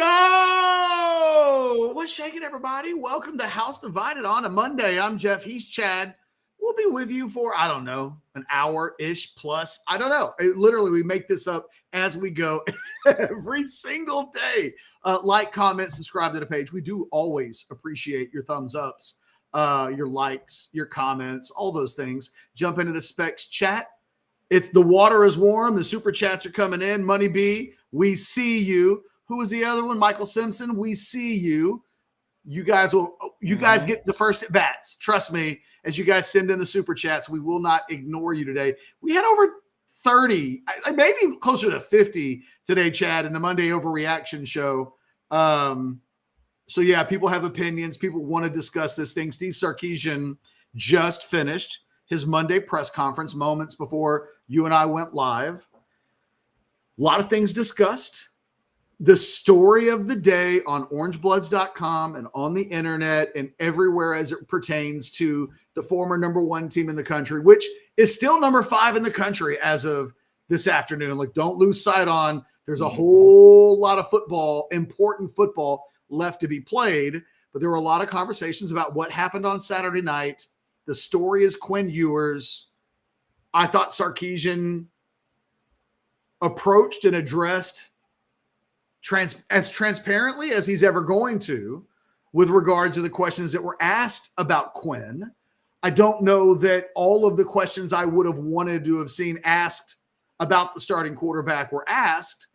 Yo! What's shaking, everybody? Welcome to House Divided on a Monday. I'm Jeff. He's Chad. We'll be with you for, I don't know, an hour-ish plus. I don't know. Literally, we make this up as we go every single day. Like, comment, subscribe to the page. We do always appreciate your thumbs ups, your likes, your comments, all those things. Jump into the Specs chat. It's the water is warm. The super chats are coming in. Money B, we see you. Who was the other one? Michael Simpson. We see you. You guys get the first at bats. Trust me, as you guys send in the super chats, we will not ignore you today. We had over 30, maybe closer to 50 today, Chad, in the Monday Overreaction show. So yeah, people have opinions. People want to discuss this thing. Steve Sarkisian just finished his Monday press conference moments before you and I went live. A lot of things discussed. The story of the day on orangebloods.com and on the internet and everywhere as it pertains to the former number one team in the country, which is still number 5 in the country as of this afternoon. Like, don't lose sight on, there's a whole lot of football, important football left to be played. But there were a lot of conversations about what happened on Saturday night. The story is Quinn Ewers. I thought Sarkisian approached and addressed as transparently as he's ever going to with regard to the questions that were asked about Quinn. I don't know that all of the questions I would have wanted to have seen asked about the starting quarterback were asked,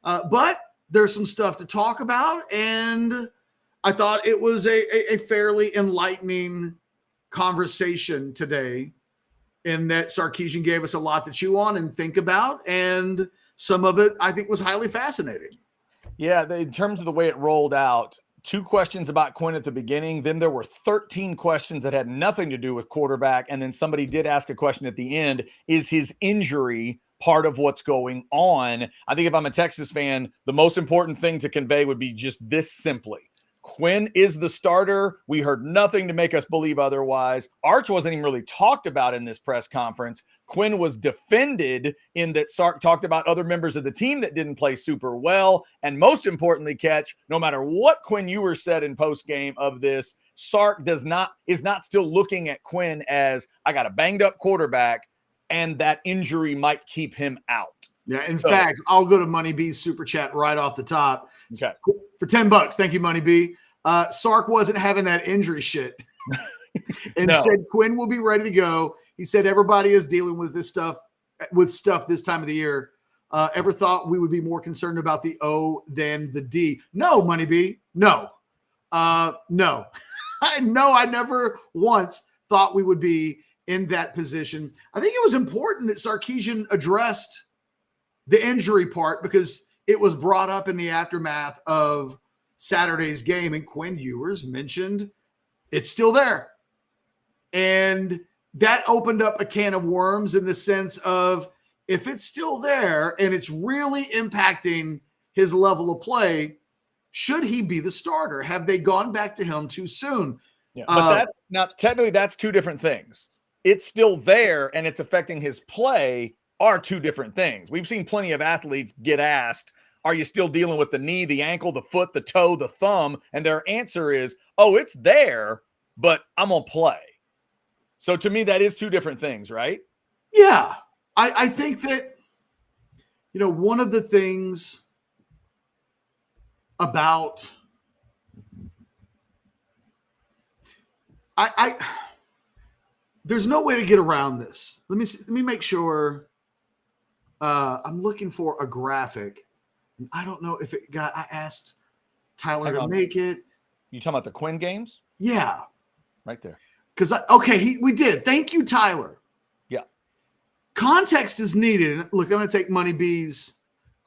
but there's some stuff to talk about, and I thought it was a fairly enlightening conversation today in that Sarkisian gave us a lot to chew on and think about, and some of it I think was highly fascinating. Yeah, in terms of the way it rolled out, 2 questions about Quinn at the beginning. Then there were 13 questions that had nothing to do with quarterback. And then somebody did ask a question at the end. Is his injury part of what's going on? I think if I'm a Texas fan, the most important thing to convey would be just this simply. Quinn is the starter. We heard nothing to make us believe otherwise. Arch wasn't even really talked about in this press conference. Quinn was defended in that Sark talked about other members of the team that didn't play super well. And most importantly, Catch, no matter what Quinn Ewers said in post-game of this, Sark is not still looking at Quinn as, I got a banged up quarterback and that injury might keep him out. Yeah, in fact, I'll go to Money B's super chat right off the top. Okay. For $10. Thank you, Money B. Sark wasn't having that injury shit and said Quinn will be ready to go. He said everybody is dealing with this stuff this time of the year. Ever thought we would be more concerned about the O than the D? No, Money B. No. No. I never once thought we would be in that position. I think it was important that Sarkisian addressed the injury part because it was brought up in the aftermath of Saturday's game, and Quinn Ewers mentioned it's still there. And that opened up a can of worms in the sense of, if it's still there and it's really impacting his level of play, should he be the starter? Have they gone back to him too soon? Yeah, but technically that's 2 different things. It's still there and it's affecting his play are 2 different things. We've seen plenty of athletes get asked, are you still dealing with the knee, the ankle, the foot, the toe, the thumb? And their answer is, oh, it's there, but I'm going to play. So to me, that is 2 different things, right? Yeah. I think that, one of the things about there's no way to get around this. Let me make sure. I'm looking for a graphic. I don't know if I asked Tyler to make it. You talking about the Quinn games? Yeah. Right there. We did. Thank you, Tyler. Yeah. Context is needed. Look, I'm going to take Money B's.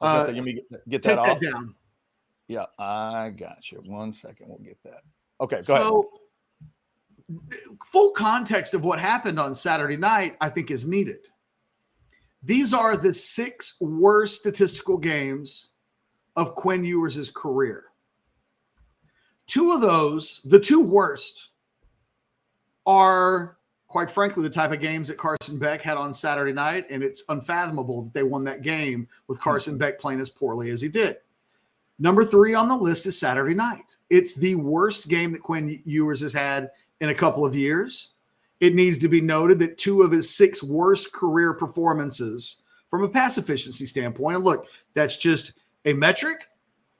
Let me get that off. Take that down. Yeah, I got you. 1 second. We'll get that. Okay, go ahead. Full context of what happened on Saturday night, I think, is needed. These are the 6 worst statistical games of Quinn Ewers' career. 2 of those, the 2 worst, are, quite frankly, the type of games that Carson Beck had on Saturday night, and it's unfathomable that they won that game with Carson Beck playing as poorly as he did. Number 3 on the list is Saturday night. It's the worst game that Quinn Ewers has had in a couple of years. It needs to be noted that 2 of his 6 worst career performances from a pass efficiency standpoint. And look, that's just a metric.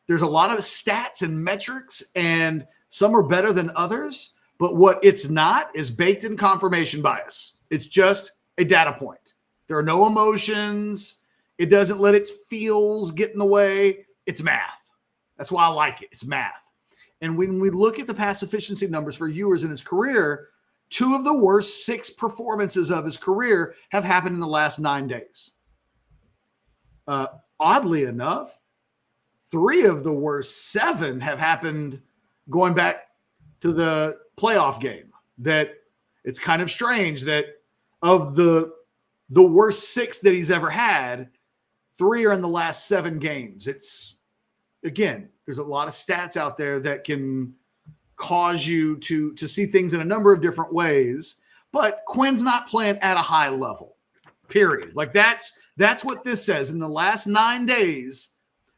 There's a lot of stats and metrics, and some are better than others. But what it's not is baked in confirmation bias. It's just a data point. There are no emotions. It doesn't let its feels get in the way. It's math. That's why I like it. It's math. And when we look at the pass efficiency numbers for Ewers in his career, 2 of the worst 6 performances of his career have happened in the last 9 days. Oddly enough, 3 of the worst 7 have happened going back to the playoff game. That it's kind of strange that of the worst 6 that he's ever had, 3 are in the last 7 games. It's, again, there's a lot of stats out there that can cause you to see things in a number of different ways, but Quinn's not playing at a high level, period. Like that's what this says. In the last 9 days,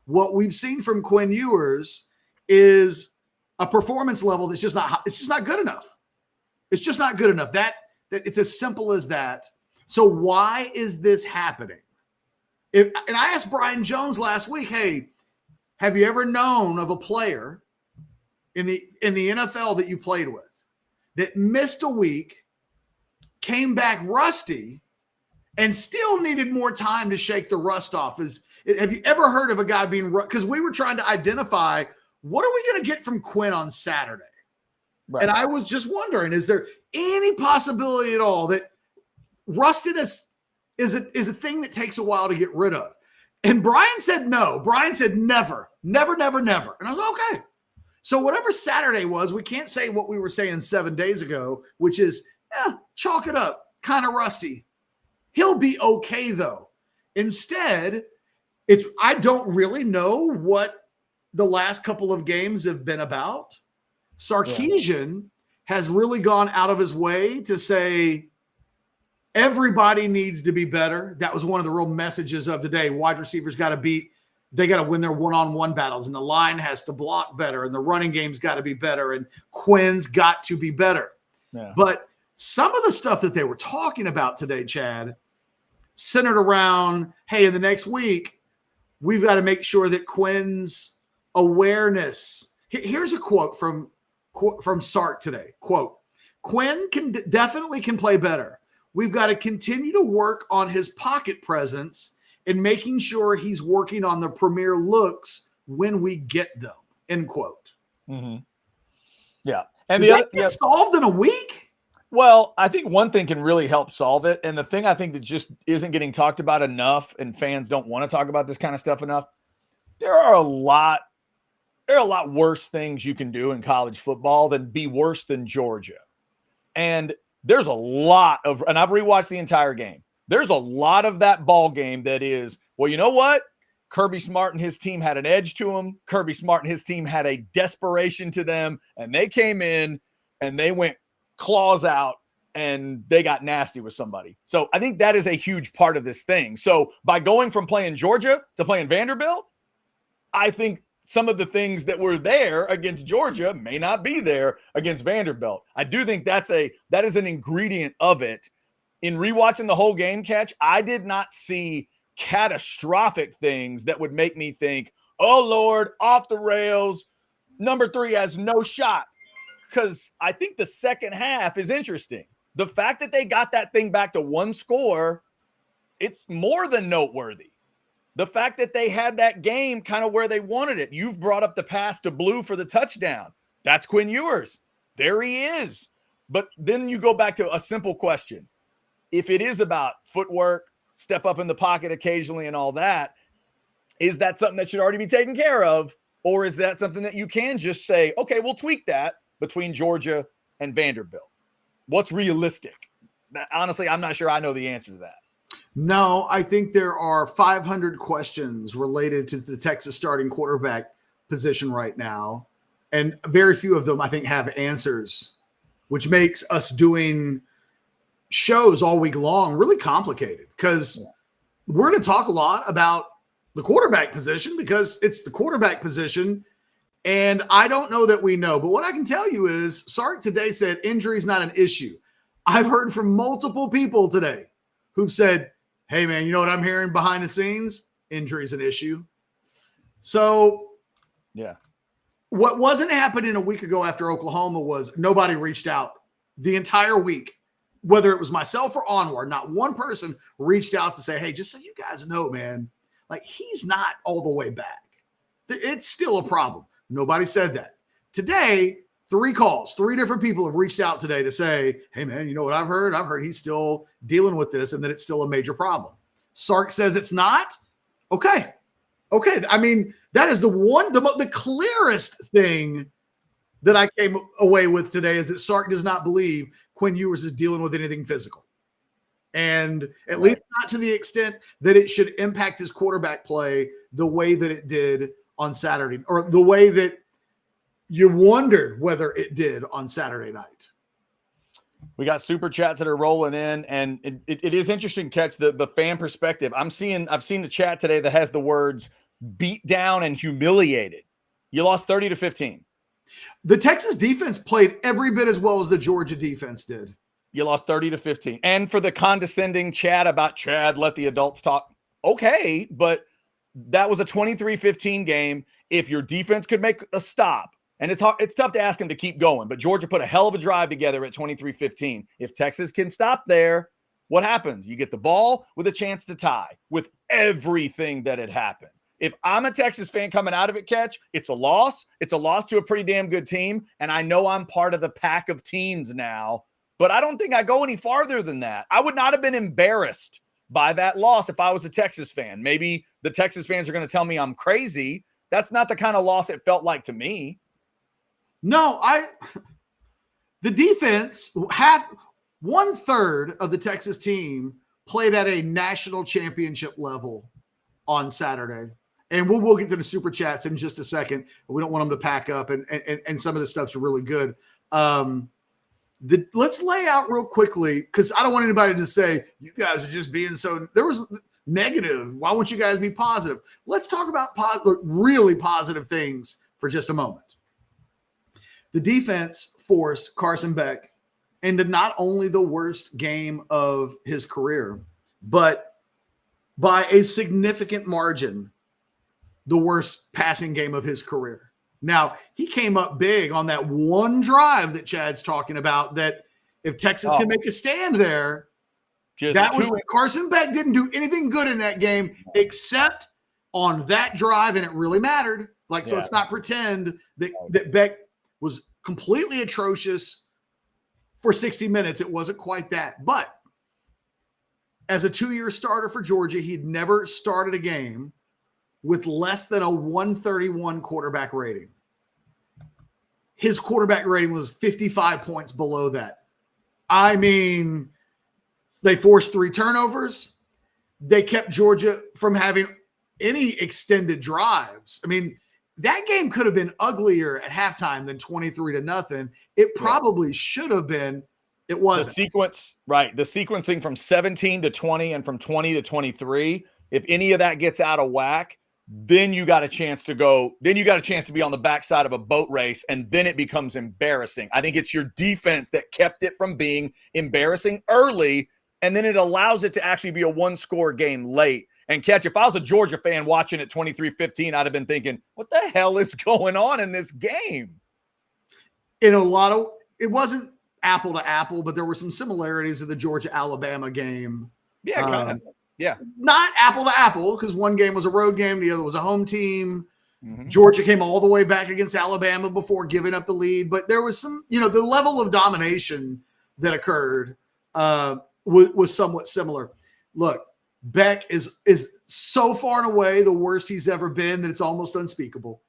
what we've seen from Quinn Ewers is a performance level that's just not, it's just not good enough. It's just not good enough. That it's as simple as that. So why is this happening? And I asked Brian Jones last week, hey, have you ever known of a player in the NFL that you played with that missed a week, came back rusty, and still needed more time to shake the rust off? Have you ever heard of a guy being, because we were trying to identify what are we going to get from Quinn on Saturday? Right. And I was just wondering, is there any possibility at all that rustiness is a thing that takes a while to get rid of? And Brian said no. Brian said never. And I was like, okay. So whatever Saturday was, we can't say what we were saying 7 days ago, which is, chalk it up, kind of rusty. He'll be okay, though. Instead, I don't really know what the last couple of games have been about. Sarkisian has really gone out of his way to say everybody needs to be better. That was one of the real messages of the day. Wide receivers got to they got to win their one-on-one battles, and the line has to block better, and the running game's got to be better, and Quinn's got to be better. Yeah. But some of the stuff that they were talking about today, Chad, centered around, hey, in the next week, we've got to make sure that Quinn's awareness. Here's a quote from Sark today. Quote, Quinn definitely can play better. We've got to continue to work on his pocket presence and making sure he's working on the premier looks when we get them, end quote. Mm-hmm. Yeah. And does that get solved in a week? Well, I think one thing can really help solve it. And the thing I think that just isn't getting talked about enough, and fans don't want to talk about this kind of stuff enough, there are a lot worse things you can do in college football than be worse than Georgia. And there's a lot of, and I've rewatched the entire game. There's a lot of that ball game that is, well, you know what? Kirby Smart and his team had an edge to them. Kirby Smart and his team had a desperation to them, and they came in and they went claws out and they got nasty with somebody. So I think that is a huge part of this thing. So by going from playing Georgia to playing Vanderbilt, I think some of the things that were there against Georgia may not be there against Vanderbilt. I do think that is an ingredient of it. In rewatching the whole game, Catch, I did not see catastrophic things that would make me think, oh, Lord, off the rails, number 3 has no shot. Because I think the second half is interesting. The fact that they got that thing back to 1 score, it's more than noteworthy. The fact that they had that game kind of where they wanted it. You've brought up the pass to Blue for the touchdown. That's Quinn Ewers. There he is. But then you go back to a simple question. If it is about footwork, step up in the pocket occasionally and all that, is that something that should already be taken care of? Or is that something that you can just say, okay, we'll tweak that between Georgia and Vanderbilt? What's realistic? Honestly, I'm not sure I know the answer to that. No, I think there are 500 questions related to the Texas starting quarterback position right now. And very few of them, I think, have answers, which makes us doing shows all week long really complicated, because we're going to talk a lot about the quarterback position because it's the quarterback position. And I don't know that we know, but what I can tell you is Sark today said injury is not an issue. I've heard from multiple people today who've said, hey man, you know what I'm hearing behind the scenes? Injury is an issue. So yeah, what wasn't happening a week ago after Oklahoma was nobody reached out the entire week, whether it was myself or Onward, not one person reached out to say, hey, just so you guys know, man, like he's not all the way back. It's still a problem. Nobody said that. Today, 3 calls, 3 different people have reached out today to say, hey, man, you know what I've heard? I've heard he's still dealing with this and that it's still a major problem. Sark says it's not. Okay. I mean, that is the clearest thing that I came away with today is that Sark does not believe Quinn Ewers is dealing with anything physical. And at least not to the extent that it should impact his quarterback play the way that it did on Saturday, or the way that you wondered whether it did on Saturday night. We got super chats that are rolling in, and it is interesting to catch the fan perspective. I've seen the chat today that has the words beat down and humiliated. You lost 30-15. The Texas defense played every bit as well as the Georgia defense did. You lost 30-15. And for the condescending chat about Chad, let the adults talk. Okay, but that was a 23-15 game. If your defense could make a stop, and it's tough to ask them to keep going, but Georgia put a hell of a drive together at 23-15. If Texas can stop there, what happens? You get the ball with a chance to tie with everything that had happened. If I'm a Texas fan coming out of it, Catch, it's a loss. It's a loss to a pretty damn good team, and I know I'm part of the pack of teams now, but I don't think I go any farther than that. I would not have been embarrassed by that loss if I was a Texas fan. Maybe the Texas fans are going to tell me I'm crazy. That's not the kind of loss it felt like to me. No, the defense, 1/3 of the Texas team played at a national championship level on Saturday. And we'll get to the super chats in just a second. We don't want them to pack up, and some of this stuff's really good. Let's lay out real quickly, because I don't want anybody to say, you guys are just being so – there was negative. Why won't you guys be positive? Let's talk about really positive things for just a moment. The defense forced Carson Beck into not only the worst game of his career, but by a significant margin, the worst passing game of his career. Now, he came up big on that one drive that Chad's talking about, that if Texas can make a stand there, Carson Beck didn't do anything good in that game except on that drive, and it really mattered. So let's not pretend that Beck was completely atrocious for 60 minutes. It wasn't quite that. But as a 2-year starter for Georgia, he'd never started a game with less than a 131 quarterback rating. His quarterback rating was 55 points below that. I mean, they forced 3 turnovers. They kept Georgia from having any extended drives. I mean, that game could have been uglier at halftime than 23-0. It probably should have been. It wasn't. The sequencing from 17 to 20 and from 20 to 23. If any of that gets out of whack, then you got a chance to go. Then you got a chance to be on the backside of a boat race, and then it becomes embarrassing. I think it's your defense that kept it from being embarrassing early, and then it allows it to actually be a 1-score game late. And Catch, if I was a Georgia fan watching at 23-15, I'd have been thinking, what the hell is going on in this game? It wasn't apple to apple, but there were some similarities to the Georgia-Alabama game. Yeah, kind of. Yeah. Not apple to apple, because one game was a road game, the other was a home team. Mm-hmm. Georgia came all the way back against Alabama before giving up the lead. But there was some, the level of domination that occurred was somewhat similar. Look, Beck is so far and away the worst he's ever been that it's almost unspeakable.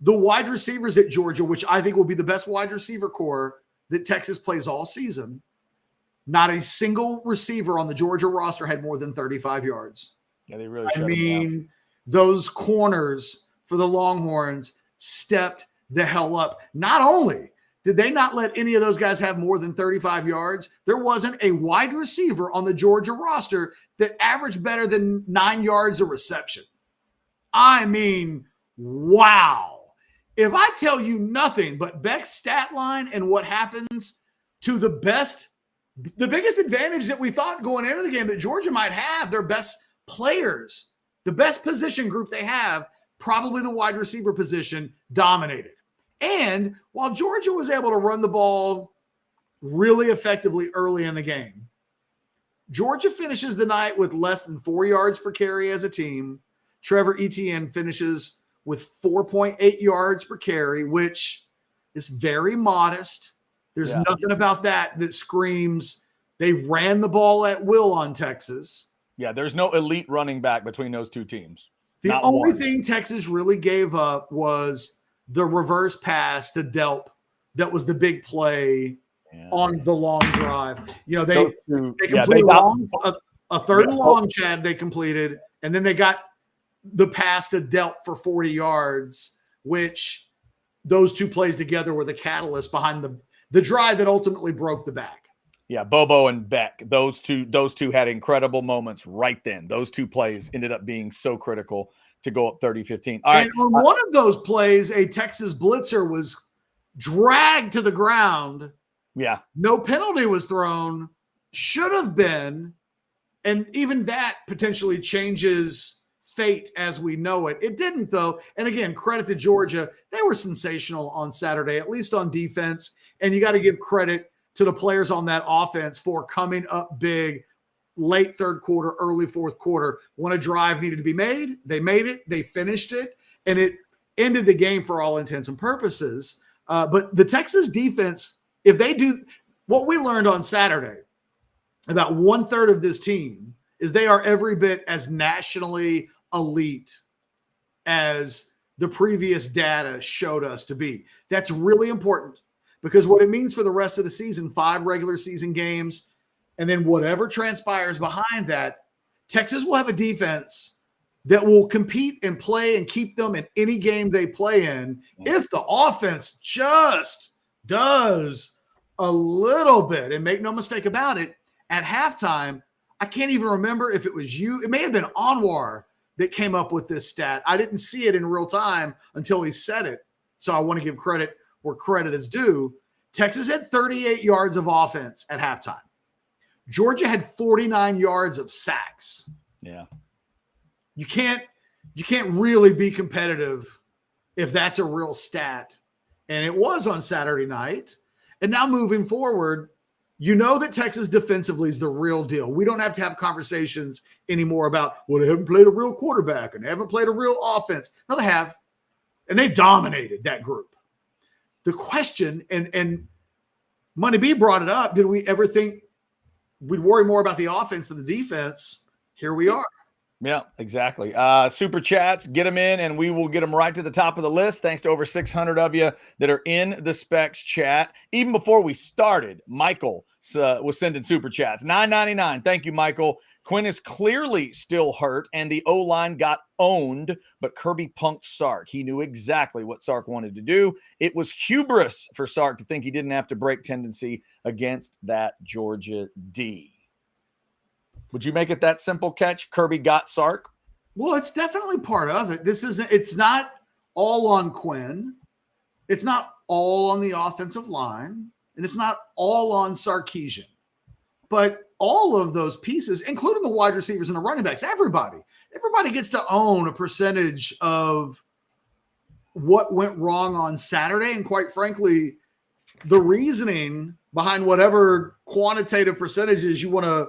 The wide receivers at Georgia, which I think will be the best wide receiver core that Texas plays all season, not a single receiver on the Georgia roster had more than 35 yards. Yeah, they really shut them down. Those corners for the Longhorns stepped the hell up. Not only Did they not let any of those guys have more than 35 yards? There wasn't a wide receiver on the Georgia roster that averaged better than 9 yards a reception. I mean, wow. If I tell you nothing but Beck's stat line and what happens to the biggest advantage that we thought going into the game that Georgia might have, their best players, the best position group they have, probably the wide receiver position, dominated. And while Georgia was able to run the ball really effectively early in the game, Georgia finishes the night with less than 4 yards per carry as a team. Trevor Etienne finishes with 4.8 yards per carry, which is very modest. There's nothing about that screams they ran the ball at will on Texas. Yeah, there's no elite running back between those two teams. The only thing Texas really gave up was the reverse pass to Delp. That was the big play on the long drive. They completed a third and long, Chad, they completed, and then they got the pass to Delp for 40 yards, which those two plays together were the catalyst behind the drive that ultimately broke the back. Yeah, Bobo and Beck, those two had incredible moments right then. Those two plays ended up being so critical to go up 30-15. All right. And on one of those plays, a Texas blitzer was dragged to the ground. Yeah. No penalty was thrown. Should have been. And even that potentially changes fate as we know it. It didn't, though. And again, credit to Georgia. They were sensational on Saturday, at least on defense. And you got to give credit to the players on that offense for coming up big late third quarter, early fourth quarter. When a drive needed to be made, they made it, they finished it, and it ended the game for all intents and purposes. But the Texas defense, if they do what we learned on Saturday, about 1/3 of this team is they are every bit as nationally elite as the previous data showed us to be. That's really important because what it means for the rest of the season, 5 regular season games, and then whatever transpires behind that, Texas will have a defense that will compete and play and keep them in any game they play in if the offense just does a little bit. And make no mistake about it, at halftime, I can't even remember if it was you. It may have been Anwar that came up with this stat. I didn't see it in real time until he said it. So I want to give credit where credit is due. Texas had 38 yards of offense at halftime. Georgia had 49 yards of sacks. Yeah. You can't really be competitive if that's a real stat. And it was on Saturday night. And now moving forward, you know that Texas defensively is the real deal. We don't have to have conversations anymore about, well, they haven't played a real quarterback and they haven't played a real offense. No, they have. And they dominated that group. The question, and Money B brought it up, did we ever think we'd worry more about the offense than the defense? Here we are. Yeah, exactly. Super chats, get them in, and we will get them right to the top of the list. Thanks to over 600 of you that are in the Specs chat. Even before we started, Michael was sending super chats. $9.99. Thank you, Michael. Quinn is clearly still hurt, and the O-line got owned, but Kirby punked Sark. He knew exactly what Sark wanted to do. It was hubris for Sark to think he didn't have to break tendency against that Georgia D. Would you make it that simple, Catch? Kirby got Sark? Well, it's definitely part of it. It's not all on Quinn. It's not all on the offensive line. And it's not all on Sarkisian. But all of those pieces, including the wide receivers and the running backs, everybody gets to own a percentage of what went wrong on Saturday. And quite frankly, the reasoning behind whatever quantitative percentages you want to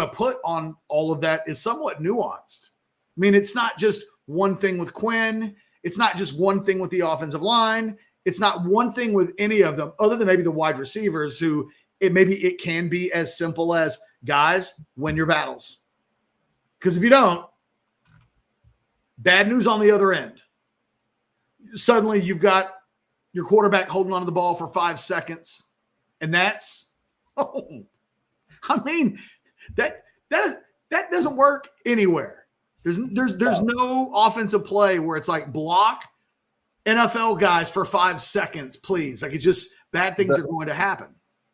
put on all of that is somewhat nuanced. I mean, it's not just one thing with Quinn. It's not just one thing with the offensive line. It's not one thing with any of them other than maybe the wide receivers who it can be as simple as, guys, win your battles. Because if you don't, bad news on the other end. Suddenly you've got your quarterback holding onto the ball for 5 seconds. And that's, I mean, that doesn't work anywhere. There's no offensive play where it's like block NFL guys for 5 seconds, please. Like bad things are going to happen.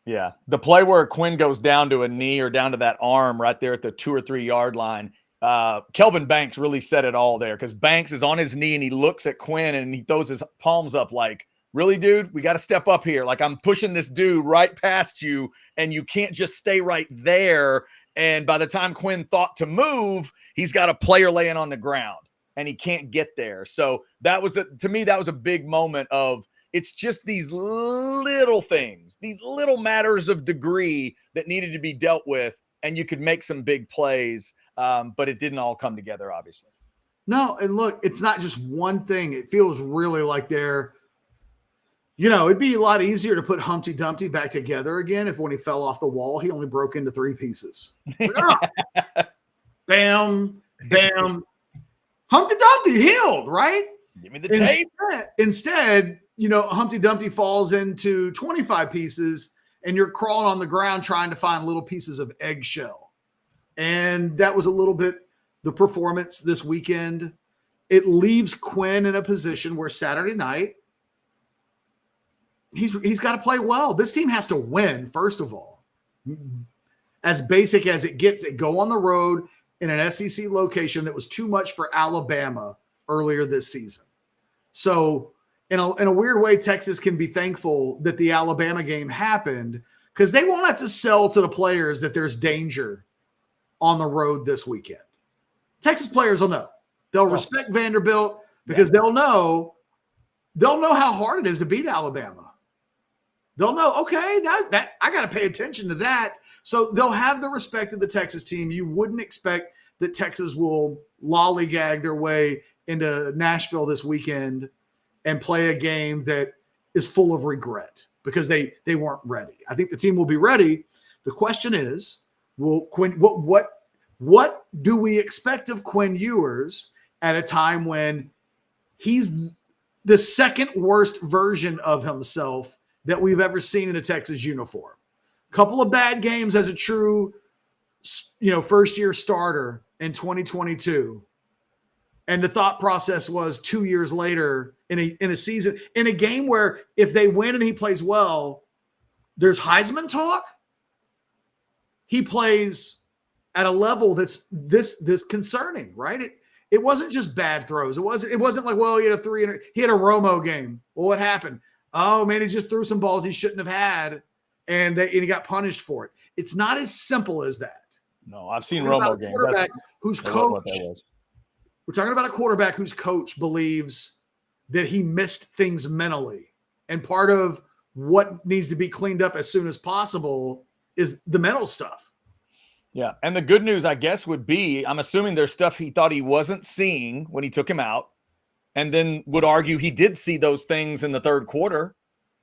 Yeah. The play where Quinn goes down to a knee or down to that arm right there at the 2 or 3 yard line. Kelvin Banks really said it all there, because Banks is on his knee and he looks at Quinn and he throws his palms up like, really, dude, we got to step up here. Like, I'm pushing this dude right past you and you can't just stay right there. And by the time Quinn thought to move, he's got a player laying on the ground and he can't get there. So that was, to me, that was a big moment of, it's just these little things, these little matters of degree that needed to be dealt with, and you could make some big plays, but it didn't all come together, obviously. No, and look, it's not just one thing. It feels really like it'd be a lot easier to put Humpty Dumpty back together again if when he fell off the wall, he only broke into 3 pieces. Bam, bam. Humpty Dumpty healed, right? Give me the tape. Instead, Humpty Dumpty falls into 25 pieces and you're crawling on the ground trying to find little pieces of eggshell. And that was a little bit the performance this weekend. It leaves Quinn in a position where Saturday night, he's got to play well. This team has to win, first of all. As basic as it gets, they go on the road in an SEC location that was too much for Alabama earlier this season. So in a weird way, Texas can be thankful that the Alabama game happened, because they won't have to sell to the players that there's danger on the road this weekend. Texas players will know. They'll respect Vanderbilt because they'll know how hard it is to beat Alabama. They'll know, okay, that I got to pay attention to that. So they'll have the respect of the Texas team. You wouldn't expect that Texas will lollygag their way into Nashville this weekend and play a game that is full of regret because they weren't ready. I think the team will be ready. The question is, what do we expect of Quinn Ewers at a time when he's the second worst version of himself that we've ever seen in a Texas uniform? Couple of bad games as a true, first-year starter in 2022. And the thought process was 2 years later in a season, in a game where if they win and he plays well, there's Heisman talk. He plays at a level that's this concerning, right? It wasn't just bad throws. It wasn't like, well, he had he had a Romo game. Well, what happened? Oh man, he just threw some balls he shouldn't have had, and he got punished for it. It's not as simple as that. No, I've seen Romo games. We're talking about a quarterback whose coach believes that he missed things mentally. And part of what needs to be cleaned up as soon as possible is the mental stuff. Yeah. And the good news, I guess, would be, I'm assuming there's stuff he thought he wasn't seeing when he took him out, and then would argue he did see those things in the third quarter.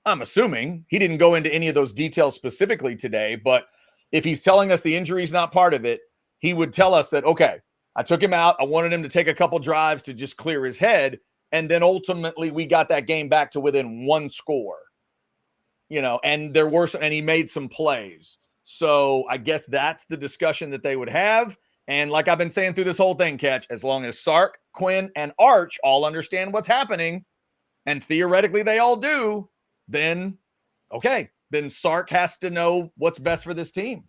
I'm assuming he didn't go into any of those details specifically today, but if he's telling us the injury is not part of it, he would tell us that, okay, I took him out. I wanted him to take a couple drives to just clear his head. And then ultimately we got that game back to within 1 score, and and he made some plays. So I guess that's the discussion that they would have. And like I've been saying through this whole thing, Catch, as long as Sark, Quinn, and Arch all understand what's happening, and theoretically they all do, then Sark has to know what's best for this team.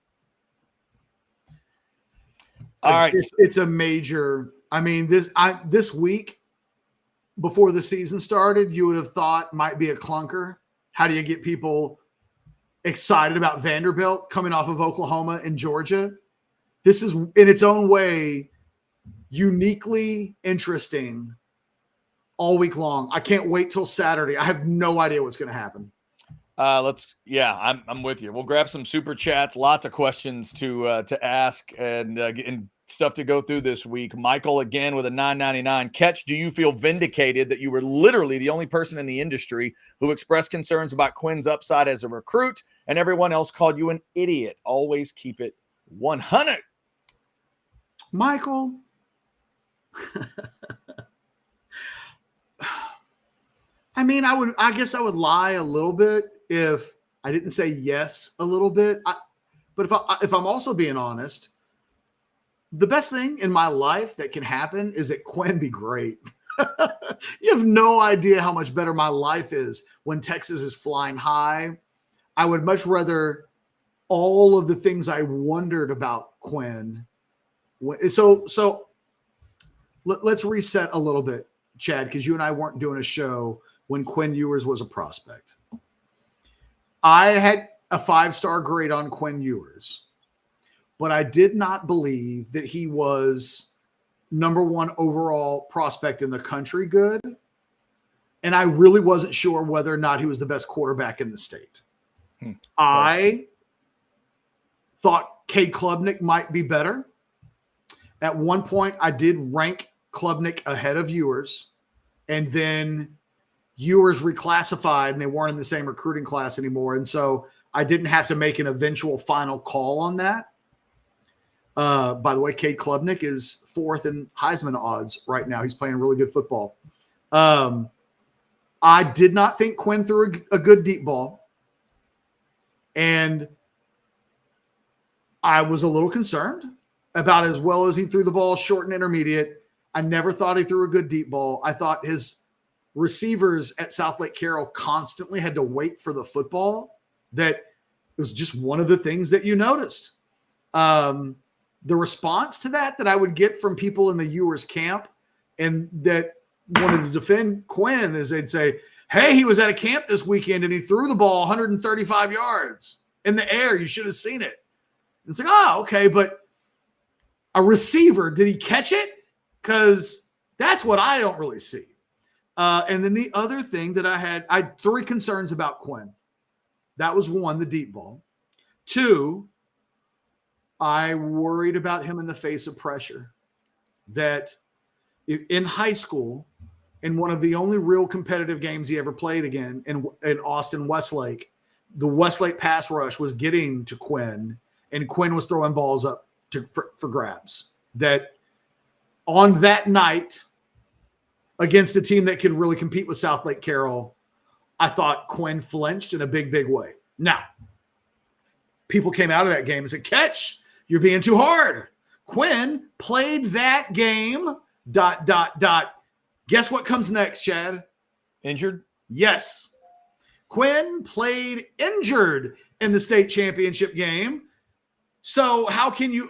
All right. It's a major, this week before the season started, you would have thought might be a clunker. How do you get people excited about Vanderbilt coming off of Oklahoma and Georgia? This is in its own way uniquely interesting all week long. I can't wait till Saturday. I have no idea what's going to happen. I'm with you. We'll grab some super chats, lots of questions to ask and stuff to go through this week. Michael again with a $9.99. Catch, do you feel vindicated that you were literally the only person in the industry who expressed concerns about Quinn's upside as a recruit, and everyone else called you an idiot? Always keep it 100. Michael. I guess I would lie a little bit if I didn't say yes a little bit. But if I'm also being honest, the best thing in my life that can happen is that Quinn be great. You have no idea how much better my life is when Texas is flying high. I would much rather all of the things I wondered about Quinn. So let's reset a little bit, Chad, because you and I weren't doing a show when Quinn Ewers was a prospect. I had a 5-star grade on Quinn Ewers, but I did not believe that he was number 1 overall prospect in the country good. And I really wasn't sure whether or not he was the best quarterback in the state. I thought Cade Klubnik might be better. At one point, I did rank Klubnik ahead of Ewers, and then Ewers reclassified, and they weren't in the same recruiting class anymore. And so I didn't have to make an eventual final call on that. By the way, Cade Klubnik is 4th in Heisman odds right now. He's playing really good football. I did not think Quinn threw a good deep ball. And I was a little concerned about as well as he threw the ball short and intermediate. I never thought he threw a good deep ball. I thought his receivers at South Lake Carroll constantly had to wait for the football. That it was just one of the things that you noticed. The response to that I would get from people in the Ewers camp and that wanted to defend Quinn is they'd say, hey, he was at a camp this weekend and he threw the ball 135 yards in the air. You should have seen it. It's like, oh, okay, but a receiver, did he catch it? Because that's what I don't really see. And then the other thing that I had 3 concerns about Quinn. That was 1, the deep ball. 2, I worried about him in the face of pressure. That in high school, in one of the only real competitive games he ever played again in Austin Westlake, the Westlake pass rush was getting to Quinn, and Quinn was throwing balls up for grabs. That on that night against a team that could really compete with South Lake Carroll, I thought Quinn flinched in a big, big way. Now, people came out of that game and said, catch, you're being too hard. Quinn played that game, ... Guess what comes next, Chad? Injured? Yes. Quinn played injured in the state championship game. So how can you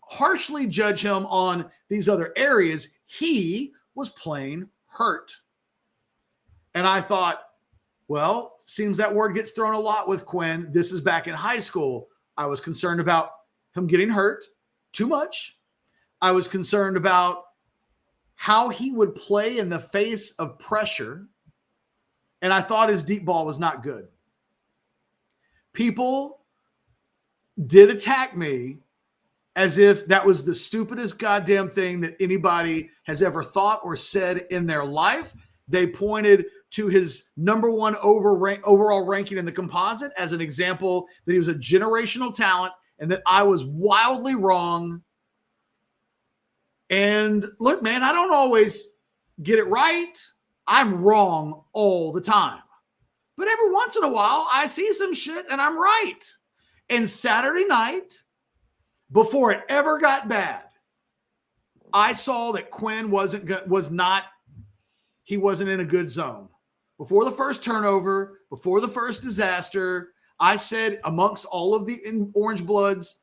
harshly judge him on these other areas? He was playing hurt. And I thought, well, seems that word gets thrown a lot with Quinn. This is back in high school. I was concerned about him getting hurt too much. I was concerned about how he would play in the face of pressure. And I thought his deep ball was not good. People did attack me as if that was the stupidest goddamn thing that anybody has ever thought or said in their life. They pointed to his number 1 overall ranking in the composite as an example that he was a generational talent and that I was wildly wrong. And look, man, I don't always get it right. I'm wrong all the time. But every once in a while, I see some shit and I'm right. And Saturday night, before it ever got bad, I saw that Quinn wasn't in a good zone. Before the first turnover, before the first disaster, I said amongst all of the Orange Bloods,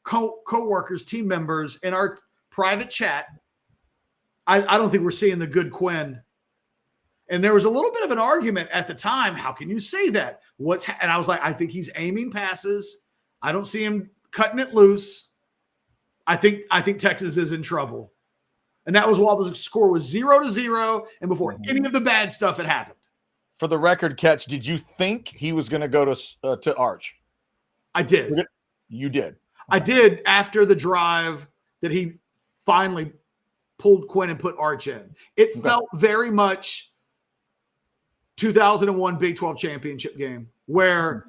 co-workers, team members in our private chat, I don't think we're seeing the good Quinn. And there was a little bit of an argument at the time. How can you say that? And I was like, I think he's aiming passes. I don't see him cutting it loose. I think Texas is in trouble. And that was while the score was 0-0 and before any of the bad stuff had happened. For the record, Catch, did you think he was going to go to Arch? I did. You did. I did after the drive that he finally pulled Quinn and put Arch in. It felt very much 2001 Big 12 championship game where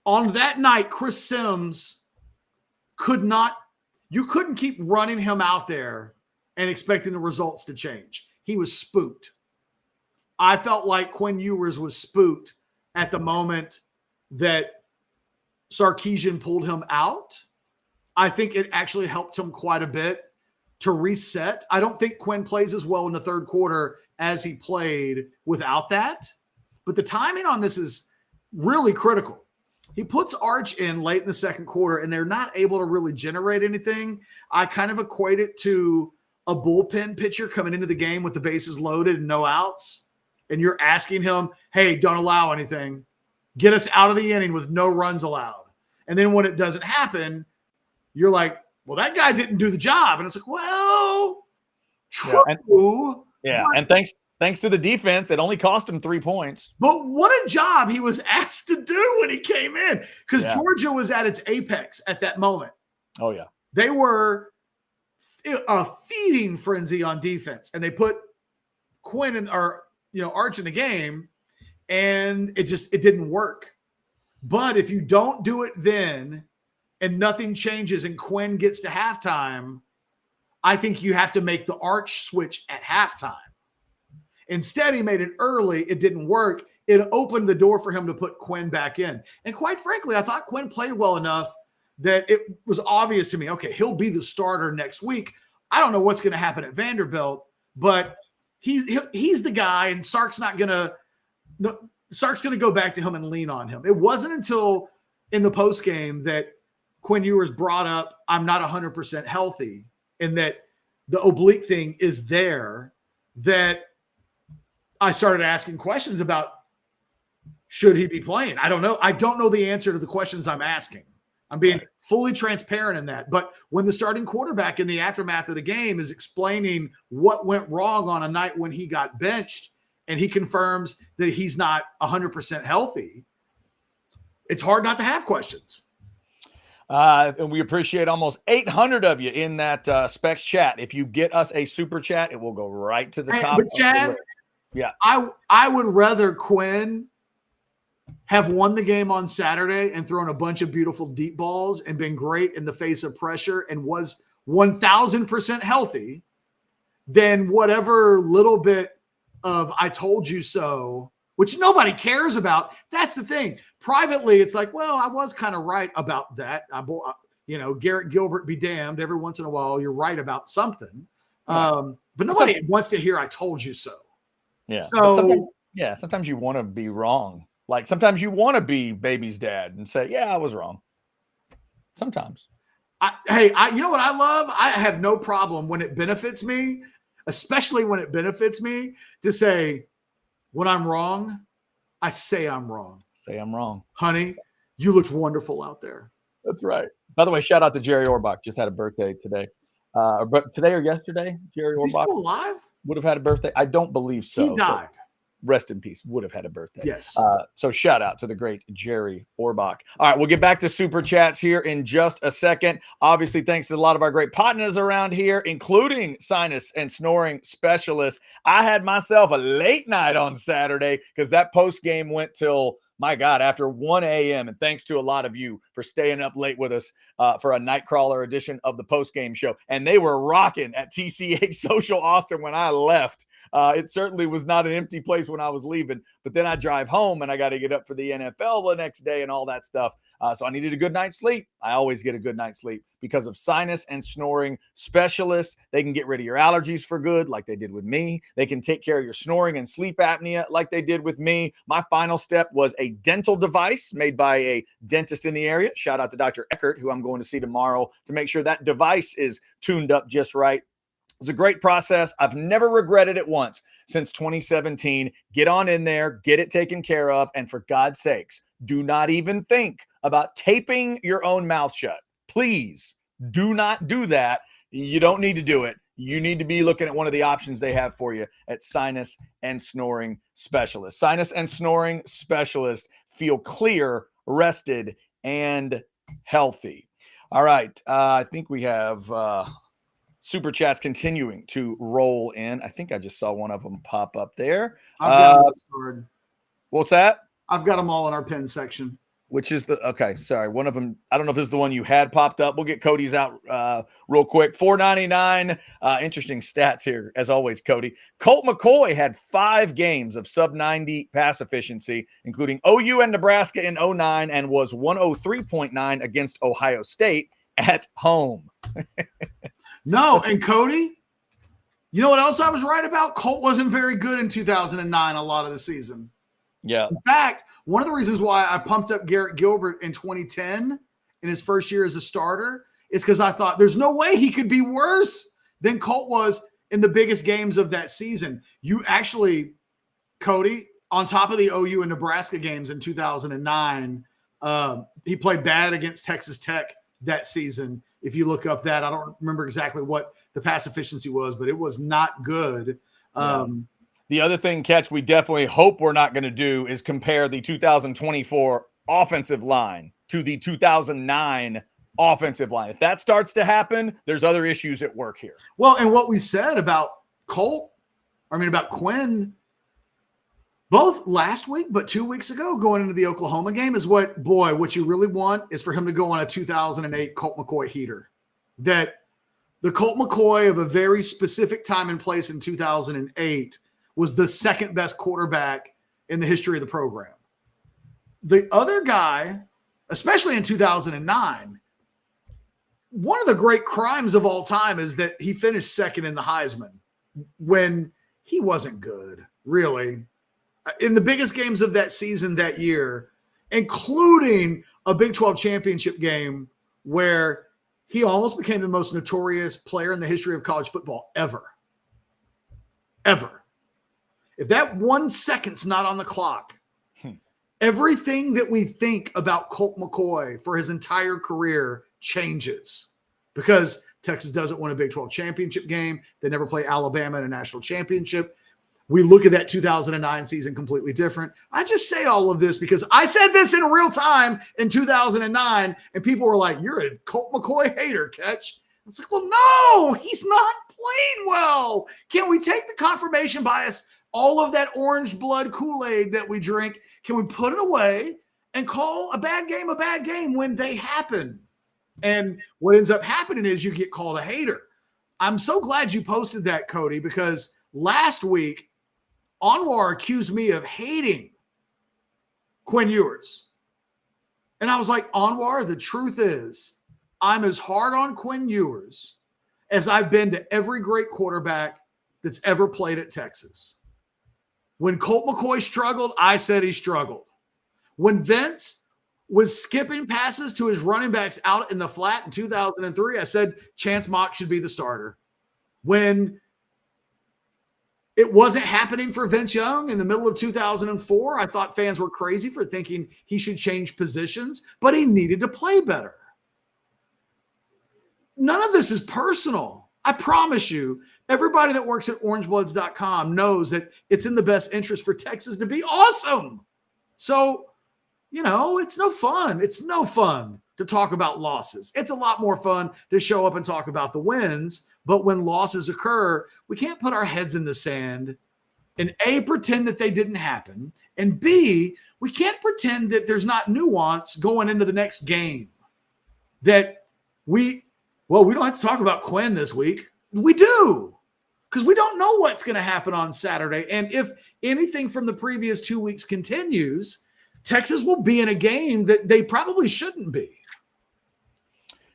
on that night, Chris Sims you couldn't keep running him out there and expecting the results to change. He was spooked. I felt like Quinn Ewers was spooked at the moment that Sarkisian pulled him out. I think it actually helped him quite a bit to reset. I don't think Quinn plays as well in the third quarter as he played without that. But the timing on this is really critical. He puts Arch in late in the second quarter, and they're not able to really generate anything. I kind of equate it to a bullpen pitcher coming into the game with the bases loaded and no outs. And you're asking him, hey, don't allow anything. Get us out of the inning with no runs allowed. And then when it doesn't happen, you're like, well, that guy didn't do the job. And it's like, well, true. Yeah. And thanks to the defense, it only cost him 3 points. But what a job he was asked to do when he came in, because Georgia was at its apex at that moment. Oh, yeah. They were a feeding frenzy on defense, and they put Quinn Arch in the game, and it didn't work. But if you don't do it then and nothing changes and Quinn gets to halftime, I think you have to make the Arch switch at halftime. Instead, he made it early. It didn't work. It opened the door for him to put Quinn back in. And quite frankly, I thought Quinn played well enough that it was obvious to me, okay, he'll be the starter next week. I don't know what's going to happen at Vanderbilt, but he's the guy, and Sark's going to go back to him and lean on him. It wasn't until in the postgame that Quinn Ewers brought up, I'm not 100% healthy, and that the oblique thing is there, that I started asking questions about, should he be playing? I don't know. I don't know the answer to the questions I'm asking. I'm being fully transparent in that. But when the starting quarterback in the aftermath of the game is explaining what went wrong on a night when he got benched, and he confirms that he's not 100% healthy, it's hard not to have questions. And we appreciate almost 800 of you in that Specs chat. If you get us a super chat, it will go right to the top. But Chad, yeah, I would rather Quinn have won the game on Saturday and thrown a bunch of beautiful deep balls and been great in the face of pressure and was 1,000% healthy than whatever little bit of I told you so, which nobody cares about. That's the thing. Privately, it's like, well, I was kind of right about that. Garrett Gilbert be damned. Every once in a while, you're right about something. But nobody wants to hear I told you so. Yeah. So sometimes you want to be wrong. Like sometimes you want to be baby's dad and say, yeah, I was wrong. Sometimes. You know what I love? I have no problem when it benefits me, especially when it benefits me, to say, when I'm wrong, I say I'm wrong. Say I'm wrong. Honey, you looked wonderful out there. That's right. By the way, shout out to Jerry Orbach. Just had a birthday today. But today or yesterday, Jerry Orbach. Is he still alive? Would have had a birthday. I don't believe so. He died. So rest in peace. Would have had a birthday. Yes. So shout out to the great Jerry Orbach. All right, we'll get back to super chats here in just a second. Obviously, thanks to a lot of our great partners around here, including sinus and snoring specialists. I had myself a late night on Saturday because that post game went till, my God, after 1 a.m. And thanks to a lot of you for staying up late with us for a Nightcrawler edition of the post-game show. And they were rocking at TCH Social Austin when I left. It certainly was not an empty place when I was leaving. But then I drive home and I got to get up for the NFL the next day and all that stuff. So I needed a good night's sleep. I always get a good night's sleep because of sinus and snoring specialists. They can get rid of your allergies for good, like they did with me. They can take care of your snoring and sleep apnea like they did with me. My final step was a dental device made by a dentist in the area. Shout out to Dr. Eckert, who I'm going to see tomorrow to make sure that device is tuned up just right. It was a great process. I've never regretted it once since 2017. Get on in there, get it taken care of. And for God's sakes, do not even think about taping your own mouth shut. Please do not do that. You don't need to do it. You need to be looking at one of the options they have for you at Sinus and Snoring Specialist. Sinus and Snoring Specialist. Feel clear, rested, and healthy. All right. I think we have super chats continuing to roll in. I think I just saw one of them pop up there. I've got them stored. What's that? I've got them all in our pin section. Which is okay, sorry. One of them, I don't know if this is the one you had popped up. We'll get Cody's out real quick. $4.99. Interesting stats here, as always, Cody. Colt McCoy had 5 games of sub-90 pass efficiency, including OU and Nebraska in 2009, and was 103.9 against Ohio State at home. No, and Cody, you know what else I was right about? Colt wasn't very good in 2009 a lot of the season. Yeah. In fact, one of the reasons why I pumped up Garrett Gilbert in 2010 in his first year as a starter is because I thought there's no way he could be worse than Colt was in the biggest games of that season. You actually, Cody, on top of the OU and Nebraska games in 2009, he played bad against Texas Tech that season. If you look up that, I don't remember exactly what the pass efficiency was, but it was not good. The other thing, Catch, we definitely hope we're not going to do is compare the 2024 offensive line to the 2009 offensive line. If that starts to happen, there's other issues at work here. Well, and what we said about about Quinn, both last week, but 2 weeks ago, going into the Oklahoma game, is what you really want is for him to go on a 2008 Colt McCoy heater. That the Colt McCoy of a very specific time and place in 2008 was the second best quarterback in the history of the program. The other guy, especially in 2009, one of the great crimes of all time is that he finished second in the Heisman when he wasn't good, really. In the biggest games of that season that year, including a Big 12 championship game where he almost became the most notorious player in the history of college football ever. Ever. If that 1 second's not on the clock, everything that we think about Colt McCoy for his entire career changes because Texas doesn't win a Big 12 championship game. They never play Alabama in a national championship. We look at that 2009 season completely different. I just say all of this because I said this in real time in 2009, and people were like, you're a Colt McCoy hater, Catch. It's like, well, no, he's not playing well. Can we take the confirmation bias, all of that orange blood Kool-Aid that we drink, can we put it away and call a bad game when they happen? And what ends up happening is you get called a hater. I'm so glad you posted that, Cody, because last week, Anwar accused me of hating Quinn Ewers. And I was like, Anwar, the truth is, I'm as hard on Quinn Ewers as I've been to every great quarterback that's ever played at Texas. When Colt McCoy struggled, I said he struggled. When Vince was skipping passes to his running backs out in the flat in 2003, I said Chance Mock should be the starter. When it wasn't happening for Vince Young in the middle of 2004, I thought fans were crazy for thinking he should change positions, but he needed to play better. None of this is personal. I promise you, everybody that works at orangebloods.com knows that it's in the best interest for Texas to be awesome. So, it's no fun. It's no fun to talk about losses. It's a lot more fun to show up and talk about the wins. But when losses occur, we can't put our heads in the sand and A, pretend that they didn't happen. And B, we can't pretend that there's not nuance going into the next game. That we don't have to talk about Quinn this week. We do, because we don't know what's going to happen on Saturday. And if anything from the previous 2 weeks continues, Texas will be in a game that they probably shouldn't be.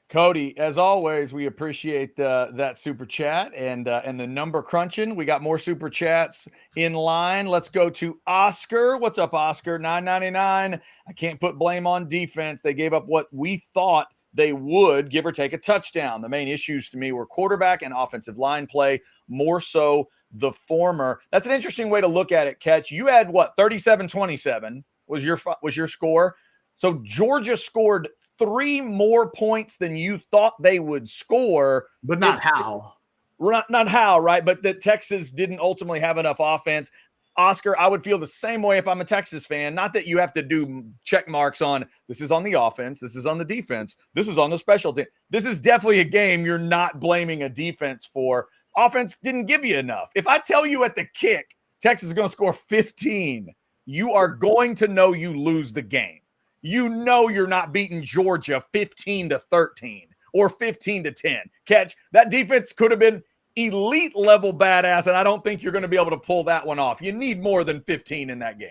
Cody, as always, we appreciate that super chat and the number crunching. We got more super chats in line. Let's go to Oscar. What's up, Oscar? $9.99. I can't put blame on defense. They gave up what we thought they would, give or take a touchdown. The main issues to me were quarterback and offensive line play, more so the former. That's an interesting way to look at it, Catch. You had 37-27 was your score. So Georgia scored 3 more points than you thought they would score. But not how. Not how, right? But that Texas didn't ultimately have enough offense. Oscar, I would feel the same way if I'm a Texas fan. Not that you have to do check marks on this is on the offense, this is on the defense, this is on the special team. This is definitely a game you're not blaming a defense for. Offense didn't give you enough. If I tell you at the kick, Texas is going to score 15, you are going to know you lose the game. You know you're not beating Georgia 15-13 or 15-10. Catch, that defense could have been elite level badass, and I don't think you're going to be able to pull that one off. You need more than 15 in that game.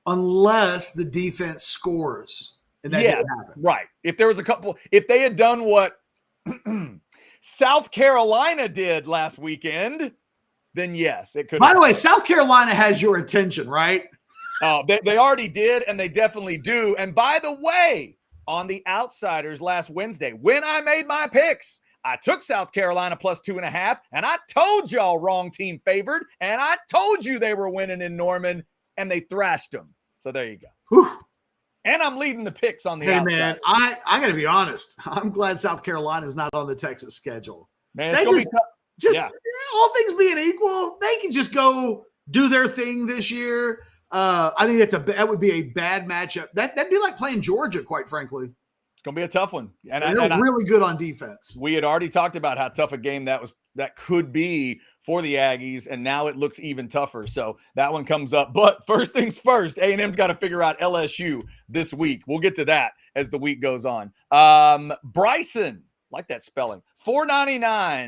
Unless the defense scores. And that didn't happen. Right. If there was if they had done what South Carolina did last weekend, then yes, it could. By the way, South Carolina has your attention, right? Oh, they already did, and they definitely do. And by the way, on the Outsiders last Wednesday, when I made my picks, I took South Carolina plus 2.5, and I told y'all wrong team favored, and I told you they were winning in Norman, and they thrashed them. So there you go. Whew. And I'm leading the picks on the Hey, Outsiders. man, I got to be honest. I'm glad South Carolina is not on the Texas schedule. Man, They it's just Yeah. all things being equal, they can just go do their thing this year. I think that would be a bad matchup. That'd be like playing Georgia, quite frankly. It's going to be a tough one. And they're really good on defense. We had already talked about how tough a game that could be for the Aggies, and now it looks even tougher. So that one comes up. But first things first, A&M's got to figure out LSU this week. We'll get to that as the week goes on. Bryson, like that spelling, $4.99.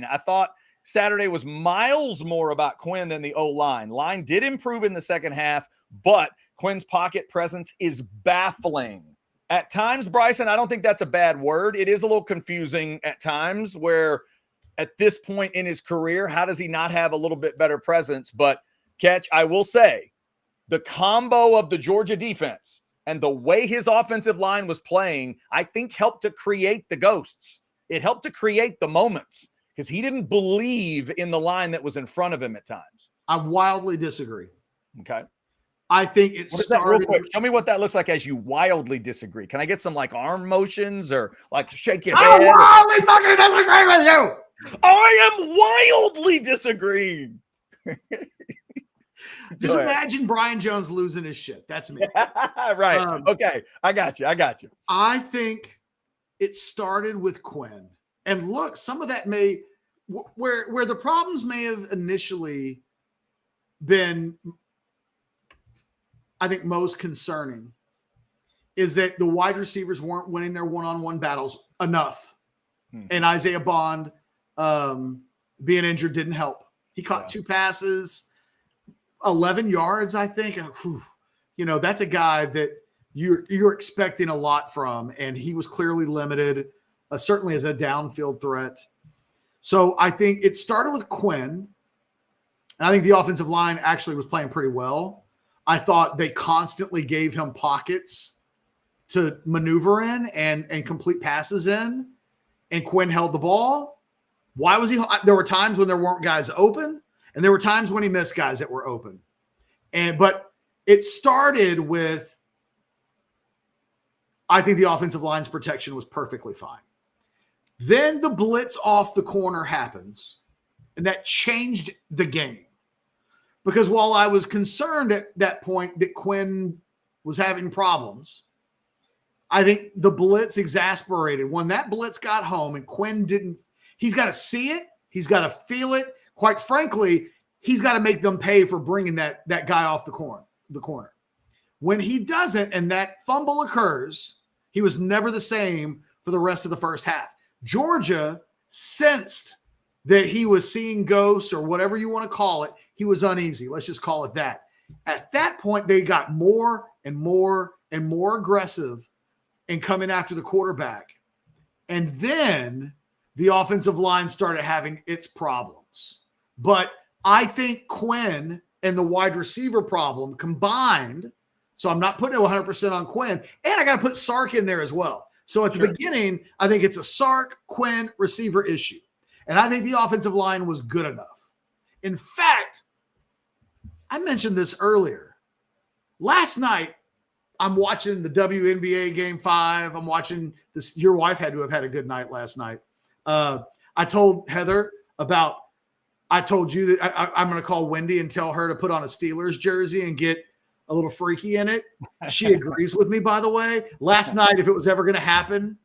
I thought Saturday was miles more about Quinn than the O-line. Line did improve in the second half, but Quinn's pocket presence is baffling. At times, Bryson, I don't think that's a bad word. It is a little confusing at times where at this point in his career, how does he not have a little bit better presence? But Catch, I will say, the combo of the Georgia defense and the way his offensive line was playing, I think helped to create the ghosts. It helped to create the moments because he didn't believe in the line that was in front of him at times. I wildly disagree. Okay. I think it started. Real quick, show me what that looks like as you wildly disagree. Can I get some like arm motions or like shake your head? I wildly fucking disagree with you. I am wildly disagreeing. Just imagine Brian Jones losing his shit. That's me. Right. Okay. I got you. I think it started with Quinn. And look, some of that where the problems may have initially been, I think, most concerning is that the wide receivers weren't winning their one-on-one battles enough. And Isaiah Bond being injured didn't help. He caught 2 passes, 11 yards, I think. And, that's a guy that you're expecting a lot from, and he was clearly limited, certainly as a downfield threat. So I think it started with Quinn, and I think the offensive line actually was playing pretty well. I thought they constantly gave him pockets to maneuver in and complete passes in, and Quinn held the ball. Why was he? There were times when there weren't guys open, and there were times when he missed guys that were open. But it started with, I think the offensive line's protection was perfectly fine. Then the blitz off the corner happens, and that changed the game. Because while I was concerned at that point that Quinn was having problems, I think the blitz exasperated. When that blitz got home and Quinn he's got to see it. He's got to feel it. Quite frankly, he's got to make them pay for bringing that guy off the corner. When he doesn't and that fumble occurs, he was never the same for the rest of the first half. Georgia sensed that he was seeing ghosts or whatever you want to call it. He was uneasy. Let's just call it that. At that point, they got more and more and more aggressive in coming after the quarterback. And then the offensive line started having its problems. But I think Quinn and the wide receiver problem combined, so I'm not putting it 100% on Quinn, and I got to put Sark in there as well. So at the beginning, I think it's a Sark, Quinn receiver issue. And I think the offensive line was good enough. In fact, I mentioned this earlier. Last night, I'm watching the WNBA Game 5. I'm watching this. Your wife had to have had a good night last night. I told Heather I told you that I'm going to call Wendy and tell her to put on a Steelers jersey and get a little freaky in it. She agrees with me, by the way. Last night, if it was ever going to happen,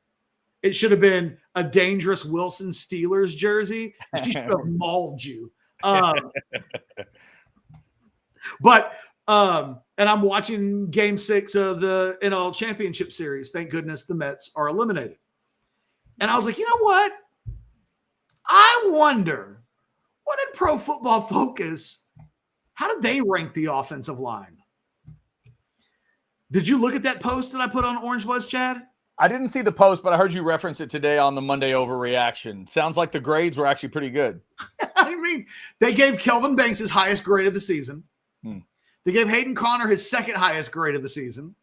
it should have been a Dangerous Wilson Steelers jersey. She should have mauled you. And I'm watching Game 6 of the NL Championship Series. Thank goodness the Mets are eliminated. And I was like, you know what? I wonder, what did Pro Football Focus, how did they rank the offensive line? Did you look at that post that I put on Orange Buzz, Chad? I didn't see the post, but I heard you reference it today on the Monday overreaction. Sounds like the grades were actually pretty good. I mean, they gave Kelvin Banks his highest grade of the season. They gave Hayden Connor his second highest grade of the season.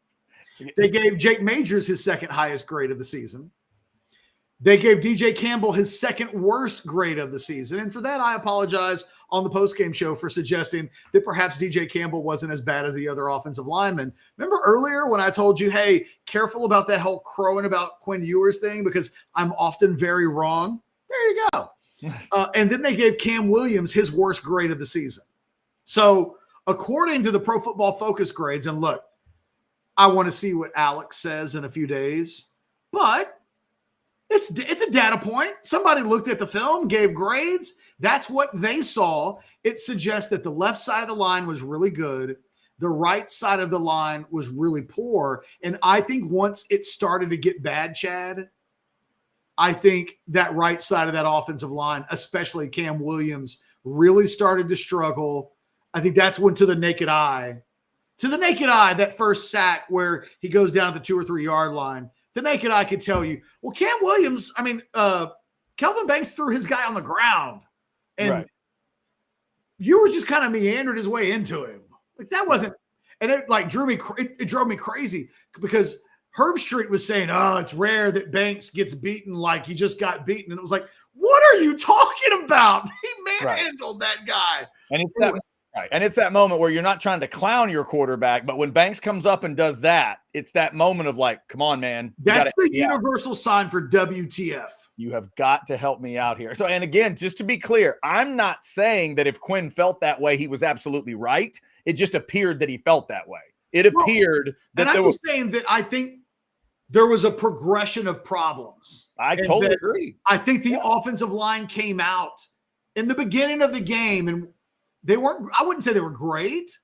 They gave Jake Majors his second highest grade of the season. They gave DJ Campbell his second worst grade of the season. And for that, I apologize on the postgame show for suggesting that perhaps DJ Campbell wasn't as bad as the other offensive linemen. Remember earlier when I told you, hey, careful about that whole crowing about Quinn Ewers thing because I'm often very wrong? There you go. And then they gave Cam Williams his worst grade of the season. So according to the Pro Football Focus grades, and look, I want to see what Alex says in a few days, but it's a data point. Somebody looked at the film, gave grades. That's what they saw. It suggests that the left side of the line was really good. The right side of the line was really poor. And I think once it started to get bad, Chad, I think that right side of that offensive line, especially Cam Williams, really started to struggle. I think that's when to the naked eye, that first sack where he goes down at the 2 or 3 yard line, the naked eye could tell you, well, Cam Williams, Kelvin Banks threw his guy on the ground. And you were just kind of meandered his way into him. Like that wasn't, and it like drove me crazy because Herb Street was saying, oh, it's rare that Banks gets beaten like he just got beaten. And it was like, what are you talking about? He manhandled that guy. And it's that moment where you're not trying to clown your quarterback, but when Banks comes up and does that, it's that moment of like, come on, man. That's the universal sign for WTF. You have got to help me out here. So, and again, just to be clear, I'm not saying that if Quinn felt that way, he was absolutely right. It just appeared that he felt that way. It appeared that and I was saying that I think there was a progression of problems. I totally agree. I think the offensive line came out in the beginning of the game and they weren't, I wouldn't say they were great.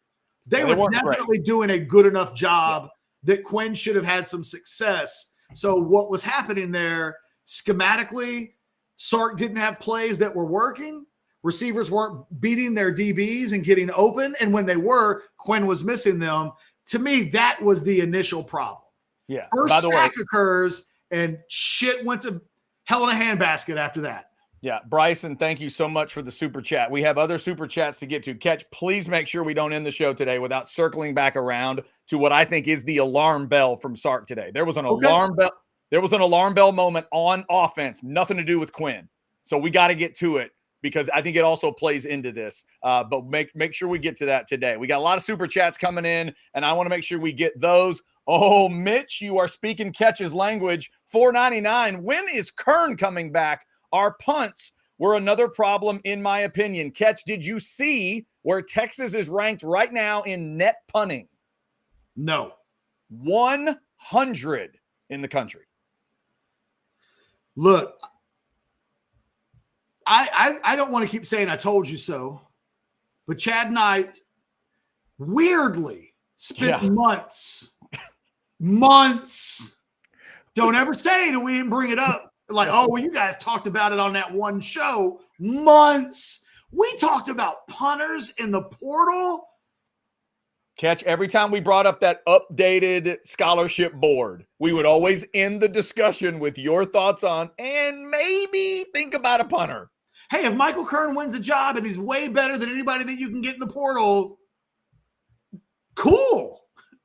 They were definitely doing a good enough job that Quinn should have had some success. So what was happening there schematically, Sark didn't have plays that were working. Receivers weren't beating their DBs and getting open. And when they were, Quinn was missing them. To me, that was the initial problem. Yeah. First sack occurs and shit went to hell in a handbasket after that. Yeah, Bryson, thank you so much for the super chat. We have other super chats to get to. Catch, please make sure we don't end the show today without circling back around to what I think is the alarm bell from Sark today. There was an alarm bell. There was an alarm bell moment on offense, nothing to do with Quinn. So we got to get to it because I think it also plays into this. But make sure we get to that today. We got a lot of super chats coming in, and I want to make sure we get those. Oh, Mitch, you are speaking Catch's language. $4.99. When is Kern coming back? Our punts were another problem, in my opinion. Catch, did you see where Texas is ranked right now in net punting? No. 100 in the country. Look, I don't want to keep saying I told you so, but Chad and I weirdly spent months. Don't ever say that we didn't bring it up. Like, oh, well, you guys talked about it on that one show. Months. We talked about punters in the portal. Catch, every time we brought up that updated scholarship board, we would always end the discussion with your thoughts on, and maybe think about a punter. Hey, if Michael Kern wins the job and he's way better than anybody that you can get in the portal, cool.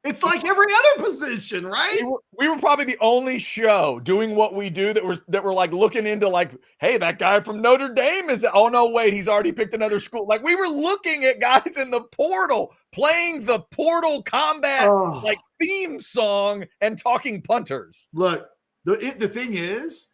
It's like every other position, right? We were probably the only show doing what we do that were like looking into like, hey, that guy from Notre Dame is, oh no, wait, he's already picked another school. Like we were looking at guys in the portal, playing the Portal Combat like theme song and talking punters. Look, the thing is,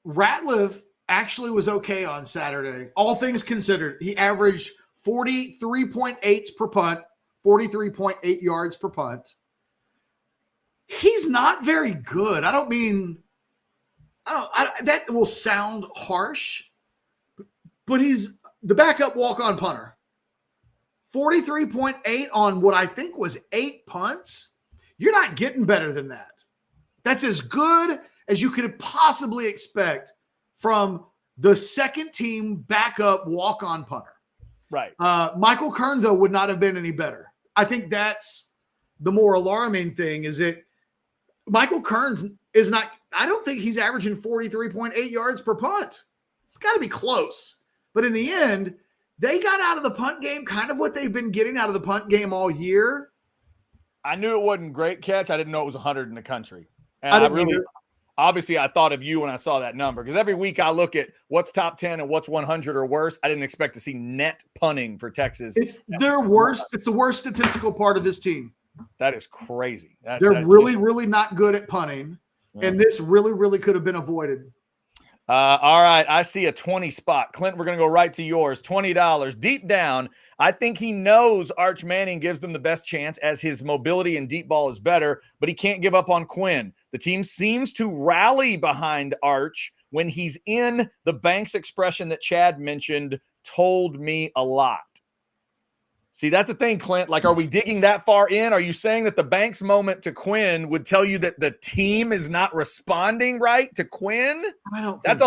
Ratliff actually was okay on Saturday. All things considered, he averaged 43.8 per punt. 43.8 yards per punt. He's not very good. That will sound harsh, but he's the backup walk-on punter. 43.8 on what I think was 8 punts. You're not getting better than that. That's as good as you could possibly expect from the second team backup walk-on punter. Right. Michael Kern, though, would not have been any better. I think that's the more alarming thing is that Michael Kearns is not, I don't think he's averaging 43.8 yards per punt. It's got to be close. But in the end, they got out of the punt game kind of what they've been getting out of the punt game all year. I knew it wasn't great, Catch. I didn't know it was 100 in the country. And I really, obviously, I thought of you when I saw that number, because every week I look at what's top 10 and what's 100 or worse. I didn't expect to see net punting for Texas. It's their worst. It's the worst statistical part of this team. That is crazy. They're really not good at punting. Yeah. And this really could have been avoided. All right. I see a 20 spot. Clint, we're going to go right to yours. $20. Deep down, I think he knows Arch Manning gives them the best chance, as his mobility and deep ball is better, but he can't give up on Quinn. The team seems to rally behind Arch when he's in. The Banks expression that Chad mentioned told me a lot. See, that's the thing, Clint. Like, are we digging that far in? Are you saying that the Banks moment to Quinn would tell you that the team is not responding right to Quinn? I don't think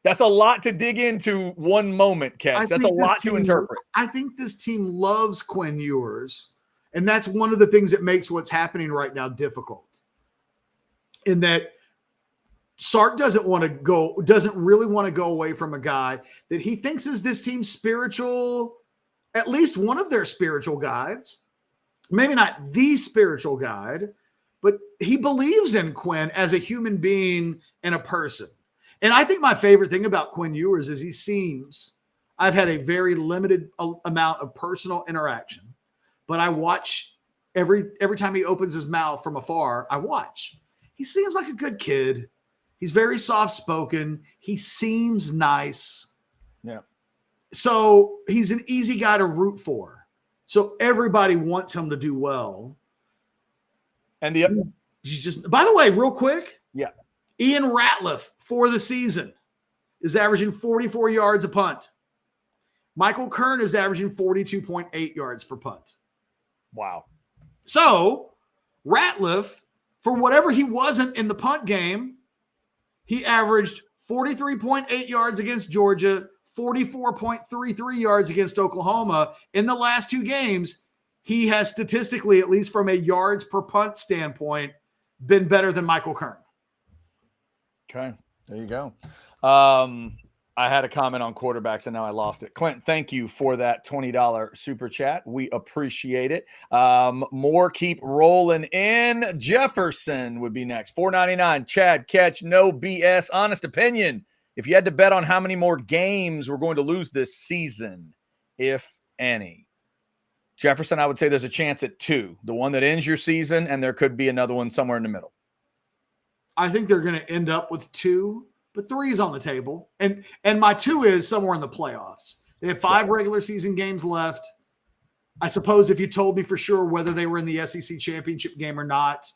that's a lot to dig into one moment, Catch. That's a lot to interpret. I think this team loves Quinn Ewers, and that's one of the things that makes what's happening right now difficult. In that Sark doesn't really want to go away from a guy that he thinks is this team's spiritual, at least one of their spiritual guides. Maybe not the spiritual guide, but he believes in Quinn as a human being and a person. And I think my favorite thing about Quinn Ewers is I've had a very limited amount of personal interaction, but I watch every time he opens his mouth from afar, I watch. He seems like a good kid. He's very soft-spoken. He seems nice. Yeah. So he's an easy guy to root for. So everybody wants him to do well. And he's just, by the way, real quick. Yeah. Ian Ratliff for the season is averaging 44 yards a punt. Michael Kern is averaging 42.8 yards per punt. Wow. So Ratliff, for whatever he wasn't in the punt game, he averaged 43.8 yards against Georgia, 44.33 yards against Oklahoma. In the last two games, he has statistically, at least from a yards per punt standpoint, been better than Michael Kern. Okay, there you go. I had a comment on quarterbacks and now I lost it. Clint, thank you for that $20 super chat. We appreciate it. More keep rolling in. Jefferson would be next. $4.99. Chad, Catch, no BS. Honest opinion. If you had to bet on how many more games we're going to lose this season, if any. Jefferson, I would say there's a chance at 2. The one that ends your season, and there could be another one somewhere in the middle. I think they're going to end up with 2, but 3 is on the table. And my 2 is somewhere in the playoffs. They have 5 regular season games left. I suppose if you told me for sure whether they were in the SEC championship game or not,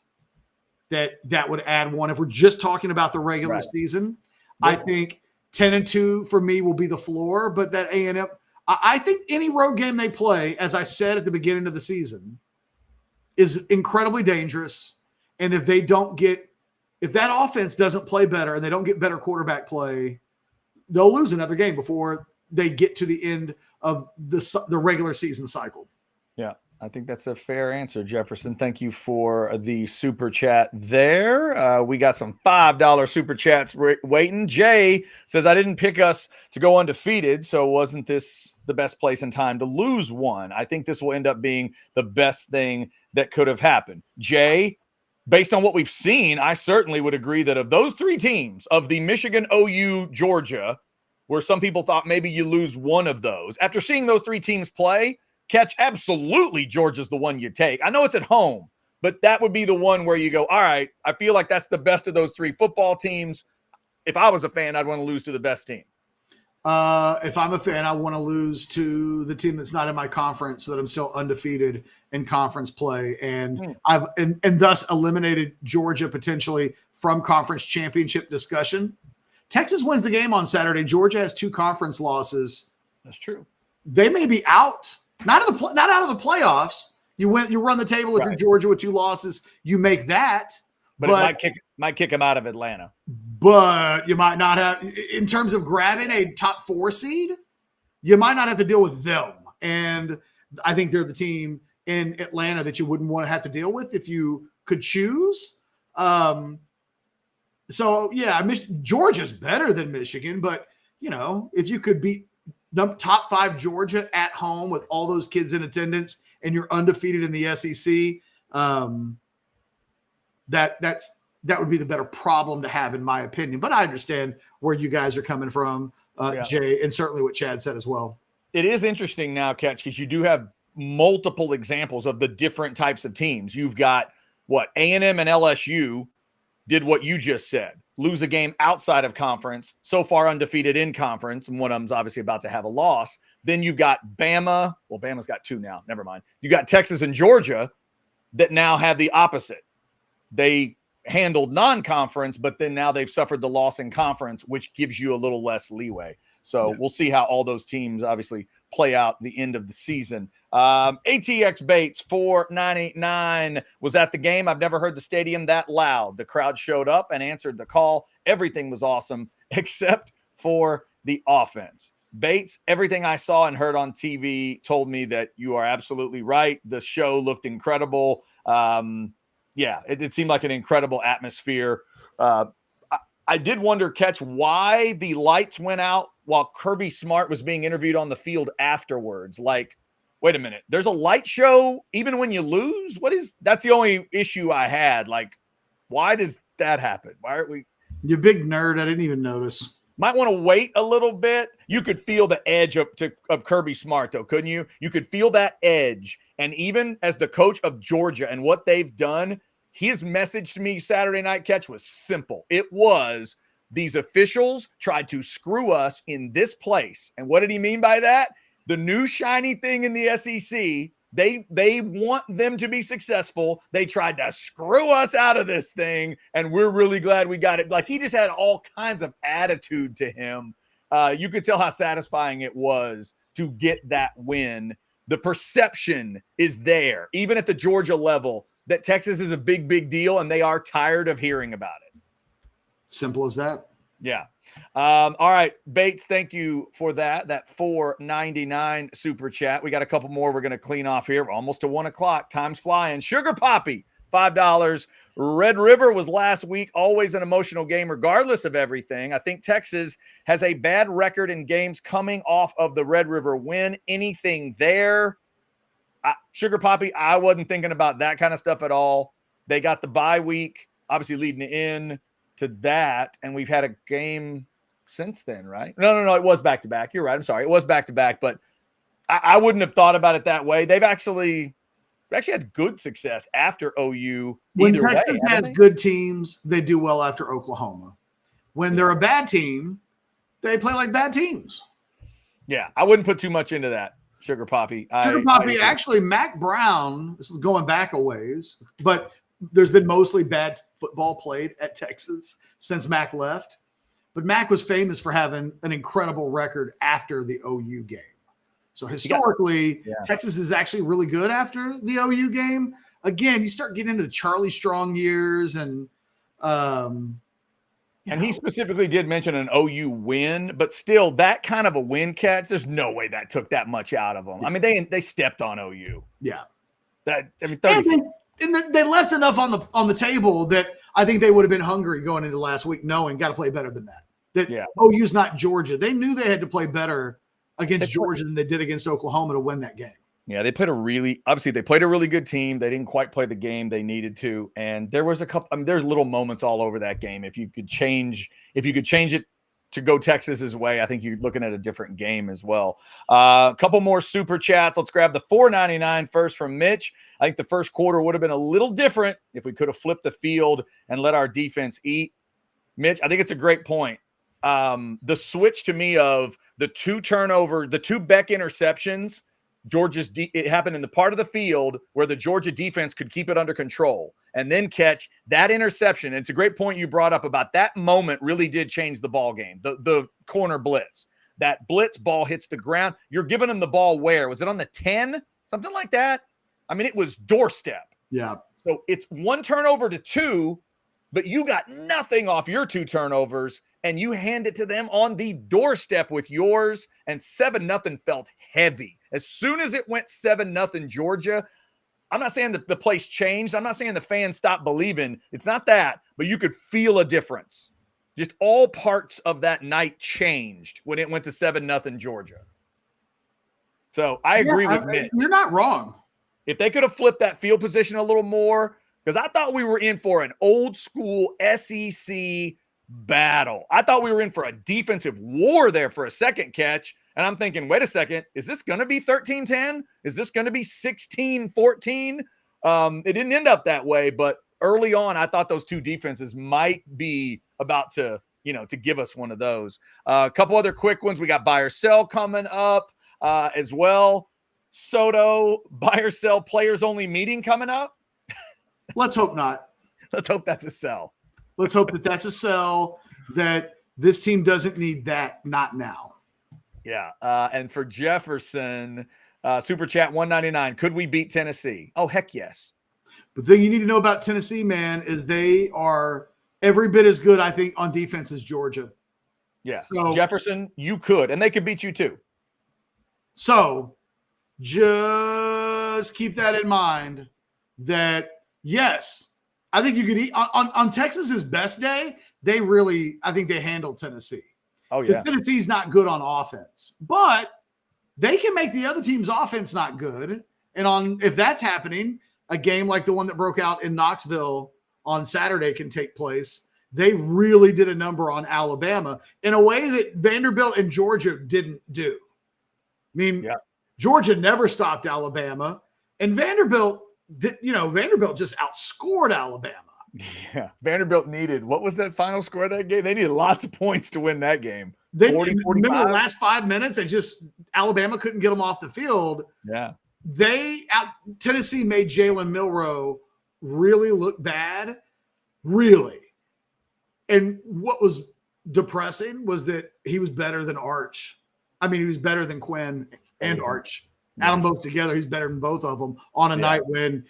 that would add 1. If we're just talking about the regular season, I think 10-2 for me will be the floor, but that A&M, I think any road game they play, as I said at the beginning of the season, is incredibly dangerous. And if that offense doesn't play better and they don't get better quarterback play, they'll lose another game before they get to the end of the regular season cycle. Yeah, I think that's a fair answer, Jefferson. Thank you for the super chat there. We got some $5 super chats waiting. Jay says, I didn't pick us to go undefeated, so wasn't this the best place and time to lose one? I think this will end up being the best thing that could have happened. Jay, based on what we've seen, I certainly would agree that of those 3 teams, of the Michigan, OU, Georgia, where some people thought maybe you lose one of those, after seeing those 3 teams play, Catch, absolutely Georgia's the one you take. I know it's at home, but that would be the one where you go, all right, I feel like that's the best of those 3 football teams. If I was a fan, I'd want to lose to the best team. If I'm a fan, I want to lose to the team that's not in my conference so that I'm still undefeated in conference play. And I've thus eliminated Georgia potentially from conference championship discussion. Texas wins the game on Saturday. Georgia has 2 conference losses. That's true. They may be out, not out of the playoffs. You run the table if you're Georgia with 2 losses. You make that. But it might kick them out of Atlanta. But you might not have, in terms of grabbing a top 4 seed, you might not have to deal with them. And I think they're the team in Atlanta that you wouldn't want to have to deal with if you could choose. So yeah, Georgia's better than Michigan, but if you could beat top 5 Georgia at home with all those kids in attendance and you're undefeated in the SEC, that would be the better problem to have, in my opinion. But I understand where you guys are coming from, Jay, and certainly what Chad said as well. It is interesting now, Catch, because you do have multiple examples of the different types of teams. You've got A&M and LSU did what you just said, lose a game outside of conference, so far undefeated in conference, and one of them's obviously about to have a loss. Then you've got Bama. Well, Bama's got 2 now. Never mind. You got Texas and Georgia that now have the opposite. They handled non-conference, but then now they've suffered the loss in conference, which gives you a little less leeway. So we'll see how all those teams obviously play out the end of the season. ATX Bates, $4.99 was at the game. I've never heard the stadium that loud. The crowd showed up and answered the call. Everything was awesome except for the offense. Bates, everything I saw and heard on TV told me that you are absolutely right. The show looked incredible. It seemed like an incredible atmosphere. I did wonder, Catch, why the lights went out while Kirby Smart was being interviewed on the field afterwards. Like, wait a minute, there's a light show even when you lose? That's the only issue I had. Like, why does that happen? Why aren't we? You big nerd. I didn't even notice. Might want to wait a little bit. You could feel the edge of Kirby Smart, though, couldn't you? You could feel that edge. And even as the coach of Georgia and what they've done, his message to me Saturday night, Catch, was simple. It was, these officials tried to screw us in this place. And what did he mean by that? The new shiny thing in the SEC, they want them to be successful. They tried to screw us out of this thing, and we're really glad we got it. Like, he just had all kinds of attitude to him. You could tell how satisfying it was to get that win. The perception is there, even at the Georgia level, that Texas is a big, big deal, and they are tired of hearing about it. Simple as that. Yeah. All right, Bates, thank you for that $4.99 super chat. We got a couple more we're going to clean off here. We're almost to 1 o'clock. Time's flying. Sugar Poppy, $5. Red River was last week, always an emotional game regardless of everything. I think Texas has a bad record in games coming off of the Red River win. Anything there? Sugar Poppy, I wasn't thinking about that kind of stuff at all. They got the bye week, obviously leading in to that, and we've had a game since then, right? No, it was back-to-back. You're right. I'm sorry. It was back-to-back, but I wouldn't have thought about it that way. They've actually had good success after OU. When Texas has good teams, they do well after Oklahoma. When they're a bad team, they play like bad teams. Yeah, I wouldn't put too much into that. Sugar Poppy. Actually, Mac Brown, this is going back a ways, but there's been mostly bad football played at Texas since Mac left. But Mac was famous for having an incredible record after the OU game. So historically, Texas is actually really good after the OU game. Again, you start getting into the Charlie Strong years and he specifically did mention an OU win, but still that kind of a win, Catch, there's no way that took that much out of them. I mean, they stepped on OU. Yeah. And they left enough on the table that I think they would have been hungry going into last week, knowing got to play better than that. OU's not Georgia. They knew they had to play better against Georgia than they did against Oklahoma to win that game. Yeah, they played a really good team. They didn't quite play the game they needed to, and there was there's little moments all over that game. If you could change it to go Texas's way, I think you're looking at a different game as well. A couple more super chats. Let's grab the $4.99 first from Mitch. I think the first quarter would have been a little different if we could have flipped the field and let our defense eat. Mitch, I think it's a great point. The switch to me of the 2 Beck interceptions, it happened in the part of the field where the Georgia defense could keep it under control and then catch that interception. And it's a great point you brought up about that moment really did change the ball game. The corner blitz, that blitz ball hits the ground. You're giving them the ball where? Was it on the 10? Something like that. I mean, it was doorstep. Yeah. So it's 1 turnover to 2, but you got nothing off your 2 turnovers, and you hand it to them on the doorstep with yours, and 7-0 felt heavy. As soon as it went 7-0 Georgia, I'm not saying that the place changed. I'm not saying the fans stopped believing. It's not that, but you could feel a difference. Just all parts of that night changed when it went to 7-0 Georgia. So I agree with Mitch. You're not wrong. If they could have flipped that field position a little more, because I thought we were in for an old school SEC battle. I thought we were in for a defensive war there for a second catch. And I'm thinking, wait a second, is this going to be 13-10? Is this going to be 16-14? It didn't end up that way, but early on, I thought those two defenses might be about to, to give us one of those. A couple other quick ones. We got buy or sell coming up as well. Soto, buy or sell players only meeting coming up. Let's hope not. Let's hope that's a sell. Let's hope that that's a sell, that this team doesn't need that, not now. Yeah. And for Jefferson, Super Chat 199, could we beat Tennessee? Oh, heck yes. The thing you need to know about Tennessee, man, is they are every bit as good, I think, on defense as Georgia. Yeah. So, Jefferson, you could, and they could beat you too. So just keep that in mind that, yes, I think you could eat on Texas's best day. I think they handled Tennessee. Oh, yeah. Because Tennessee's not good on offense, but they can make the other team's offense not good. And if that's happening, a game like the one that broke out in Knoxville on Saturday can take place. They really did a number on Alabama in a way that Vanderbilt and Georgia didn't do. I mean, Georgia never stopped Alabama, and Vanderbilt just outscored Alabama. Yeah, Vanderbilt needed, what was that final score of that game? They needed lots of points to win that game. 40, remember the last 5 minutes, Alabama couldn't get them off the field. Yeah. Tennessee made Jalen Milroe really look bad, really. And what was depressing was that he was better than Arch. I mean, he was better than Quinn and Arch. Add them both together, he's better than both of them on a night when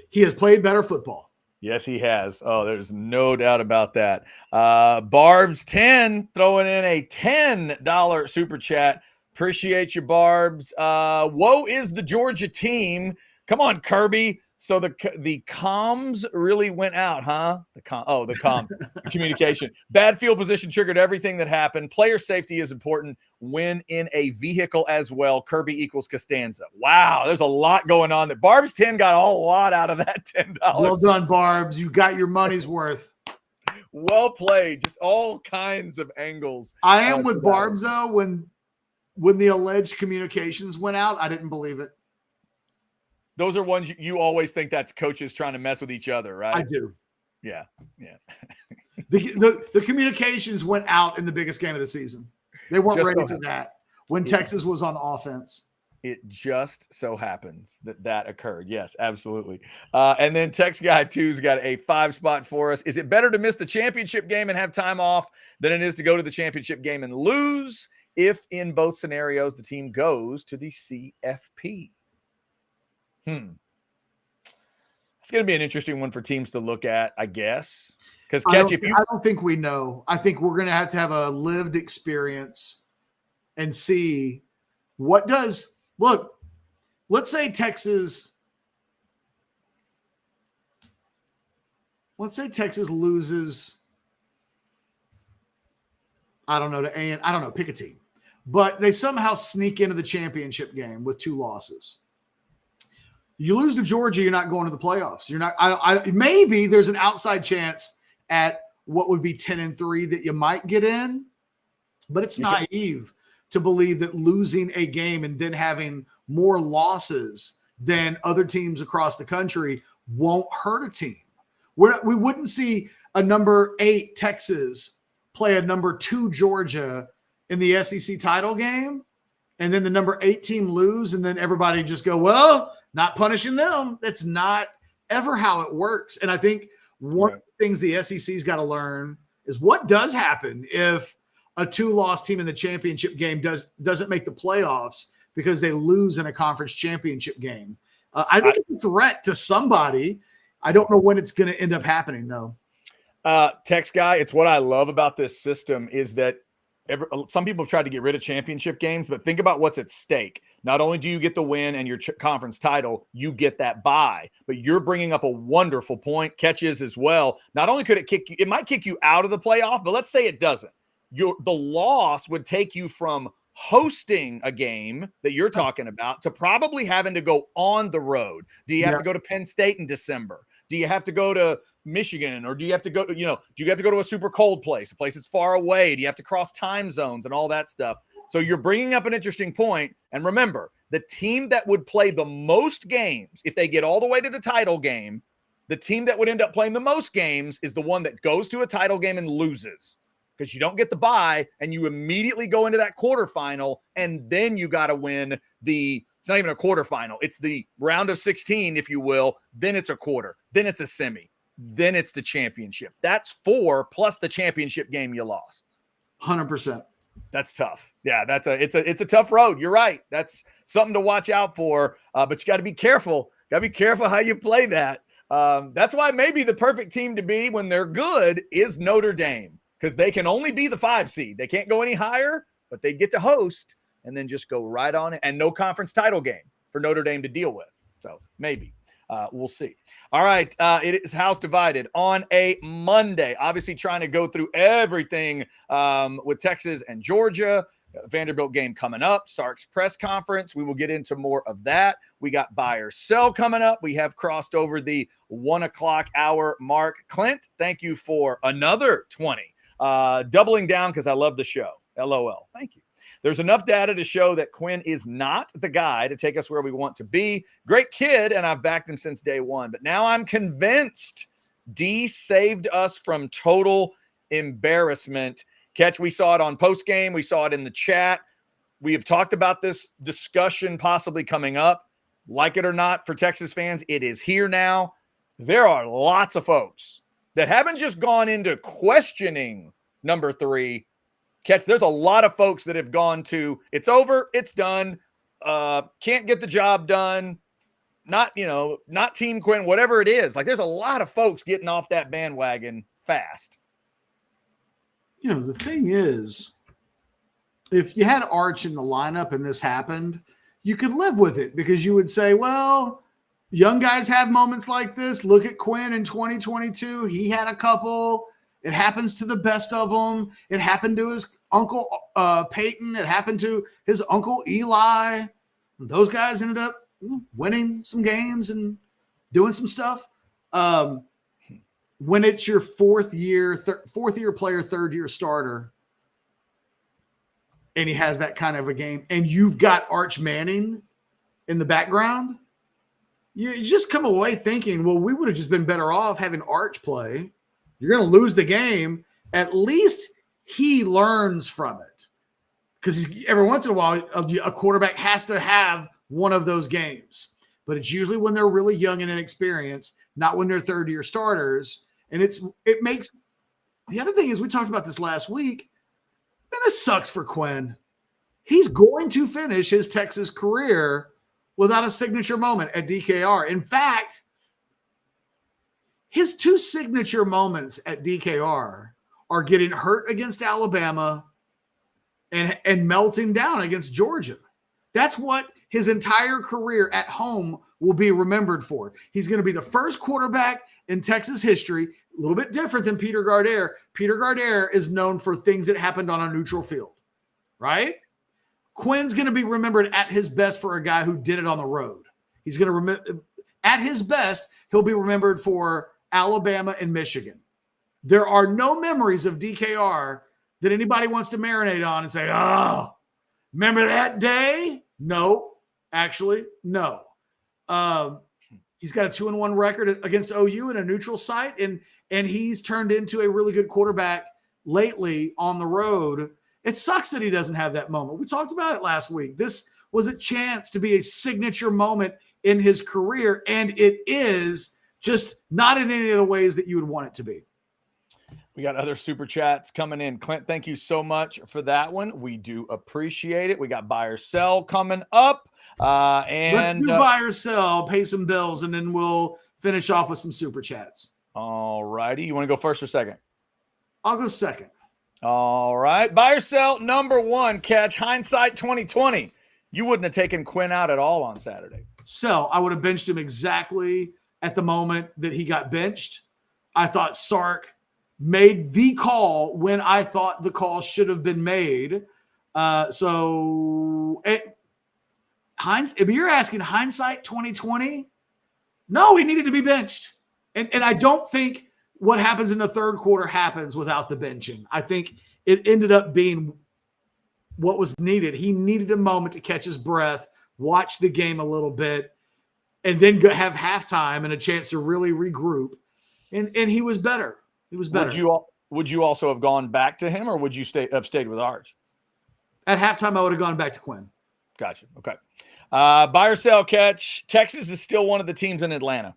he has played better football. Yes, he has. Oh, there's no doubt about that. Barb's 10 throwing in a $10 super chat. Appreciate you, Barb's. Woe is the Georgia team. Come on, Kirby. So the comms really went out, huh? The communication. Bad field position triggered everything that happened. Player safety is important. Win in a vehicle as well. Kirby equals Costanza. Wow, there's a lot going on. That Barb's 10 got a lot out of that $10. Well done, Barb's. You got your money's worth. Well played. Just all kinds of angles. I am with Barb's though. When the alleged communications went out, I didn't believe it. Those are ones you always think that's coaches trying to mess with each other, right? I do. Yeah. The communications went out in the biggest game of the season. They weren't ready for that when Texas was on offense. It just so happens that occurred. Yes, absolutely. And then Text Guy 2's got a 5 spot for us. Is it better to miss the championship game and have time off than it is to go to the championship game and lose if in both scenarios the team goes to the CFP? It's going to be an interesting one for teams to look at, I guess. Because I don't think we know. I think we're going to have a lived experience and see what does look. Let's say Texas loses. I don't know, pick a team, but they somehow sneak into the championship game with 2 losses. You lose to Georgia, you're not going to the playoffs. You're not. Maybe there's an outside chance at what would be 10-3 that you might get in, but it's naive to believe that losing a game and then having more losses than other teams across the country won't hurt a team. We wouldn't see a number 8 Texas play a number 2 Georgia in the SEC title game, and then the number 8 team lose, and then everybody just go, well, not punishing them. That's not ever how it works. And I think one of the things the SEC's got to learn is what does happen if a 2-loss team in the championship game doesn't make the playoffs because they lose in a conference championship game. I think it's a threat to somebody. I don't know when it's going to end up happening, though. Text Guy, it's what I love about this system is that some people have tried to get rid of championship games, but think about what's at stake. Not only do you get the win and your conference title, you get that bye, but you're bringing up a wonderful point. Catches as well. Not only could it might kick you out of the playoff, but let's say it doesn't. The loss would take you from hosting a game that you're talking about to probably having to go on the road. Do you have to go to Penn State in December? Do you have to go to Michigan, or do you have to go, do you have to go to a super cold place, a place that's far away? Do you have to cross time zones and all that stuff? So you're bringing up an interesting point. And remember, the team that would play the most games, if they get all the way to the title game, the team that would end up playing the most games is the one that goes to a title game and loses, because you don't get the bye and you immediately go into that quarterfinal, and then you got to win it's not even a quarterfinal. It's the round of 16, if you will. Then it's a quarter. Then it's a semi. Then it's the championship. That's 4 plus the championship game you lost. 100%. That's tough. Yeah, it's a tough road. You're right. That's something to watch out for. But you got to be careful. Got to be careful how you play that. That's why maybe the perfect team to be when they're good is Notre Dame, because they can only be the 5 seed. They can't go any higher, but they get to host and then just go right on it, and no conference title game for Notre Dame to deal with. So maybe. We'll see. All right. It is House Divided on a Monday. Obviously trying to go through everything with Texas and Georgia. Vanderbilt game coming up. Sark's press conference. We will get into more of that. We got buy or sell coming up. We have crossed over the 1 o'clock hour mark. Clint, thank you for another 20. Doubling down because I love the show. LOL. Thank you. There's enough data to show that Quinn is not the guy to take us where we want to be. Great kid, and I've backed him since day one. But now I'm convinced D saved us from total embarrassment. Catch, we saw it on postgame. We saw it in the chat. We have talked about this discussion possibly coming up. Like it or not, for Texas fans, it is here now. There are lots of folks that haven't just gone into questioning number 3. Catch, there's a lot of folks that have gone to, it's over, it's done, can't get the job done, not Team Quinn, whatever it is. Like, there's a lot of folks getting off that bandwagon fast. The thing is, if you had Arch in the lineup and this happened, you could live with it, because you would say, well, young guys have moments like this. Look at Quinn in 2022. He had a couple. It happens to the best of them. It happened to his uncle Peyton. It happened to his uncle Eli. Those guys ended up winning some games and doing some stuff. When it's your fourth year player, third year starter, and he has that kind of a game, and you've got Arch Manning in the background, you just come away thinking, well, we would have just been better off having Arch play. You're going to lose the game. At least he learns from it, because every once in a while, a quarterback has to have one of those games. But it's usually when they're really young and inexperienced, not when they're third-year starters. And it makes – the other thing is, we talked about this last week, man, this sucks for Quinn. He's going to finish his Texas career without a signature moment at DKR. In fact, his 2 signature moments at DKR are getting hurt against Alabama and melting down against Georgia. That's what his entire career at home will be remembered for. He's going to be the first quarterback in Texas history, a little bit different than Peter Gardere. Peter Gardere is known for things that happened on a neutral field, right? Quinn's going to be remembered at his best for a guy who did it on the road. He's going to remember at his best. He'll be remembered for Alabama and Michigan. There are no memories of DKR that anybody wants to marinate on and say, oh, remember that day? No, actually, no. He's got a 2-1 record against OU in a neutral site, and he's turned into a really good quarterback lately on the road. It sucks that he doesn't have that moment. We talked about it last week. This was a chance to be a signature moment in his career, and it is just not in any of the ways that you would want it to be. We got other super chats coming in. Clint, thank you so much for that one. We do appreciate it. We got buy or sell coming up. Let's do buy or sell, pay some bills, and then we'll finish off with some super chats. All righty. You want to go first or second? I'll go second. All right. Buy or sell number one, catch. Hindsight 2020. You wouldn't have taken Quinn out at all on Saturday. So I would have benched him exactly at the moment that he got benched. I thought Sark made the call when I thought the call should have been made. If you're asking hindsight 2020, no, he needed to be benched. And I don't think what happens in the third quarter happens without the benching. I think it ended up being what was needed. He needed a moment to catch his breath, watch the game a little bit, and then have halftime and a chance to really regroup. And he was better. He was better. Would you also have gone back to him, or would you have stayed with Arch? At halftime, I would have gone back to Quinn. Gotcha. Okay. Buy or sell, catch. Texas is still one of the teams in Atlanta.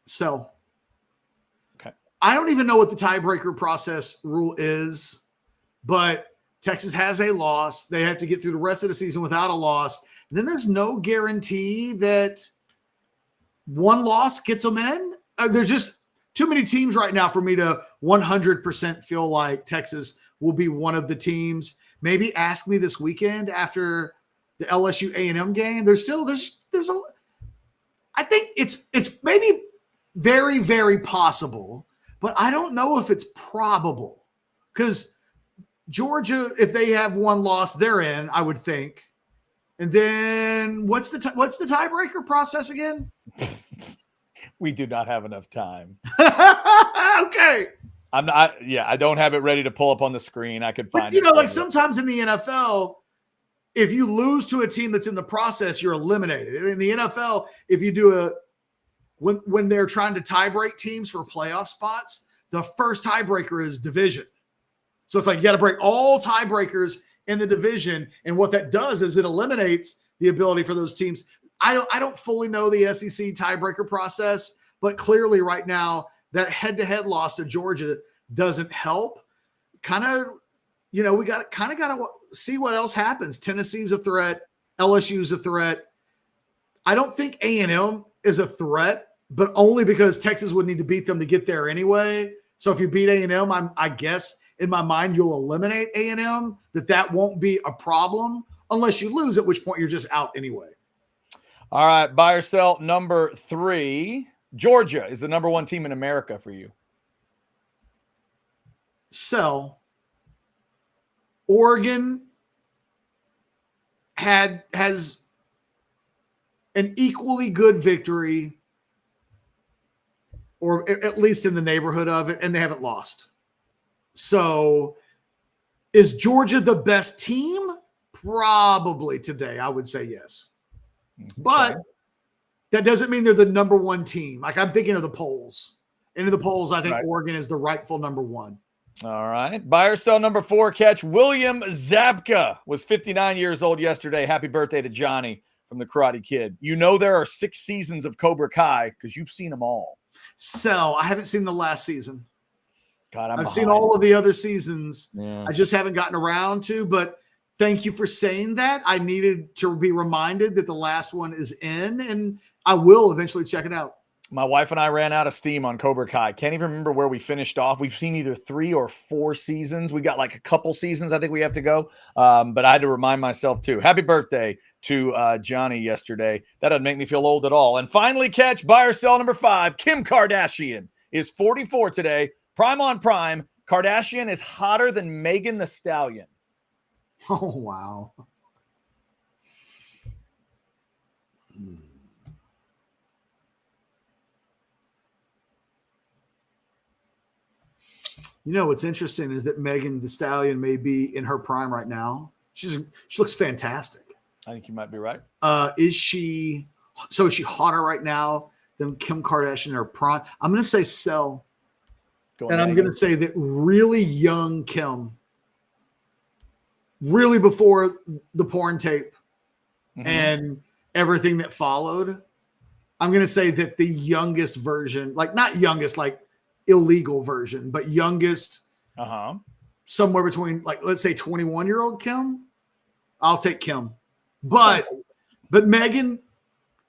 Sell. Okay. I don't even know what the tiebreaker process rule is, but Texas has a loss. They have to get through the rest of the season without a loss. And then there's no guarantee that one loss gets them in. There's just too many teams right now for me to 100% feel like Texas will be one of the teams. Maybe ask me this weekend after the LSU A&M game. There's a. I think it's maybe very, very possible, but I don't know if it's probable, because Georgia, if they have one loss, they're in, I would think. And then what's the tiebreaker process again? We do not have enough time. Okay. I don't have it ready to pull up on the screen. I could find it. Like sometimes in the NFL, if you lose to a team that's in the process, you're eliminated. In the NFL, if you do when they're trying to tie break teams for playoff spots, the first tiebreaker is division. So it's like you got to break all tiebreakers in the division, and what that does is it eliminates the ability for those teams. I don't fully know the SEC tiebreaker process, but clearly right now that head-to-head loss to Georgia doesn't help. Kind of, we got to see what else happens. Tennessee's a threat. LSU's a threat. I don't think A&M is a threat, but only because Texas would need to beat them to get there anyway. So if you beat A&M, I guess in my mind you'll eliminate A&M. That won't be a problem unless you lose, at which point you're just out anyway. All right, buy or sell number 3. Georgia is the number one team in America for you. Sell. Oregon has an equally good victory, or at least in the neighborhood of it, and they haven't lost. So is Georgia the best team? Probably today, I would say yes. But that doesn't mean they're the number one team. Like, I'm thinking of the polls. Into the polls, I think Oregon is the rightful number one. All right. Buy or sell number 4, catch. William Zabka was 59 years old yesterday. Happy birthday to Johnny from the Karate Kid. There are 6 seasons of Cobra Kai because you've seen them all. Sell. I haven't seen the last season. God, I've seen all of the other seasons. Yeah. I just haven't gotten around to, but thank you for saying that. I needed to be reminded that the last one is in, and I will eventually check it out. My wife and I ran out of steam on Cobra Kai. Can't even remember where we finished off. We've seen either 3 or 4 seasons. We got like a couple seasons I think we have to go. But I had to remind myself too. Happy birthday to Johnny yesterday. That doesn't make me feel old at all. And finally, catch, buy or sell number 5. Kim Kardashian is 44 today. Prime on prime. Kardashian is hotter than Megan Thee Stallion. Oh, wow. What's interesting is that Megan Thee Stallion may be in her prime right now. She looks fantastic. I think you might be right. Is she hotter right now than Kim Kardashian in her prime? I'm going to say sell. I'm going to say that really young Kim, really before the porn tape and everything that followed, I'm going to say that the youngest version, like not youngest, like illegal version, but youngest, somewhere between, like, let's say 21-year-old Kim, I'll take Kim. But Megan,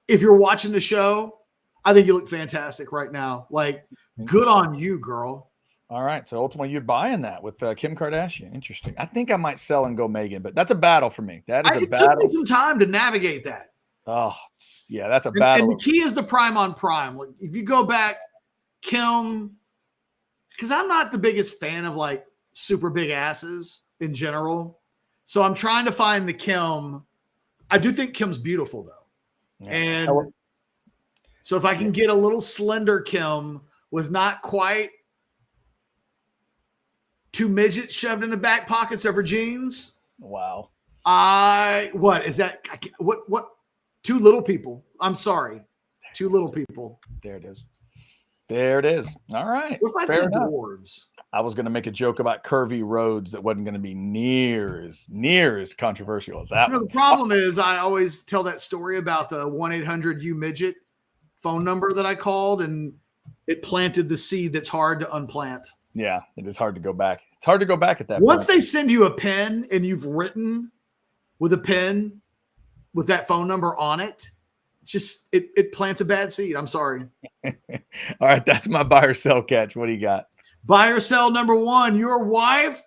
if you're watching the show, I think you look fantastic right now. Like, good on you, girl. All right. So ultimately, you're buying that with Kim Kardashian. Interesting. I think I might sell and go Megan, but that's a battle for me. That is a It battle. took me some time to navigate that. Oh, yeah, that's a And battle. the key is the prime on prime. Like if you go back, Kim, because I'm not the biggest fan of like super big asses in general. So I'm trying to find the Kim. I do think Kim's beautiful though. Yeah. And so if I can get a little slender Kim with not quite two midgets shoved in the back pockets of her jeans. Wow. What is that? What? Two little people. I'm sorry. Two little people. There it is. There it is. All right. What if I said dwarves? I was going to make a joke about curvy roads that wasn't going to be near as controversial as that one. The problem is I always tell that story about the 1-800-U-MIDGET phone number that I called, and it planted the seed that's hard to unplant. Yeah, it is hard to go back. It's hard to go back at that Once point. they send you a pen and you've written with a pen with that phone number on it, it plants a bad seed. I'm sorry. All right, that's my buy or sell catch. What do you got? Buy or sell number one. Your wife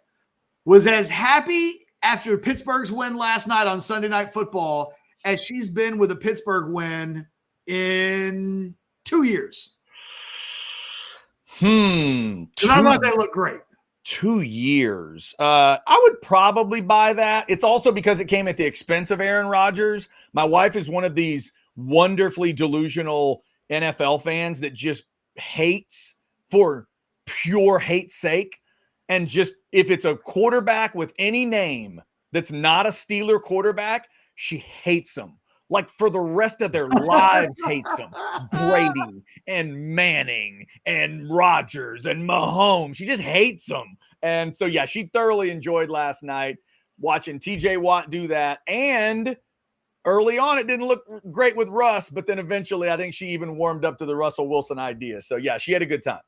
was as happy after Pittsburgh's win last night on Sunday Night Football as she's been with a Pittsburgh win in 2 years. I thought they look great. 2 years. I would probably buy that. It's also because it came at the expense of Aaron Rodgers. My wife is one of these wonderfully delusional NFL fans that just hates for pure hate's sake. And just if it's a quarterback with any name that's not a Steeler quarterback, she hates them. Like for the rest of their lives hates them. Brady and Manning and Rodgers and Mahomes. She just hates them. And so, yeah, she thoroughly enjoyed last night watching TJ Watt do that. And early on, it didn't look great with Russ, but then eventually I think she even warmed up to the Russell Wilson idea. So, yeah, she had a good time.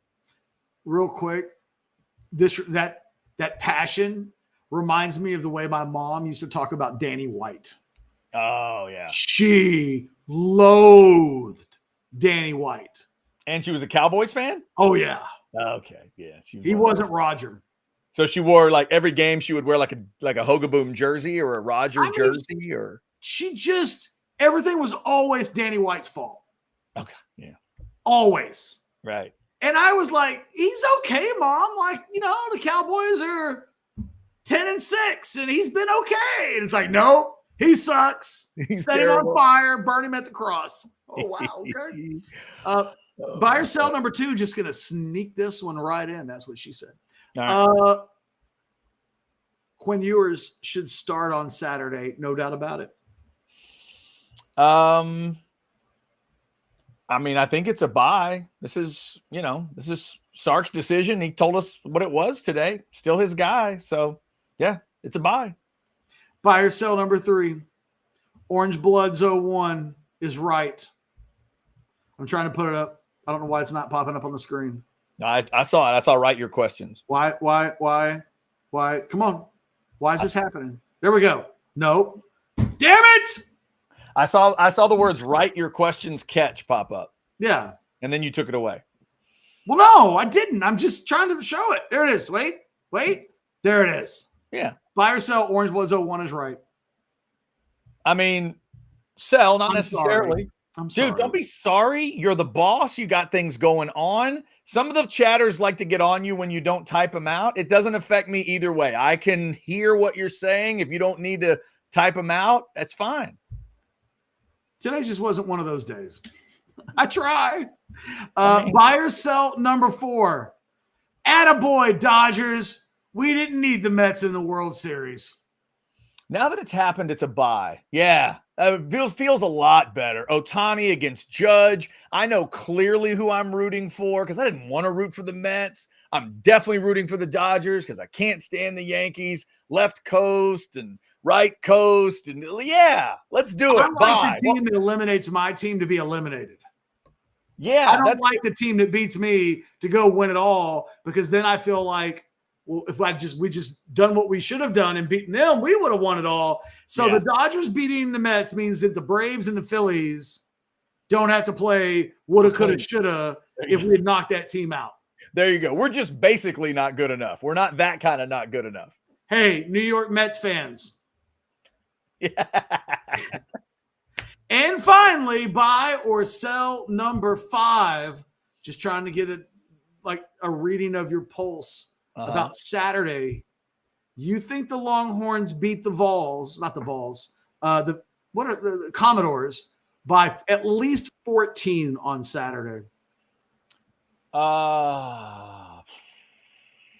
Real quick, that passion reminds me of the way my mom used to talk about Danny White. Oh, yeah. She loathed Danny White. And she was a Cowboys fan? Oh, yeah. Okay, yeah. He wasn't Roger. So she wore, like, every game she would wear like a Hogaboom jersey or a Rodgers jersey? Or she just – everything was always Danny White's fault. Okay, yeah. Always. Right. And I was like, he's okay, Mom. Like, the Cowboys are 10-6, and he's been okay. And it's like, nope. He sucks. Set him on fire. Burn him at the cross. Oh, wow. Okay. Buy or sell number two. Just going to sneak this one right in. That's what she said. Right. Quinn Ewers should start on Saturday. No doubt about it. I mean, I think it's a buy. This is Sark's decision. He told us what it was today. Still his guy. So, yeah, it's a buy. Buy or sell number three. Orange Bloods 01 is right. I'm trying to put it up. I don't know why it's not popping up on the screen. I saw it. I saw write your questions. Why? Come on. Why is this happening? There we go. Nope. Damn it. I saw the words write your questions catch pop up. Yeah. And then you took it away. Well, no, I didn't. I'm just trying to show it. There it is. Wait. There it is. Yeah. Buy or sell, Orange Bloods 01 is right. I mean, sell, not necessarily. Sorry. I'm sorry. Dude, don't be sorry. You're the boss. You got things going on. Some of the chatters like to get on you when you don't type them out. It doesn't affect me either way. I can hear what you're saying. If you don't need to type them out, that's fine. Today just wasn't one of those days. I try. Buy or sell number 4. Attaboy, Dodgers. We didn't need the Mets in the World Series. Now that it's happened, it's a buy. Yeah, it feels a lot better. Ohtani against Judge. I know clearly who I'm rooting for because I didn't want to root for the Mets. I'm definitely rooting for the Dodgers because I can't stand the Yankees. Left coast and right coast. And yeah, let's do it. I like the team that eliminates my team to be eliminated. Yeah. I don't like the team that beats me to go win it all because then I feel like, well, if we just done what we should have done and beaten them, we would have won it all. So the Dodgers beating the Mets means that the Braves and the Phillies don't have to play woulda, coulda, shoulda if we had knocked that team out. There you go. We're just basically not good enough. We're not that kind of not good enough. Hey, New York Mets fans. Yeah. And finally, buy or sell number 5. Just trying to get a reading of your pulse about Saturday. You think the Longhorns beat the Vols, not the Vols, the Commodores by at least 14 on Saturday?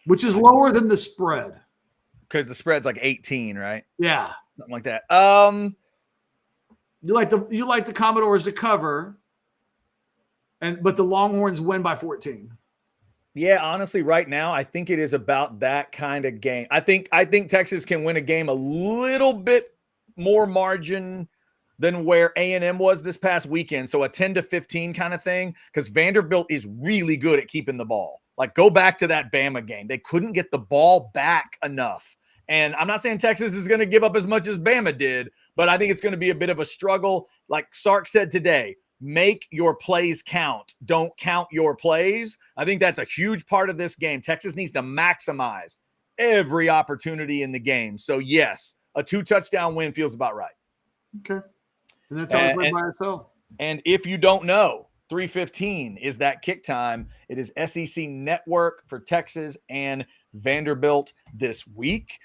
Which is lower than the spread. Because the spread's like 18, right? Yeah. Something like that. You like the Commodores to cover, but the Longhorns win by 14. Yeah, honestly, right now, I think it is about that kind of game. I think Texas can win a game a little bit more margin than where A&M was this past weekend. So a 10-15 kind of thing, because Vanderbilt is really good at keeping the ball. Like, go back to that Bama game. They couldn't get the ball back enough. And I'm not saying Texas is going to give up as much as Bama did, but I think it's going to be a bit of a struggle. Like Sark said today, make your plays count. Don't count your plays. I think that's a huge part of this game. Texas needs to maximize every opportunity in the game. So, yes, a 2-touchdown win feels about right. Okay. And that's how we play by ourselves. And if you don't know, 3:15 is that kick time. It is SEC Network for Texas and Vanderbilt this week.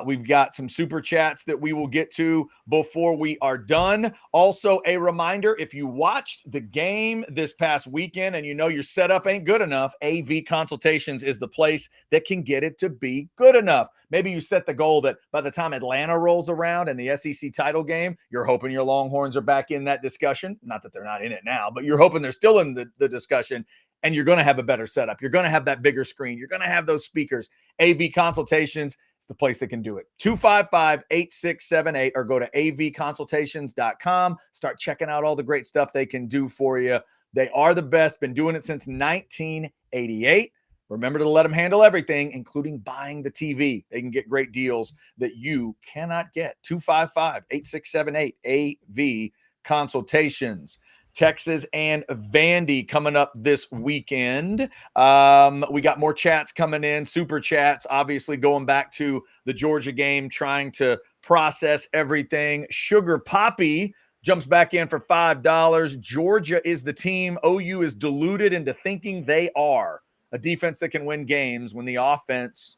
We've got some super chats that we will get to before we are done. Also, a reminder, if you watched the game this past weekend and you know your setup ain't good enough, AV Consultations is the place that can get it to be good enough. Maybe you set the goal that by the time Atlanta rolls around and the SEC title game, you're hoping your Longhorns are back in that discussion. Not that they're not in it now, but you're hoping they're still in the discussion. And you're going to have a better setup. You're going to have that bigger screen. You're going to have those speakers. AV Consultations is the place that can do it. 255-8678 or go to avconsultations.com. Start checking out all the great stuff they can do for you. They are the best. Been doing it since 1988. Remember to let them handle everything, including buying the TV. They can get great deals that you cannot get. 255-8678 AV Consultations. Texas and Vandy coming up this weekend. We got more chats coming in, super chats, obviously going back to the Georgia game, trying to process everything. Sugar Poppy jumps back in for $5. Georgia is the team. OU is deluded into thinking they are a defense that can win games when the offense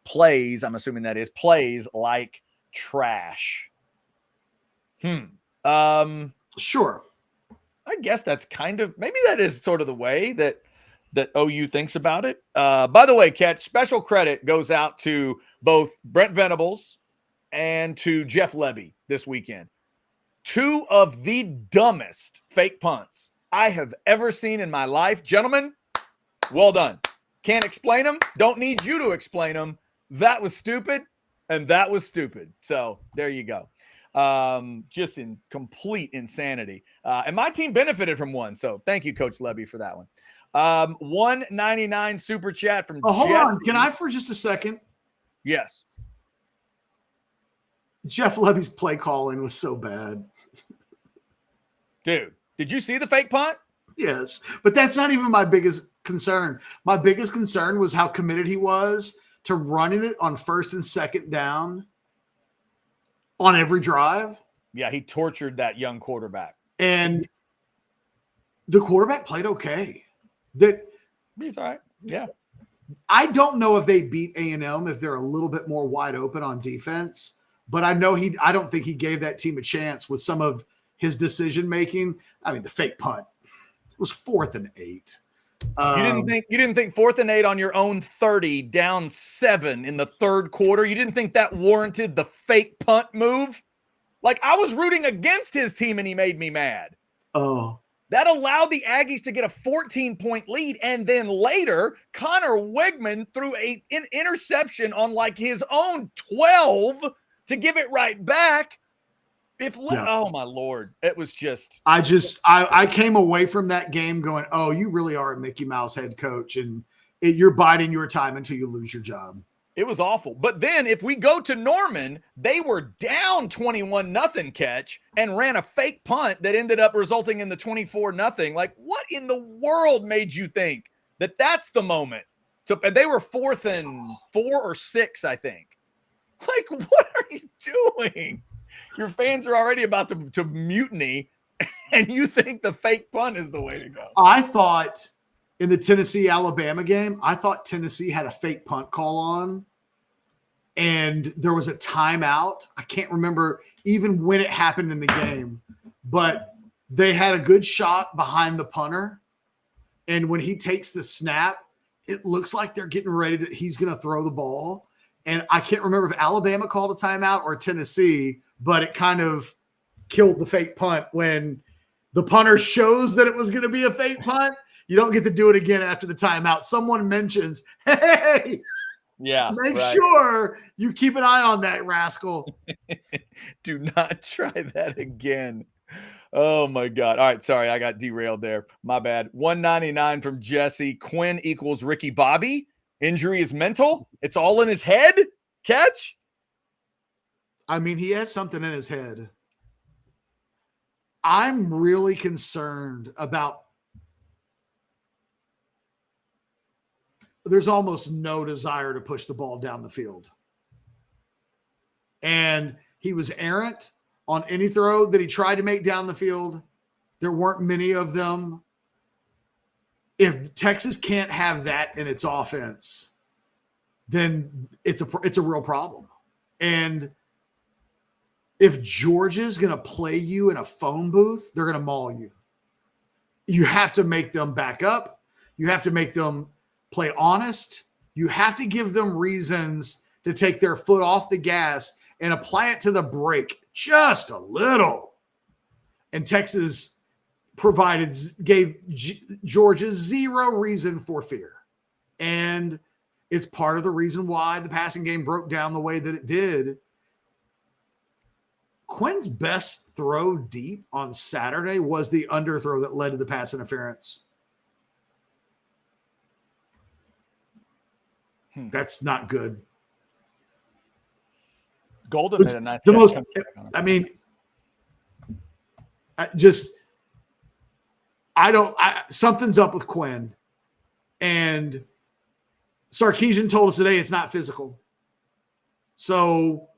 plays, I'm assuming that is, plays like trash. Sure. I guess that's maybe that is sort of the way that OU thinks about it. By the way, Catch, special credit goes out to both Brent Venables and to Jeff Lebby this weekend. 2 of the dumbest fake punts I have ever seen in my life. Gentlemen, well done. Can't explain them. Don't need you to explain them. That was stupid, and that was stupid. So there you go. Just in complete insanity. And my team benefited from one. So thank you, Coach Lebby, for that one. $1.99 super chat from hold Jesse. on. Can I for just a second? Yes. Jeff Lebby's play calling was so bad. Dude, did you see the fake punt? Yes, but that's not even my biggest concern. My biggest concern was how committed he was to running it on first and second down on every drive. Yeah, he tortured that young quarterback. And the quarterback played okay. He's all right. Yeah. I don't know if they beat A&M if they're a little bit more wide open on defense, but I don't think he gave that team a chance with some of his decision making. I mean, the fake punt. It was 4th and 8. You didn't think 4th and 8 on your own 30 down 7 in the third quarter. You didn't think that warranted the fake punt move? Like, I was rooting against his team and he made me mad. Oh, that allowed the Aggies to get a 14-point lead. And then later, Connor Wegman threw an interception on like his own 12 to give it right back. Oh my Lord. It was just, I came away from that game going, oh, you really are a Mickey Mouse head coach and you're biding your time until you lose your job. It was awful. But then if we go to Norman, they were down 21-0 Catch and ran a fake punt that ended up resulting in the 24-0. Like, what in the world made you think That's the moment. So, and they were 4th and 4 or 6, I think. Like, what are you doing? Your fans are already about to mutiny, and you think the fake punt is the way to go. I thought in the Tennessee-Alabama game, I thought Tennessee had a fake punt call on, and there was a timeout. I can't remember even when it happened in the game, but they had a good shot behind the punter, and when he takes the snap, it looks like they're getting ready to – he's going to throw the ball. And I can't remember if Alabama called a timeout or Tennessee, but it kind of killed the fake punt when the punter shows that it was going to be a fake punt. You don't get to do it again after the timeout. Someone mentions, hey, make sure you keep an eye on that rascal. Do not try that again. Oh, my God. All right, sorry, I got derailed there. My bad. 199 from Jesse. Quinn equals Ricky Bobby. Injury is mental. It's all in his head. Catch. I mean, he has something in his head. I'm really concerned about there's almost no desire to push the ball down the field. And he was errant on any throw that he tried to make down the field. There weren't many of them. If Texas can't have that in its offense, then it's a real problem. And if Georgia's going to play you in a phone booth, they're going to maul you. You have to make them back up. You have to make them play honest. You have to give them reasons to take their foot off the gas and apply it to the brake just a little. And Texas gave Georgia zero reason for fear. And it's part of the reason why the passing game broke down the way that it did. Quinn's best throw deep on Saturday was the underthrow that led to the pass interference. That's not good. Golden made a nice the most. I mean, something's up with Quinn. And Sarkisian told us today it's not physical. So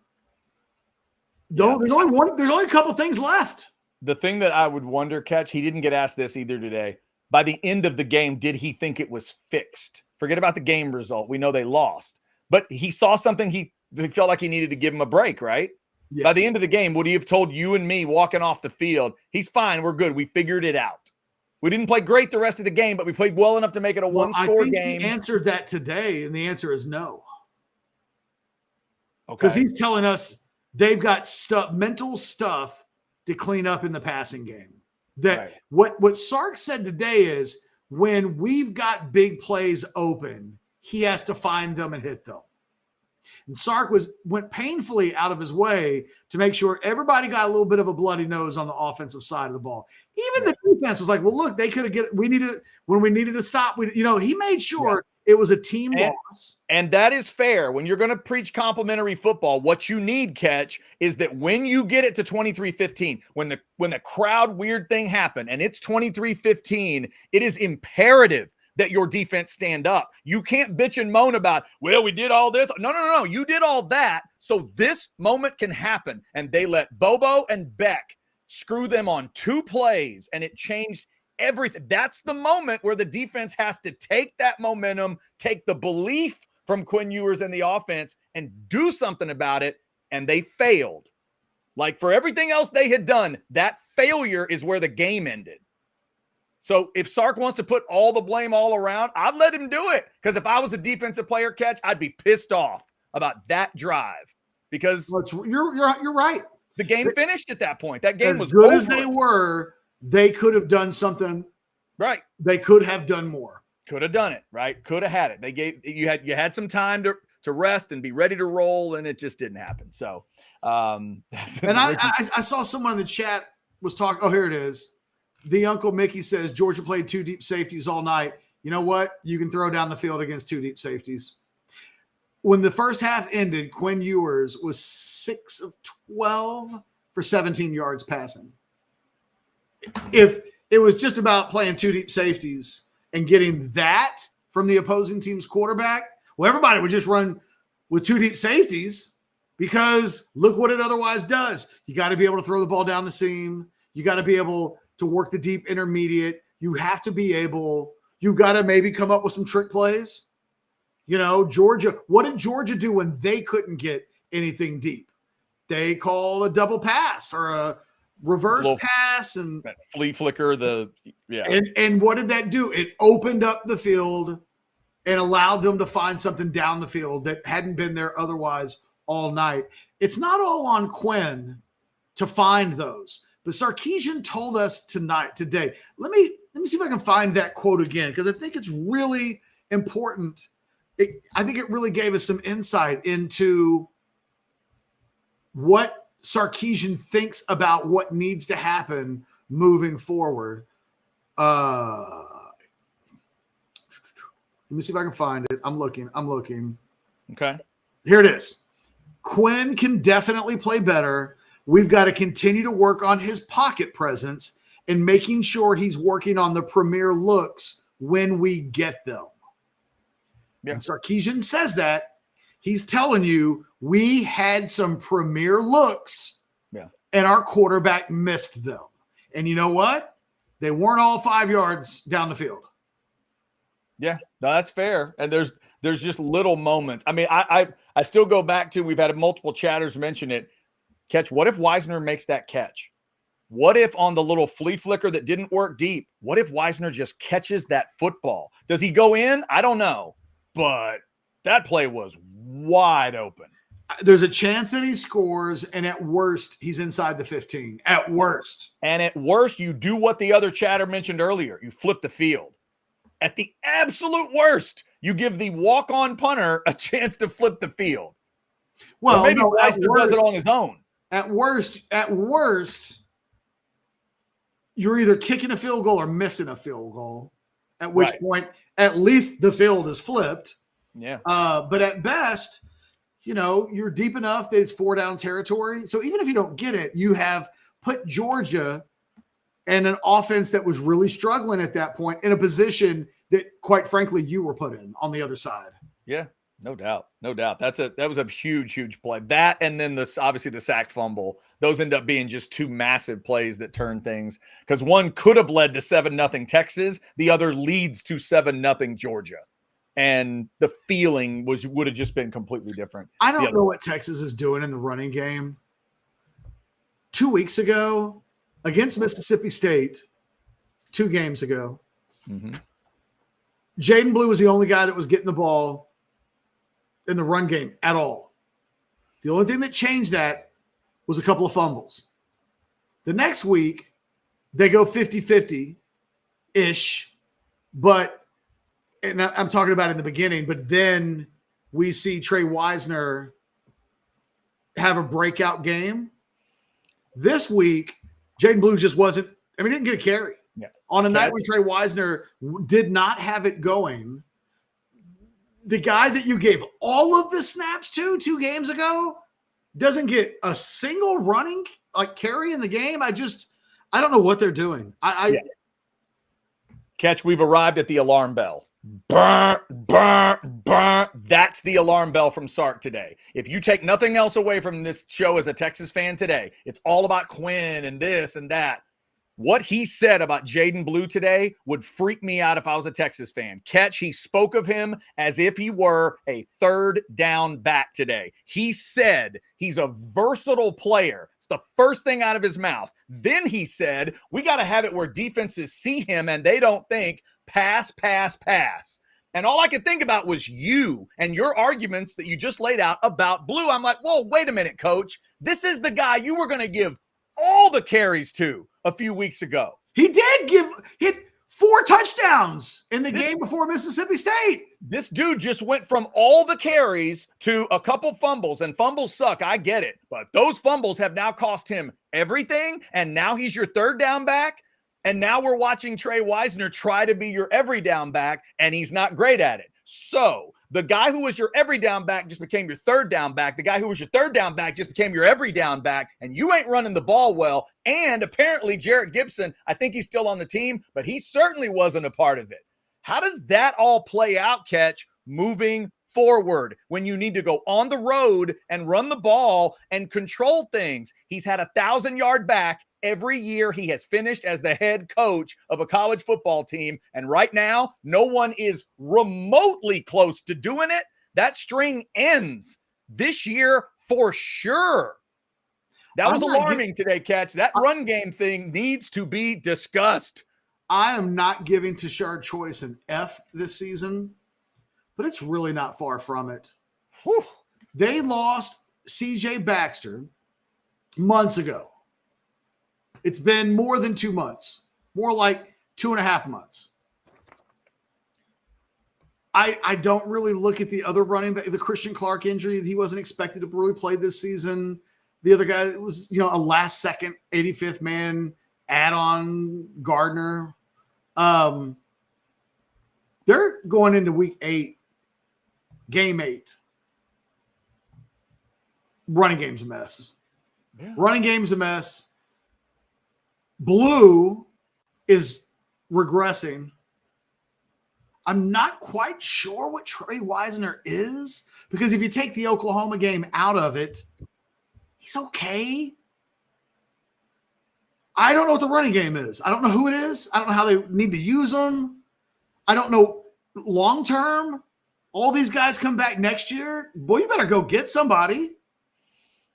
there's only a couple things left. The thing that I would wonder, Catch, he didn't get asked this either today. By the end of the game, did he think it was fixed? Forget about the game result. We know they lost. But he saw something he felt like he needed to give him a break, right? Yes. By the end of the game, would he have told you and me walking off the field, he's fine, we're good, we figured it out? We didn't play great the rest of the game, but we played well enough to make it a one-score game. He answered that today, and the answer is no. Okay. Because he's telling us they've got mental stuff to clean up in the passing game. That right. What Sark said today is when we've got big plays open, he has to find them and hit them. And Sark went painfully out of his way to make sure everybody got a little bit of a bloody nose on the offensive side of the ball. Even the defense was like, well, look, they could have when we needed to stop. He made sure it was a team loss. And that is fair. When you're going to preach complimentary football, what you need, Catch, is that when you get it to 23-15, when the crowd weird thing happened and it's 23-15, it is imperative that your defense stand up. You can't bitch and moan about, well, we did all this. No. You did all that so this moment can happen. And they let Bobo and Beck screw them on 2 plays, and it changed everything. That's the moment where the defense has to take that momentum, take the belief from Quinn Ewers and the offense, and do something about it, and they failed. Like for everything else they had done, that failure is where the game ended. So if Sark wants to put all the blame all around, I'd let him do it. Because if I was a defensive player, Catch, I'd be pissed off about that drive. Because you're right. The game finished at that point. That game was good over. As they were. They could have done something. Right. They could have done more. Could have done it. Right. Could have had it. They gave you had some time to rest and be ready to roll, and it just didn't happen. So, and I saw someone in the chat was talking. Oh, here it is. The Uncle Mickey says Georgia played 2 deep safeties all night. You know what? You can throw down the field against 2 deep safeties. When the first half ended, Quinn Ewers was 6 of 12 for 17 yards passing. If it was just about playing 2 deep safeties, and getting that from the opposing team's quarterback, well, everybody would just run with 2 deep safeties because look what it otherwise does. You got to be able to throw the ball down the seam. You got to be able to work the deep intermediate. You have to be able, you've got to maybe come up with some trick plays. Georgia, what did Georgia do when they couldn't get anything deep? They call a double pass or a reverse pass and that flea flicker. And what did that do? It opened up the field and allowed them to find something down the field that hadn't been there otherwise all night. It's not all on Quinn to find those, but Sarkisian told us today. Let me see if I can find that quote again, because I think it's really important. I think it really gave us some insight into what Sarkisian thinks about what needs to happen moving forward. Let me see if I can find it. I'm looking. Okay. Here it is. Quinn can definitely play better. We've got to continue to work on his pocket presence and making sure he's working on the premier looks when we get them. Yeah. And Sarkisian says that. He's telling you we had some premier looks and our quarterback missed them. And you know what? They weren't all 5 yards down the field. Yeah, no, that's fair. And there's just little moments. I mean, I still go back to, we've had multiple chatters mention it. Catch, what if Wisner makes that catch? What if on the little flea flicker that didn't work deep, what if Wisner just catches that football? Does he go in? I don't know. But that play was wide open. There's a chance that he scores, and at worst, he's inside the 15. At worst. And at worst, you do what the other chatter mentioned earlier. You flip the field. At the absolute worst, you give the walk-on punter a chance to flip the field. Well, or maybe Wisner does it on his own. At worst, you're either kicking a field goal or missing a field goal, at which point at least the field is flipped. Yeah. But at best, you're deep enough that it's 4-down territory. So even if you don't get it, you have put Georgia and an offense that was really struggling at that point in a position that, quite frankly, you were put in on the other side. Yeah. No doubt. That was a huge play. That, and then obviously the sack fumble. Those end up being just 2 massive plays that turn things, because one could have led to 7-0 Texas. The other leads to 7-0 Georgia. And the feeling would have just been completely different. I don't know what Texas is doing in the running game. 2 weeks ago against Mississippi State, 2 games ago, Jaden Blue was the only guy that was getting the ball in the run game at all. The only thing that changed that was a couple of fumbles. The next week, they go 50-50-ish, and I'm talking about in the beginning, but then we see Trey Wisner have a breakout game. This week, Jaden Blue just wasn't – he didn't get a carry. Yeah. On a night when Trey Wisner did not have it going, the guy that you gave all of the snaps to 2 games ago doesn't get a single running carry in the game. I don't know what they're doing. Catch, we've arrived at the alarm bell. Burr. That's the alarm bell from Sark today. If you take nothing else away from this show as a Texas fan today, it's all about Quinn and this and that. What he said about Jaden Blue today would freak me out if I was a Texas fan. Catch, he spoke of him as if he were a 3rd down back today. He said he's a versatile player. It's the first thing out of his mouth. Then he said, we got to have it where defenses see him and they don't think pass. And all I could think about was you and your arguments that you just laid out about Blue. I'm like, whoa, wait a minute, coach. This is the guy you were going to give all the carries to a few weeks ago. He did hit 4 touchdowns in the game before Mississippi State. This dude just went from all the carries to a couple fumbles, and fumbles suck. I get it. But those fumbles have now cost him everything. And now he's your 3rd down back. And now we're watching Trey Wisner try to be your every down back, and he's not great at it. So the guy who was your every down back just became your 3rd down back. The guy who was your 3rd down back just became your every down back, and you ain't running the ball well. And apparently Jarrett Gibson, I think he's still on the team, but he certainly wasn't a part of it. How does that all play out, Catch, moving forward when you need to go on the road and run the ball and control things? He's had 1,000-yard back every year he has finished as the head coach of a college football team. And right now, no one is remotely close to doing it. That string ends this year for sure. That was alarming today, Catch. That run game thing needs to be discussed. I am not giving Tashard Choice an F this season, but it's really not far from it. Whew. They lost C.J. Baxter months ago. It's been more than 2 months, more like 2.5 months. I don't really look at the other running back, the Christian Clark injury. He wasn't expected to really play this season. The other guy was, a last second 85th man add-on Gardner. They're going into week 8, game 8. Running game's a mess. Yeah. Running game's a mess. Blue is regressing. I'm not quite sure what Trey Wisner is, because if you take the Oklahoma game out of it, he's okay. I don't know what the running game is. I don't know who it is. I don't know how they need to use them. I don't know long-term. All these guys come back next year. Boy, you better go get somebody.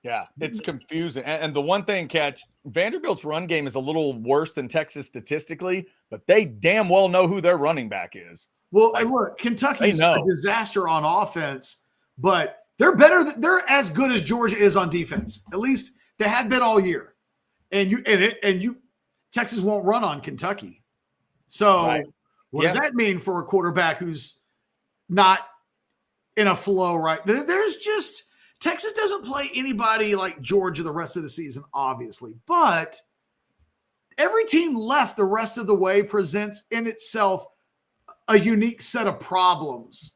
Yeah, it's confusing. And the one thing, Catch, Vanderbilt's run game is a little worse than Texas statistically, but they damn well know who their running back is. Well, look, Kentucky's a disaster on offense, but they're better. They're as good as Georgia is on defense. At least they have been all year. And Texas won't run on Kentucky. So what does that mean for a quarterback who's not in a flow right? There's just Texas doesn't play anybody like Georgia the rest of the season, obviously. But every team left the rest of the way presents in itself a unique set of problems.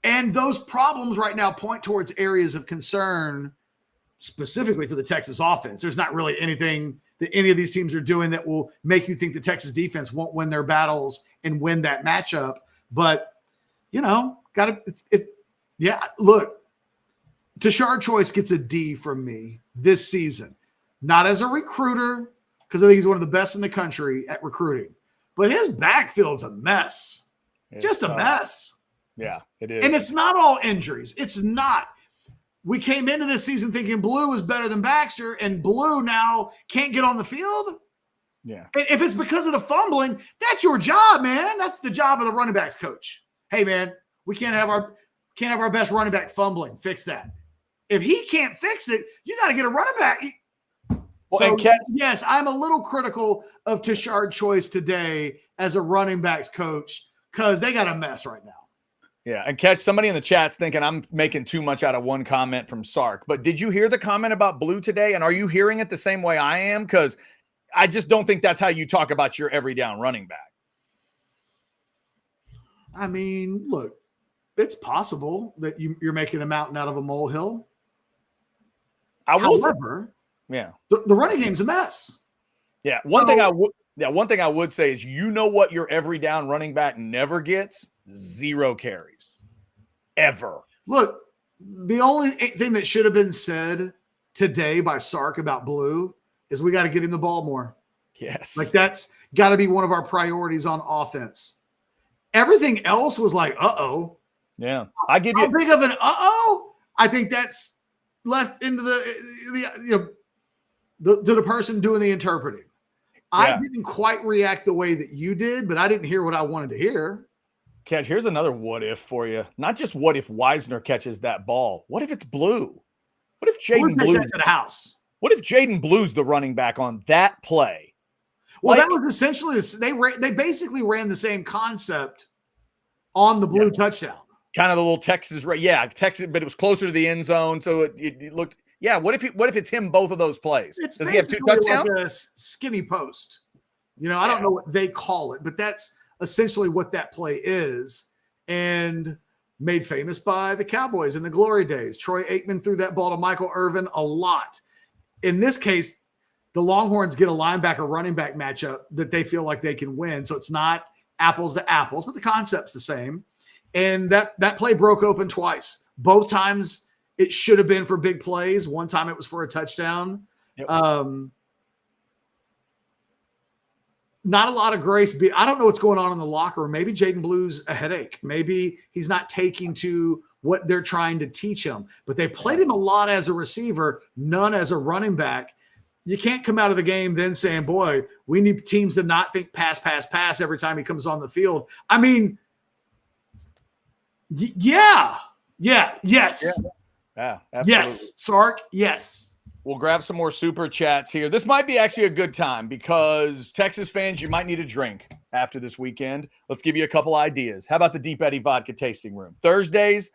And those problems right now point towards areas of concern specifically for the Texas offense. There's not really anything that any of these teams are doing that will make you think the Texas defense won't win their battles and win that matchup. But, look, Tashard Choice gets a D from me this season. Not as a recruiter, because I think he's one of the best in the country at recruiting. But his backfield's a mess. Just a mess. Yeah, it is. And it's not all injuries. It's not. We came into this season thinking Blue was better than Baxter, and Blue now can't get on the field. Yeah. And if it's because of the fumbling, that's your job, man. That's the job of the running backs coach. Hey, man, we can't have our best running back fumbling. Fix that. If he can't fix it, you got to get a running back. Yes, I'm a little critical of Tashard Choice today as a running backs coach because they got a mess right now. Yeah, and Catch, somebody in the chat's thinking I'm making too much out of one comment from Sark. But did you hear the comment about Blue today? And are you hearing it the same way I am? Because I just don't think that's how you talk about your every down running back. I mean, look, it's possible that you're making a mountain out of a molehill. However, the running game's a mess. Yeah, one thing I would say is, what your every down running back never gets? 0 carries. Ever. Look, the only thing that should have been said today by Sark about Blue is we got to get him the ball more. Yes. Like that's got to be one of our priorities on offense. Everything else was like, uh-oh. Yeah. How big of an uh-oh? I think that's left into the person doing the interpreting. I didn't quite react the way that you did, but I didn't hear what I wanted to hear. Catch, here's another what if for you. Not just what if Wisner catches that ball. What if it's Blue? What if Jaden Blue's to the house? What if Jaden Blue's the running back on that play? Well, that was essentially they basically ran the same concept on the Blue touchdown. Kind of the little Texas, Texas, but it was closer to the end zone, so it looked. Yeah, what if it's him both of those plays? Does he have 2 touchdowns? Like a skinny post. I don't know what they call it, but that's essentially what that play is, and made famous by the Cowboys in the glory days. Troy Aikman threw that ball to Michael Irvin a lot. In this case, the Longhorns get a linebacker running back matchup that they feel like they can win. So it's not apples to apples, but the concept's the same. And that play broke open twice. Both times it should have been for big plays. One time it was for a touchdown. Yep. Not a lot of grace. I don't know what's going on in the locker room. Maybe Jaden Blue's a headache. Maybe he's not taking to what they're trying to teach him. But they played him a lot as a receiver, none as a running back. You can't come out of the game then saying, boy, we need teams to not think pass every time he comes on the field. I mean, yes. Yeah, absolutely. Yes, Sark, yes. We'll grab some more super chats here. This might be actually a good time because Texas fans, you might need a drink after this weekend. Let's give you a couple ideas. How about the Deep Eddy Vodka Tasting Room? Thursdays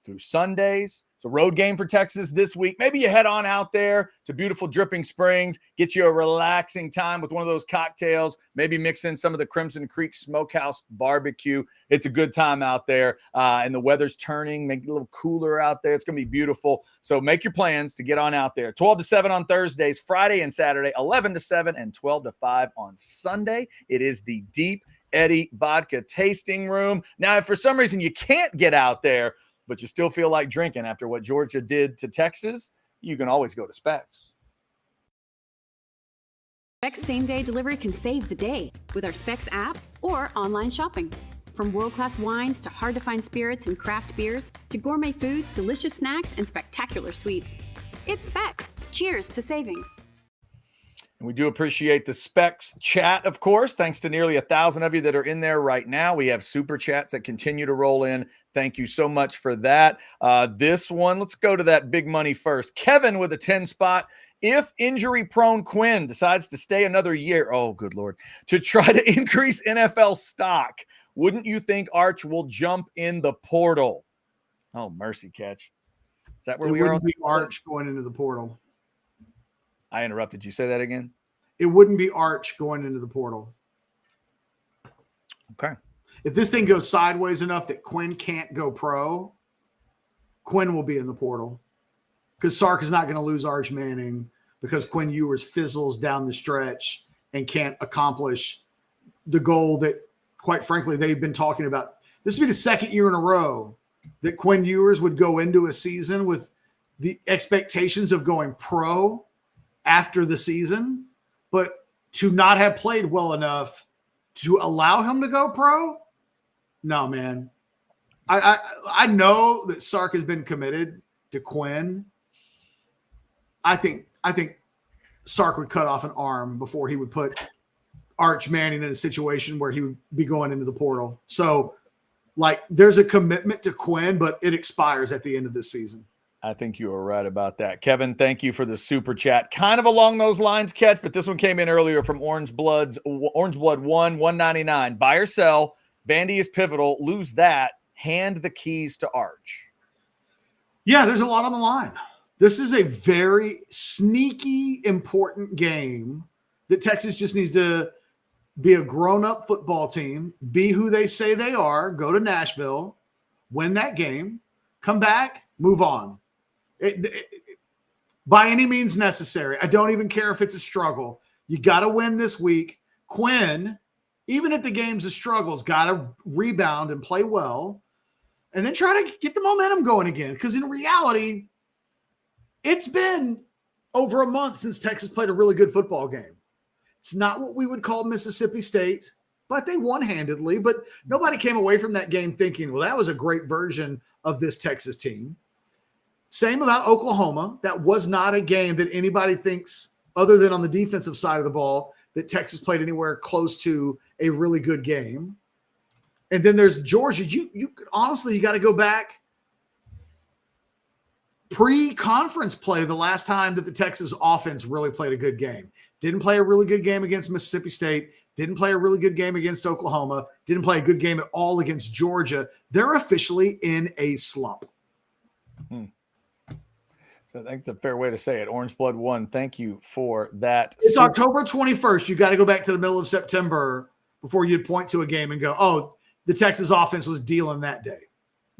through Sundays. It's a road game for Texas this week. Maybe you head on out there to beautiful Dripping Springs, get you a relaxing time with one of those cocktails, maybe mix in some of the Crimson Creek Smokehouse barbecue. It's a good time out there, and the weather's turning, make it a little cooler out there. It's going to be beautiful. So make your plans to get on out there. 12 to 7 on Thursdays, Friday and Saturday, 11 to 7, and 12 to 5 on Sunday. It is the Deep Eddy Vodka Tasting Room. Now, if for some reason you can't get out there, but you still feel like drinking after what Georgia did to Texas, you can always go to Specs. Specs same-day delivery can save the day with our Specs app or online shopping. From world-class wines to hard-to-find spirits and craft beers to gourmet foods, delicious snacks, and spectacular sweets. It's Specs. Cheers to savings. And we do appreciate the Specs chat, of course. Thanks to nearly 1,000 of you that are in there right now. We have super chats that continue to roll in. Thank you so much for that. This one, let's go to that big money first. Kevin with a 10 spot. If injury-prone Quinn decides to stay another year, oh, good Lord, to try to increase NFL stock, wouldn't you think Arch will jump in the portal? Oh, mercy, Catch. Is that where we are? It wouldn't be Arch going into the portal. I interrupted you. Say that again. It wouldn't be Arch going into the portal. Okay. If this thing goes sideways enough that Quinn can't go pro, Quinn will be in the portal. Because Sark is not going to lose Arch Manning because Quinn Ewers fizzles down the stretch and can't accomplish the goal that, quite frankly, they've been talking about. This would be the second year in a row that Quinn Ewers would go into a season with the expectations of going pro after the season, but to not have played well enough to allow him to go pro? No, man. I know that Sark has been committed to Quinn. I think Sark would cut off an arm before he would put Arch Manning in a situation where he would be going into the portal. So, like, there's a commitment to Quinn, but it expires at the end of this season. I think you were right about that. Kevin, thank you for the super chat. Kind of along those lines, Catch, but this one came in earlier from Orange Blood 199. Buy or sell. Vandy is pivotal. Lose that. Hand the keys to Arch. Yeah, there's a lot on the line. This is a very sneaky, important game that Texas just needs to be a grown-up football team, be who they say they are, go to Nashville, win that game, come back, move on. By any means necessary. I don't even care if it's a struggle. You got to win this week. Quinn, even if the game's a struggle, has got to rebound and play well and then try to get the momentum going again. Because in reality, it's been over a month since Texas played a really good football game. It's not what we would call Mississippi State, but they won handedly. But nobody came away from that game thinking, well, that was a great version of this Texas team. Same about Oklahoma. That was not a game that anybody thinks, other than on the defensive side of the ball, that Texas played anywhere close to a really good game. And then there's Georgia. You honestly, you got to go back pre-conference play the last time that the Texas offense really played a good game. Didn't play a really good game against Mississippi State. Didn't play a really good game against Oklahoma. Didn't play a good game at all against Georgia. They're officially in a slump. So I think it's a fair way to say it. Orange Blood 1, thank you for that. It's October 21st. You got to go back to the middle of September before you'd point to a game and go, oh, the Texas offense was dealing that day.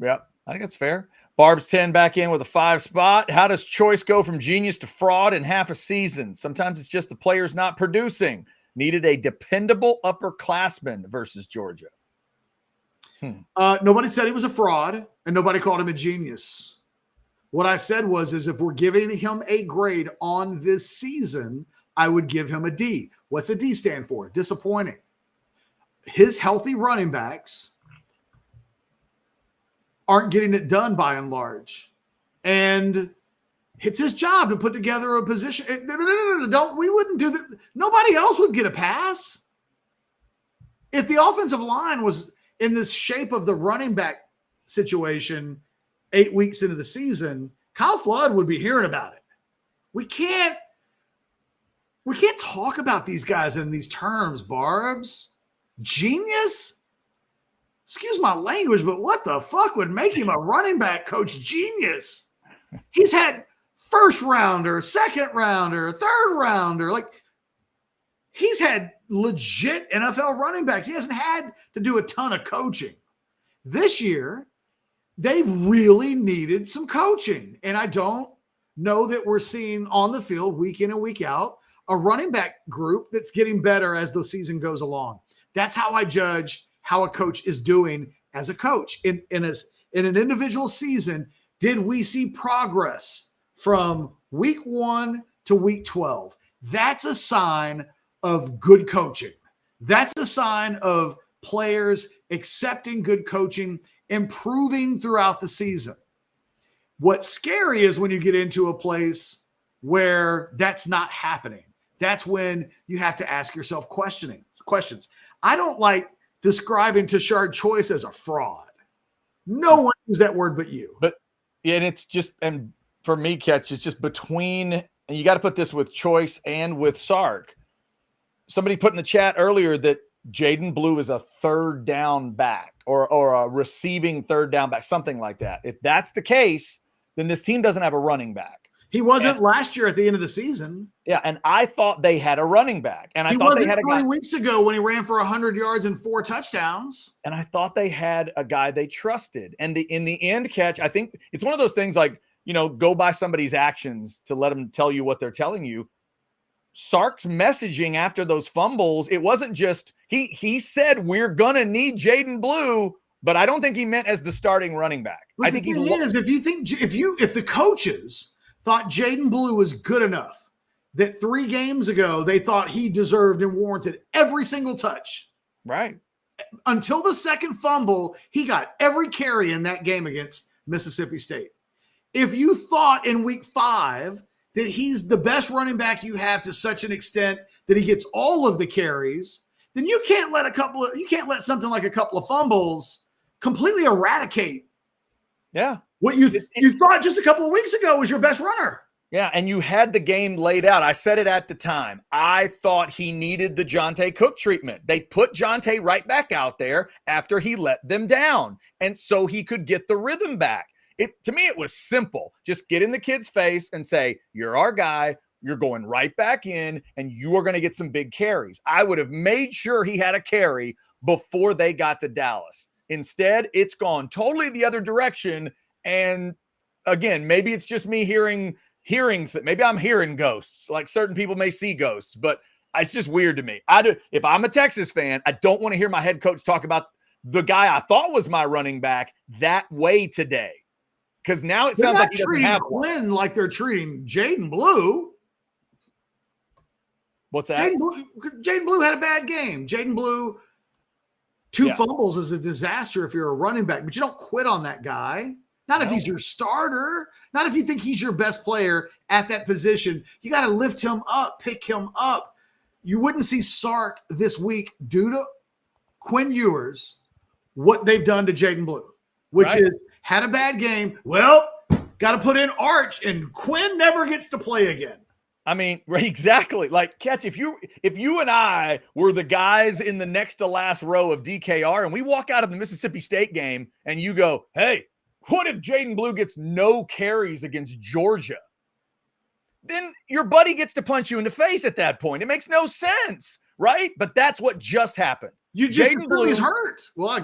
Yeah, I think that's fair. Barb's 10 back in with a 5 spot. How does choice go from genius to fraud in half a season? Sometimes it's just the players not producing. needed a dependable upperclassman versus Georgia. Nobody said he was a fraud, and nobody called him a genius. What I said is if we're giving him a grade on this season, I would give him a D. What's a D stand for? Disappointing. His healthy running backs aren't getting it done by and large. And it's his job to put together a position. No, we wouldn't do that. Nobody else would get a pass. If the offensive line was in this shape of the running back situation 8 weeks into the season, Kyle Flood would be hearing about it. We can't talk about these guys in these terms, Barbs. Genius? Excuse my language, but what the fuck would make him a running back coach genius? He's had first rounder, second rounder, third rounder. Like, he's had legit NFL running backs. He hasn't had to do a ton of coaching. This year, they've really needed some coaching. And I don't know that we're seeing on the field week in and week out a running back group that's getting better as the season goes along. That's how I judge how a coach is doing as a coach. In an individual season, did we see progress from week 1 to week 12? That's a sign of good coaching. That's a sign of players accepting good coaching, improving throughout the season. What's scary is when you get into a place where that's not happening. That's when you have to ask yourself questions. I don't like describing Tashard Choice as a fraud. No one used that word but you. But yeah, and it's just, and for me, Catch, it's just between, and you got to put this with Choice and with Sark. Somebody put in the chat earlier that Jaden Blue is a third down back or a receiving third down back, something like that. If that's the case, then this team doesn't have a running back. He wasn't last year at the end of the season. Yeah, and I thought they had a running back. And I thought they had a guy 20 weeks ago when he ran for 100 yards and 4 touchdowns. And I thought they had a guy they trusted. And in the end, Catch, I think it's one of those things like, go by somebody's actions to let them tell you what they're telling you. Sark's messaging after those fumbles, it wasn't just he said we're gonna need Jaden Blue, but I don't think he meant as the starting running back. But I think if the coaches thought Jaden Blue was good enough that 3 games ago they thought he deserved and warranted every single touch. Right. Until the second fumble, he got every carry in that game against Mississippi State. If you thought in week 5 that he's the best running back you have to such an extent that he gets all of the carries, then you can't let something like a couple of fumbles completely eradicate. Yeah. What you thought just a couple of weeks ago was your best runner. Yeah, and you had the game laid out. I said it at the time. I thought he needed the Jonte Cook treatment. They put Jonte right back out there after he let them down, and so he could get the rhythm back. To me, it was simple. Just get in the kid's face and say, you're our guy. You're going right back in, and you are going to get some big carries. I would have made sure he had a carry before they got to Dallas. Instead, it's gone totally the other direction. And again, maybe it's just me hearing maybe I'm hearing ghosts, like certain people may see ghosts, but it's just weird to me. If I'm a Texas fan, I don't want to hear my head coach talk about the guy I thought was my running back that way today. Because now it sounds like he doesn't have Quinn like they're treating Jaden Blue. What's that? Jaden Blue had a bad game. Jaden Blue, 2 fumbles is a disaster if you're a running back, but you don't quit on that guy. Not if he's your starter. Not if you think he's your best player at that position. You got to lift him up, pick him up. You wouldn't see Sark this week due to Quinn Ewers, what they've done to Jaden Blue, which is had a bad game. Well, got to put in Arch, and Quinn never gets to play again. I mean, exactly. Like, Catch, if you and I were the guys in the next to last row of DKR and we walk out of the Mississippi State game and you go, hey, what if Jaden Blue gets no carries against Georgia? Then your buddy gets to punch you in the face at that point. It makes no sense, right? But that's what just happened. Jaden Blue is hurt. Well, I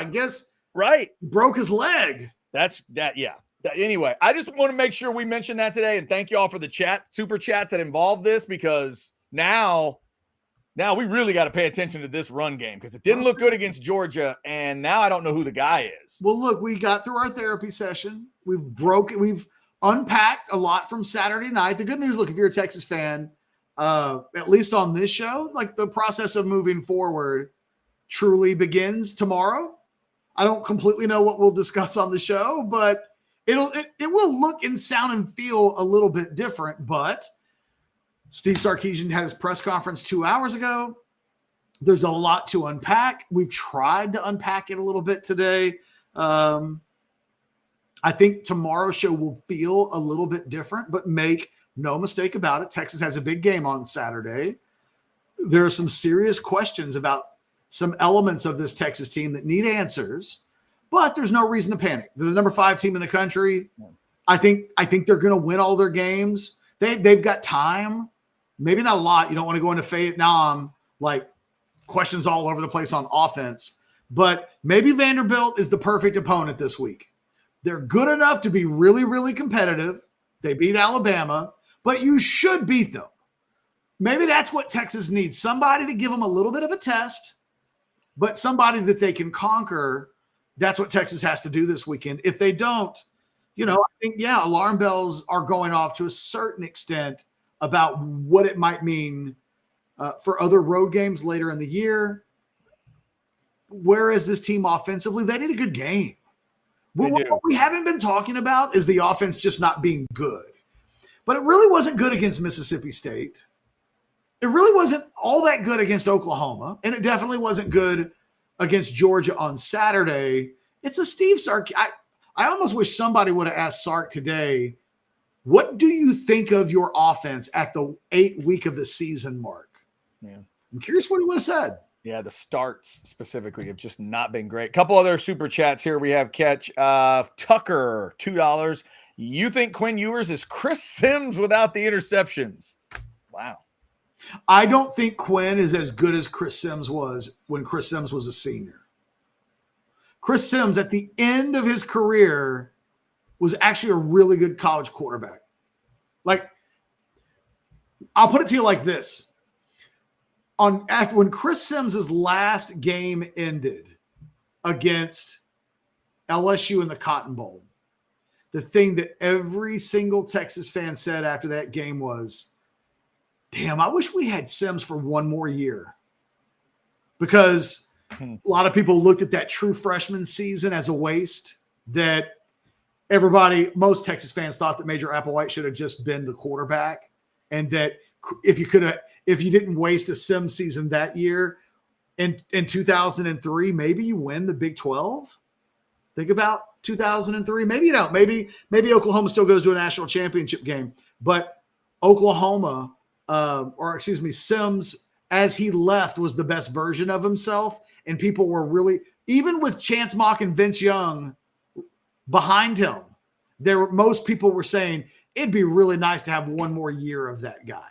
guess right. He broke his leg. Yeah. Anyway, I just want to make sure we mention that today, and thank you all for the super chats that involve this, because now Now we really got to pay attention to this run game because it didn't look good against Georgia, and now I don't know who the guy is. Well, look, we got through our therapy session. We've unpacked a lot from Saturday night. The good news, look, if you're a Texas fan, at least on this show, like the process of moving forward truly begins tomorrow. I don't completely know what we'll discuss on the show, but it will look and sound and feel a little bit different. But Steve Sarkisian had his press conference 2 hours ago. There's a lot to unpack. We've tried to unpack it a little bit today. I think tomorrow's show will feel a little bit different, but make no mistake about it. Texas has a big game on Saturday. There are some serious questions about some elements of this Texas team that need answers, but there's no reason to panic. They're the number 5 team in the country. I think they're going to win all their games. They've got time. Maybe not a lot. You don't want to go into Vietnam like questions all over the place on offense, but maybe Vanderbilt is the perfect opponent this week. They're good enough to be really, really competitive. They beat Alabama, but you should beat them. Maybe that's what Texas needs. Somebody to give them a little bit of a test, but somebody that they can conquer. That's what Texas has to do this weekend. If they don't, I think, alarm bells are going off to a certain extent about what it might mean for other road games later in the year. Whereas this team offensively, they did a good game. What we haven't been talking about is the offense just not being good. But it really wasn't good against Mississippi State. It really wasn't all that good against Oklahoma. And it definitely wasn't good against Georgia on Saturday. It's a Steve Sark. I almost wish somebody would have asked Sark today, what do you think of your offense at the 8th week of the season mark? Yeah. I'm curious what he would have said. Yeah, the starts specifically have just not been great. Couple other super chats here. We have Catch Tucker, $2. You think Quinn Ewers is Chris Sims without the interceptions? Wow. I don't think Quinn is as good as Chris Sims was when Chris Sims was a senior. Chris Sims, at the end of his career, was actually a really good college quarterback. Like, I'll put it to you like this. When Chris Sims' last game ended against LSU in the Cotton Bowl, the thing that every single Texas fan said after that game was, damn, I wish we had Sims for one more year. Because a lot of people looked at that true freshman season as a waste, that most Texas fans thought that Major Applewhite should have just been the quarterback, and that if you didn't waste a Sims season that year in 2003, maybe you win the Big 12. Think about 2003. Maybe you don't. Maybe Oklahoma still goes to a national championship game, but Sims, as he left, was the best version of himself. And people were really, even with Chance Mock and Vince Young behind him, most people were saying it'd be really nice to have one more year of that guy.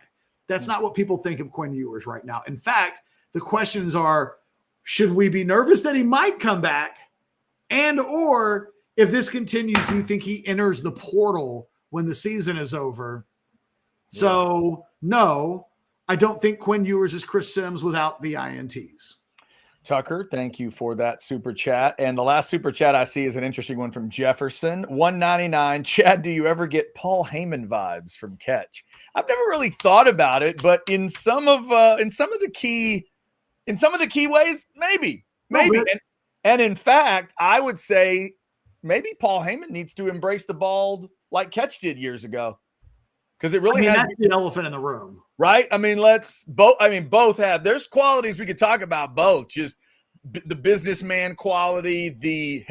That's not what people think of Quinn Ewers right now. In fact, the questions are, should we be nervous that he might come back? Or if this continues, do you think he enters the portal when the season is over? Yeah. So, no, I don't think Quinn Ewers is Chris Sims without the INTs. Tucker, thank you for that super chat. And the last super chat I see is an interesting one from Jefferson, $1.99. Chad, do you ever get Paul Heyman vibes from Catch? I've never really thought about it, but in some of the key ways, maybe. And in fact, I would say maybe Paul Heyman needs to embrace the bald like Catch did years ago. Because it really that's the elephant in the room. Right? I mean, both have. There's qualities we could talk about both. Just the businessman quality, the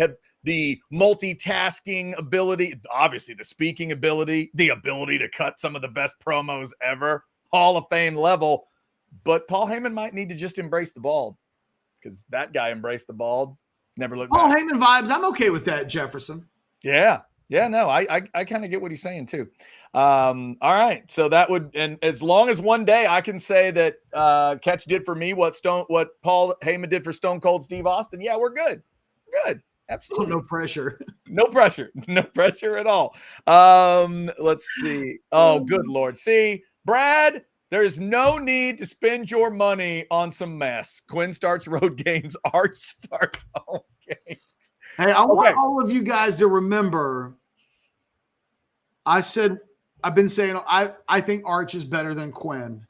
multitasking ability, obviously the speaking ability, the ability to cut some of the best promos ever, Hall of Fame level. But Paul Heyman might need to just embrace the bald, because that guy embraced the bald, never looked Paul back. Heyman vibes. I'm okay with that, Jefferson. Yeah. Yeah, no, I kind of get what he's saying too. All right, so that would, and as long as one day I can say that Catch did for me what Paul Heyman did for Stone Cold Steve Austin, yeah, we're good. Absolutely. No pressure. No pressure at all. Let's see. Oh, good Lord. See, Brad, There is no need to spend your money on some mess. Quinn starts road games. Arch starts home games. Hey, I want all of you guys to remember, I've been saying, I think Arch is better than Quinn.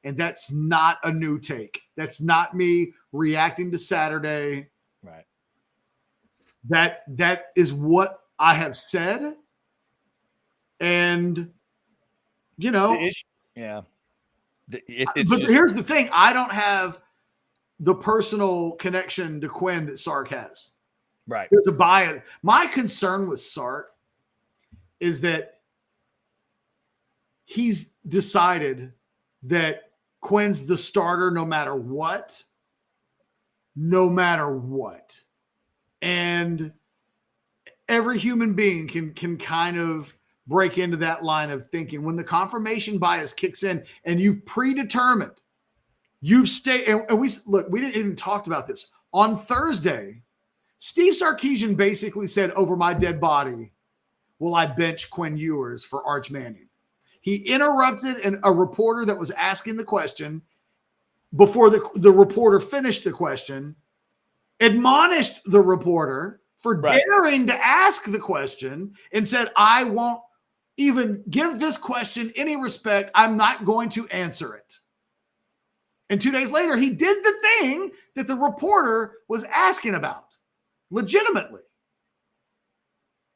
And that's not a new take. That's not me reacting to Saturday. Right. That is what I have said. And, you know. Yeah. But here's the thing. I don't have the personal connection to Quinn that Sark has. Right. There's a bias. My concern with Sark is that he's decided that Quinn's the starter no matter what. No matter what. And every human being can kind of break into that line of thinking. When the confirmation bias kicks in and you've predetermined, you've stayed, and we didn't even talk about this. On Thursday, Steve Sarkisian basically said, over my dead body, will I bench Quinn Ewers for Arch Manning? He interrupted a reporter that was asking the question before the reporter finished the question, admonished the reporter for daring to ask the question, and said, I won't even give this question any respect. I'm not going to answer it. And 2 days later, he did the thing that the reporter was asking about, legitimately.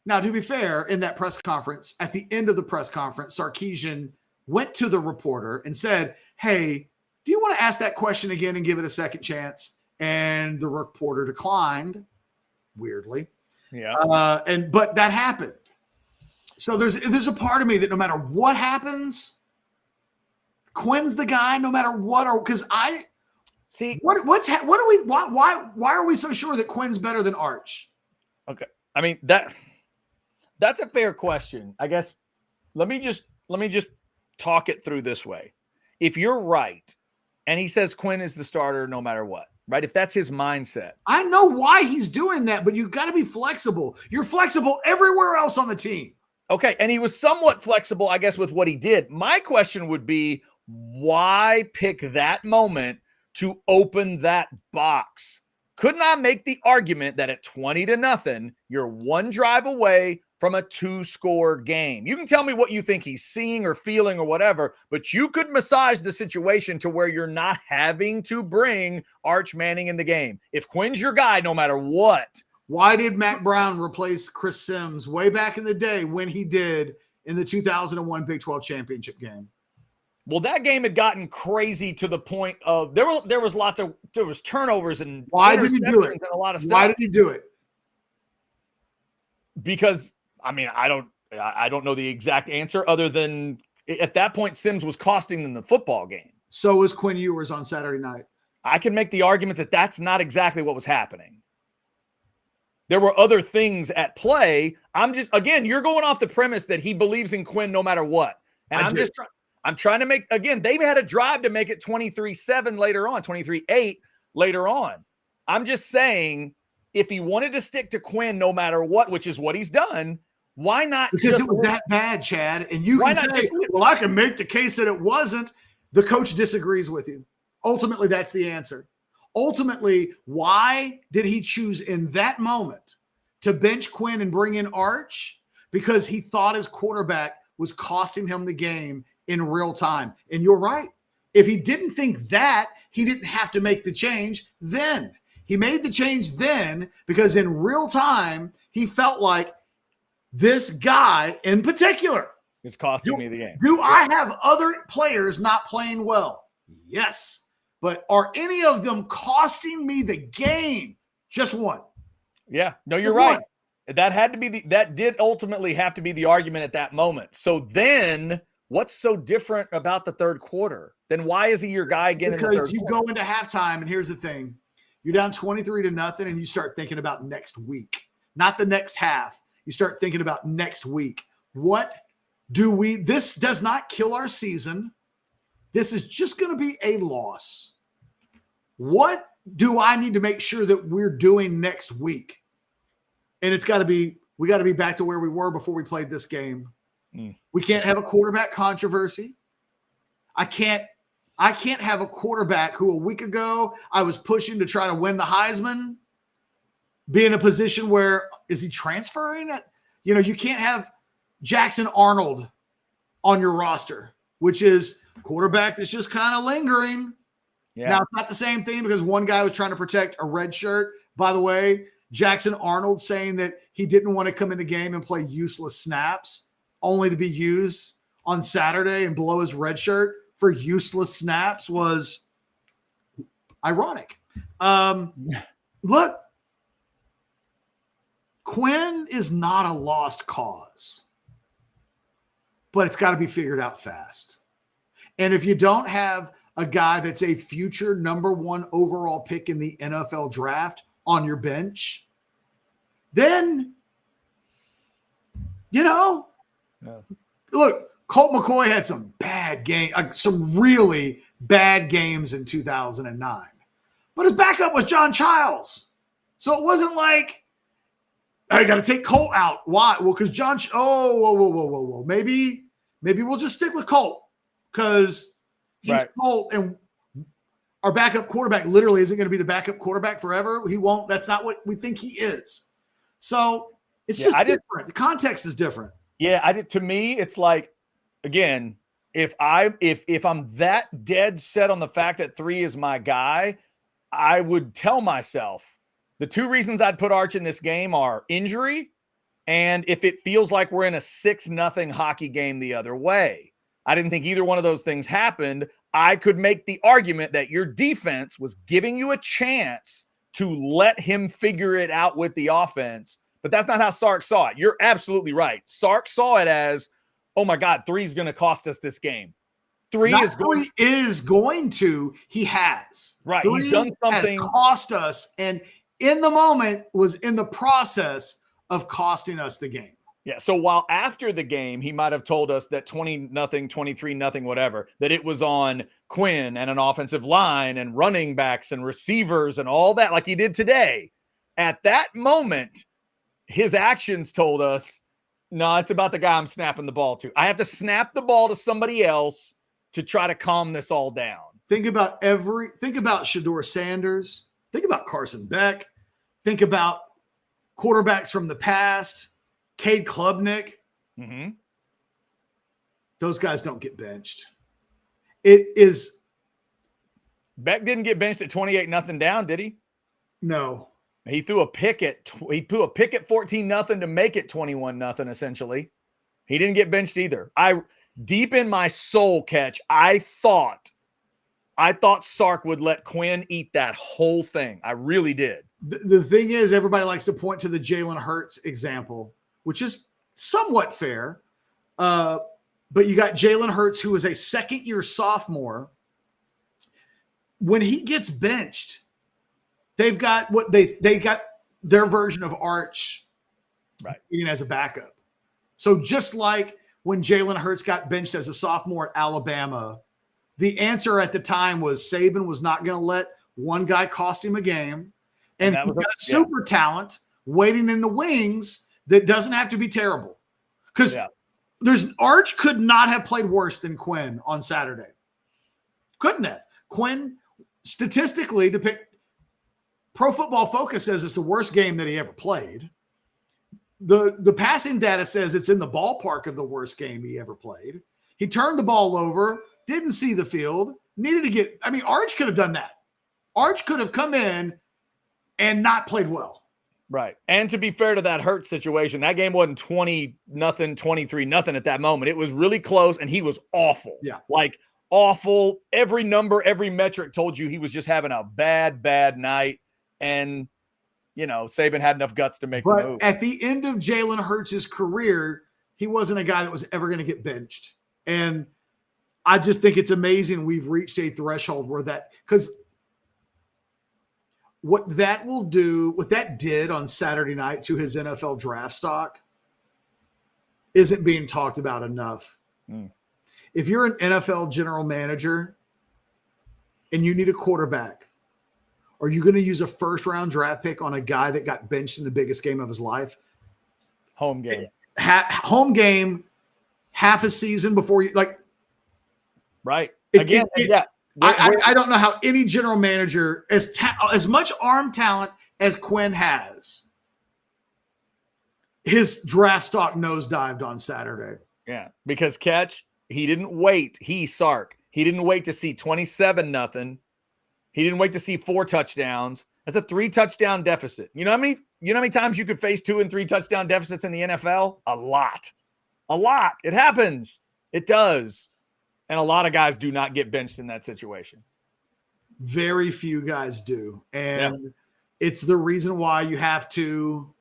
Now, to be fair, in that press conference, at the end of the press conference, Sarkisian went to the reporter and said, hey, do you want to ask that question again and give it a second chance? And the reporter declined, weirdly. Yeah. But that happened. So there's a part of me that no matter what happens, Quinn's the guy, no matter what. Or because I see why are we so sure that Quinn's better than Arch? Okay, I mean that's a fair question. I guess let me just talk it through this way. If you're right, and he says Quinn is the starter no matter what, right? If that's his mindset, I know why he's doing that, but you got to be flexible. You're flexible everywhere else on the team. Okay, and he was somewhat flexible, I guess, with what he did. My question would be, why pick that moment to open that box? Couldn't I make the argument that at 20-0, you're one drive away from a 2-score game? You can tell me what you think he's seeing or feeling or whatever, but you could massage the situation to where you're not having to bring Arch Manning in the game. If Quinn's your guy, no matter what. Why did Mac Brown replace Chris Sims way back in the day when he did in the 2001 Big 12 championship game? Well, that game had gotten crazy to the point of there was turnovers and why did he do it? And a lot of stuff. Why did he do it? Because I mean, I don't know the exact answer other than at that point Sims was costing them the football game. So was Quinn Ewers on Saturday night. I can make the argument that that's not exactly what was happening. There were other things at play. Again, you're going off the premise that he believes in Quinn no matter what. And I'm trying to make, again, they had a drive to make it 23-7 later on, 23-8 later on. I'm just saying, if he wanted to stick to Quinn no matter what, which is what he's done, why not? Because it was that bad, Chad. And you can say, well, I can make the case that it wasn't. The coach disagrees with you. Ultimately, that's the answer. Ultimately, why did he choose in that moment to bench Quinn and bring in Arch? Because he thought his quarterback was costing him the game in real time. And you're right. If he didn't think that, he didn't have to make the change then. He made the change then because in real time, he felt like this guy in particular is costing me the game. Do I have other players not playing well? Yes. But are any of them costing me the game? Just one. Yeah. No, you're right. That did ultimately have to be the argument at that moment. So then what's so different about the third quarter? Then why is he your guy again? Because you go into halftime, and here's the thing. You're down 23-0, and you start thinking about next week, not the next half. You start thinking about next week. This does not kill our season. This is just going to be a loss. What do I need to make sure that we're doing next week? And we got to be back to where we were before we played this game. We can't have a quarterback controversy. I can't have a quarterback who a week ago I was pushing to try to win the Heisman be in a position where is he transferring it? You can't have Jackson Arnold on your roster, which is quarterback that's just kind of lingering. Yeah. Now, it's not the same thing because one guy was trying to protect a red shirt. By the way, Jackson Arnold saying that he didn't want to come in the game and play useless snaps only to be used on Saturday and blow his red shirt for useless snaps was ironic. Look, Quinn is not a lost cause, but it's got to be figured out fast. And if you don't have a guy that's a future number 1 overall pick in the NFL draft on your bench, then, look, Colt McCoy had some really bad games in 2009. But his backup was John Childs. So it wasn't like, I got to take Colt out. Why? Well, because whoa. Maybe we'll just stick with Colt because he's Colt and our backup quarterback literally isn't going to be the backup quarterback forever. He won't. That's not what we think he is. So it's just different. The context is different. Yeah, to me, it's like, again, if I'm that dead set on the fact that 3 is my guy, I would tell myself the 2 reasons I'd put Arch in this game are injury and if it feels like we're in a 6-0 hockey game the other way. I didn't think either one of those things happened. I could make the argument that your defense was giving you a chance to let him figure it out with the offense, but that's not how Sark saw it. You're absolutely right. Sark saw it as, oh my God, 3 is going to cost us this game. 3 is going to. He has. Right. He's done something. Has cost us, and in the moment was in the process of costing us the game. Yeah. So while after the game, he might have told us that 20-0, 23-0, whatever, that it was on Quinn and an offensive line and running backs and receivers and all that, like he did today. At that moment, his actions told us, no, it's about the guy I'm snapping the ball to. I have to snap the ball to somebody else to try to calm this all down. Think about Shedeur Sanders. Think about Carson Beck. Think about quarterbacks from the past. Cade Klubnik. Mm-hmm. Those guys don't get benched. It is. Beck didn't get benched at 28-0 down, did he? No. He threw a pick at 14-0 to make it 21-0. Essentially, he didn't get benched either. Deep in my soul, Catch, I thought Sark would let Quinn eat that whole thing. I really did. The thing is, everybody likes to point to the Jalen Hurts example, which is somewhat fair. But you got Jalen Hurts, who is a second-year sophomore. When he gets benched, they've got they got their version of Arch, right, even as a backup. So just like when Jalen Hurts got benched as a sophomore at Alabama, the answer at the time was Saban was not going to let one guy cost him a game. And he's got a super talent waiting in the wings that doesn't have to be terrible. Because Arch could not have played worse than Quinn on Saturday. Couldn't have. Quinn, statistically, Pro Football Focus says it's the worst game that he ever played. The passing data says it's in the ballpark of the worst game he ever played. He turned the ball over, didn't see the field, needed to get – Arch could have done that. Arch could have come in and not played well. Right. And to be fair to that Hurts situation, that game wasn't 20-0, 23-0 at that moment. It was really close, and he was awful. Yeah. Like, awful. Every number, every metric told you he was just having a bad night. And, Saban had enough guts to make the move. At the end of Jalen Hurts' career, he wasn't a guy that was ever going to get benched. And I just think it's amazing we've reached a threshold where because what that did on Saturday night to his NFL draft stock isn't being talked about enough. Mm. If you're an NFL general manager and you need a quarterback, are you going to use a first-round draft pick on a guy that got benched in the biggest game of his life? Home game. Home game, half a season before you – Right. Again, yeah. I don't know how any general manager, as much arm talent as Quinn has, his draft stock nosedived on Saturday. Yeah, because he didn't wait. Sark. He didn't wait to see 27-0. He didn't wait to see 4 touchdowns. That's a 3-touchdown deficit. You know how many times you could face 2 and 3 touchdown deficits in the NFL? A lot. It happens. It does. And a lot of guys do not get benched in that situation. Very few guys do. And it's the reason why you have to.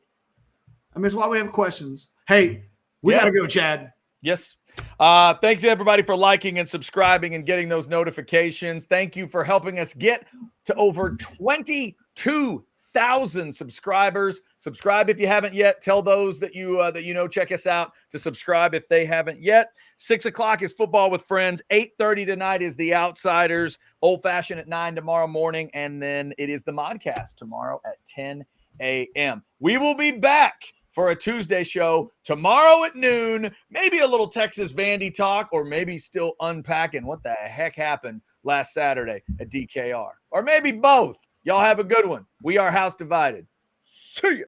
I mean, it's why we have questions. Hey, we got to go, Chad. Yes. Thanks, everybody, for liking and subscribing and getting those notifications. Thank you for helping us get to over 22,000 subscribers. Subscribe if you haven't yet. Tell those that you know check us out to subscribe if they haven't yet. 6 o'clock is Football with Friends. 8:30 tonight is The Outsiders. Old Fashioned at 9 tomorrow morning. And then it is the Modcast tomorrow at 10 a.m. We will be back for a Tuesday show tomorrow at noon. Maybe a little Texas Vandy talk, or maybe still unpacking what the heck happened last Saturday at DKR. Or maybe both. Y'all have a good one. We are House Divided. See ya.